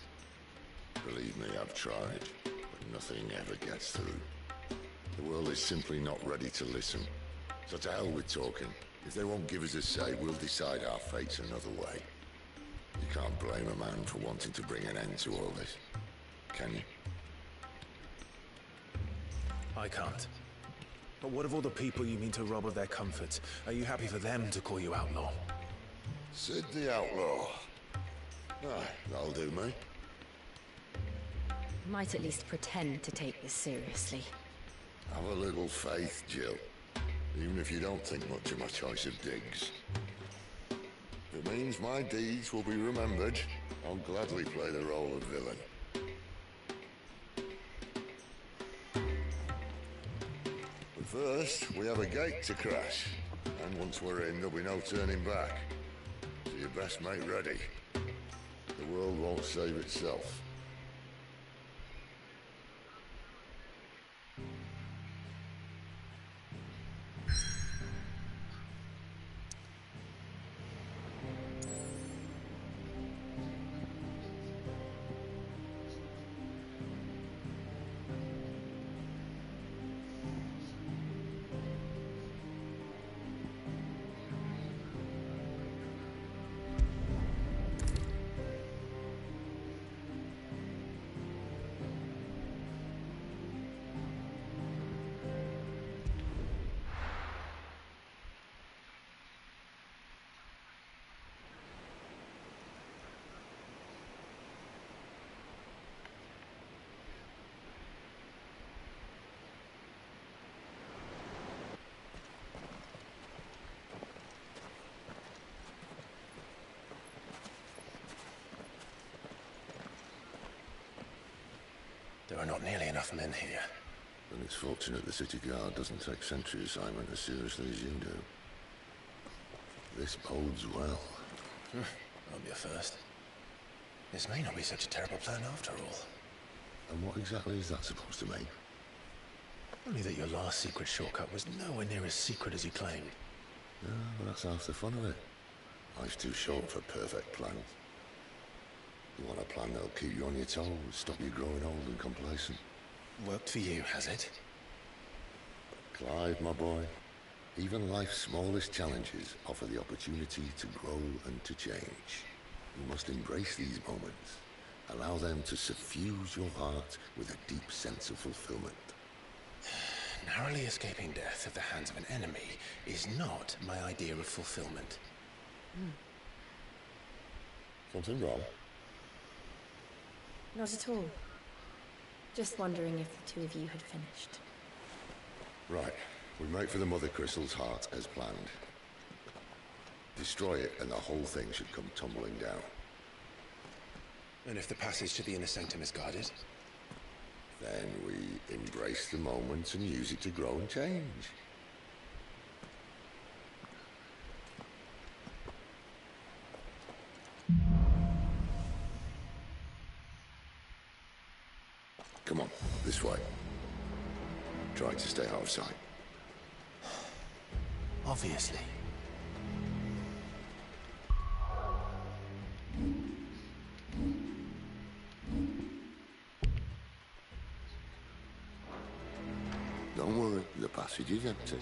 Believe me, I've tried, but nothing ever gets through. The world is simply not ready to listen. So to hell with talking. If they won't give us a say, we'll decide our fates another way. You can't blame a man for wanting to bring an end to all this, can you? I can't. But what of all the people you mean to rob of their comforts? Are you happy for them to call you outlaw? Sid the Outlaw. Ah, that'll do me. Might at least pretend to take this seriously. Have a little faith, Jill. Even if you don't think much of my choice of digs. If it means my deeds will be remembered, I'll gladly play the role of villain. But first, we have a gate to crash. And once we're in, there'll be no turning back. So you best make ready. The world won't save itself. There are not nearly enough men here. Then it's fortunate the city guard doesn't take sentry assignment as seriously as you do. This bodes well. Won't be a first. This may not be such a terrible plan after all. And what exactly is that supposed to mean? Only that your last secret shortcut was nowhere near as secret as you claimed. Yeah, but that's half the fun of it. Life's too short for perfect plans. You want a plan that'll keep you on your toes, stop you growing old and complacent. Worked for you, has it? Clive, my boy, even life's smallest challenges offer the opportunity to grow and to change. You must embrace these moments. Allow them to suffuse your heart with a deep sense of fulfillment. Narrowly escaping death at the hands of an enemy is not my idea of fulfillment. Something wrong? Not at all. Just wondering if the two of you had finished. Right. We make for the Mother Crystal's heart as planned. Destroy it and the whole thing should come tumbling down. And if the passage to the inner sanctum is guarded? Then we embrace the moment and use it to grow and change. Come on, this way. Try to stay out of sight. Obviously. Don't worry, the passage is empty.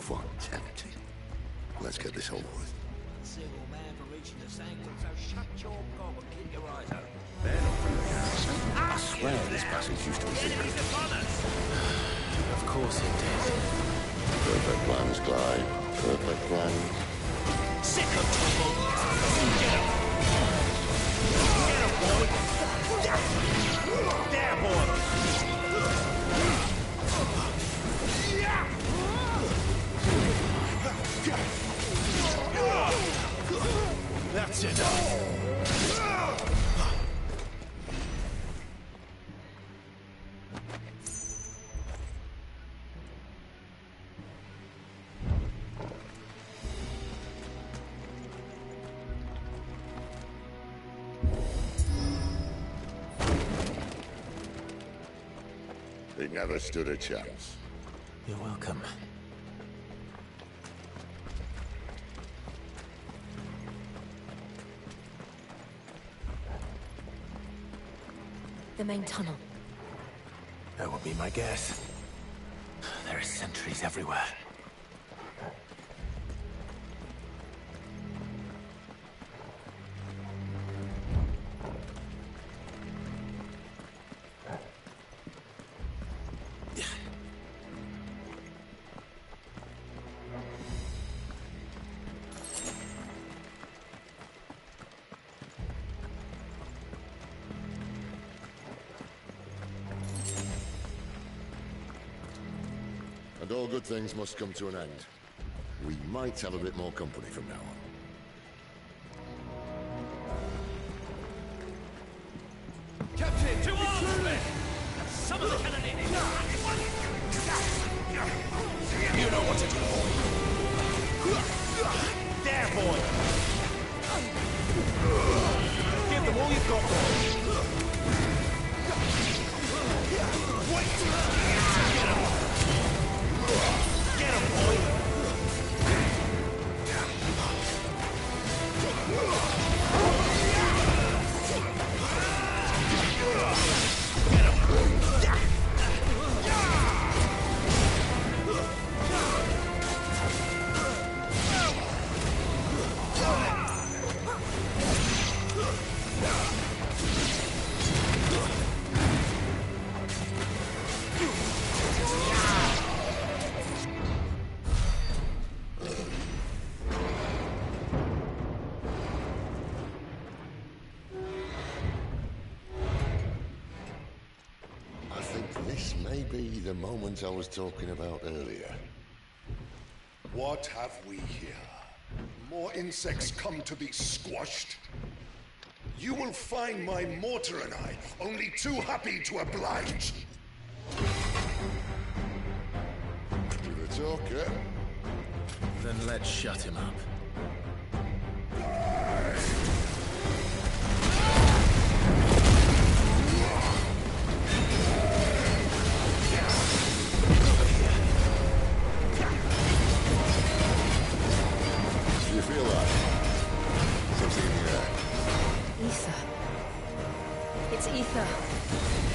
fun tempting. Let's get this over with. Single man for reaching the sanctum, so shut your gob and keep your eyes open. They're not from the garrison. I swear this passage used to be secret. Of course it did. Perfect plans, Clive. Perfect plans. Sick of trouble! Get him! Get him, boy! There, boy! That's enough! He never stood a chance. You're welcome. The main tunnel. That would be my guess. There are sentries everywhere. And all good things must come to an end. We might have a bit more company from now on. Captain, to arms, men! Some of the cannon in. You know what to do, boy. There, boy! Give them all you've got, boy. Wait! Get him! Get him, boy! The moment I was talking about earlier. What have we here? More insects come to be squashed? You will find my mortar and I only too happy to oblige. You're a talker. Then let's shut him up. You feel that? Something in the air. Ether. It's ether.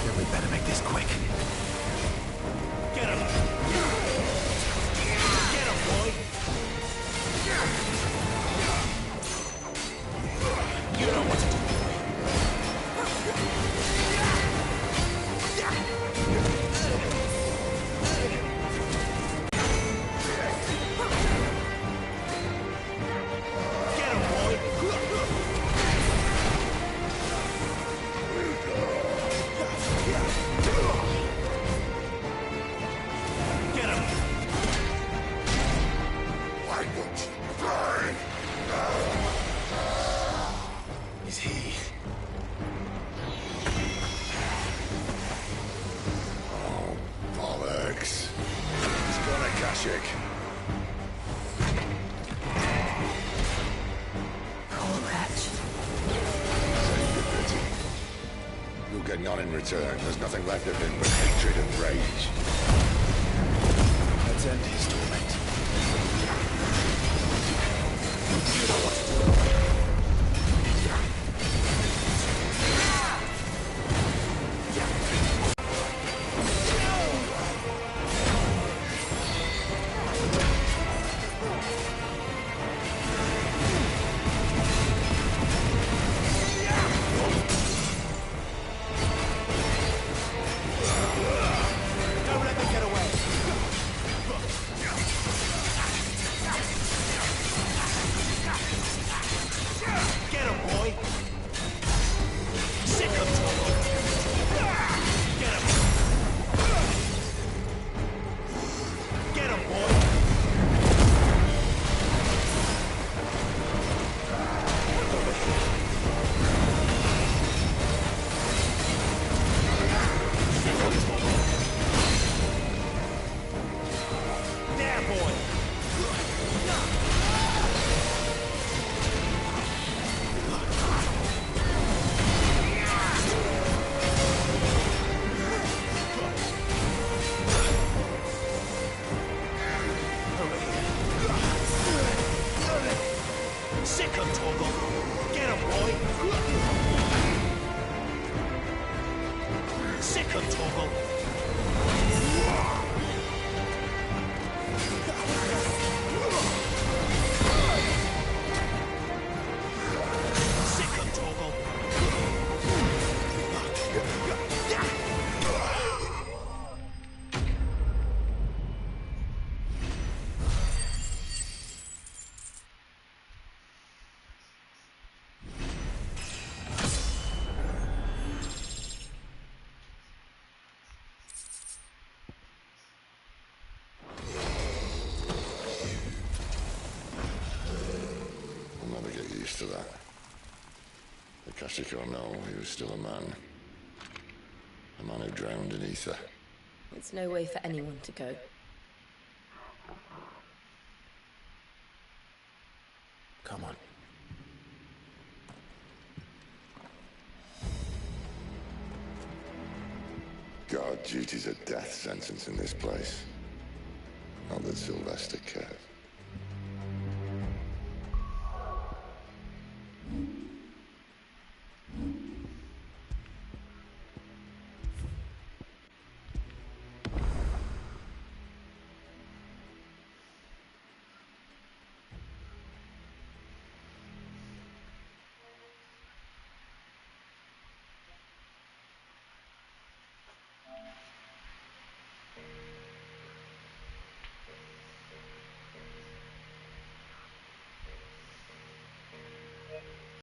Then we better make this quick. Get him! Get him, boy! You know what to do, Is he? Oh, bollocks. He's got a Kashyyyk. Poor wretch. Save your pity. You'll get none in return. There's nothing left of him but hatred and rage. Let's end his torment. You know what to do. Sicken, Torgal! I'll never get used to that. The Kashiko know he was still a man. A man who drowned in ether. It's no way for anyone to go. Come on. God, duty's a death sentence in this place. Not that Sylvester cared.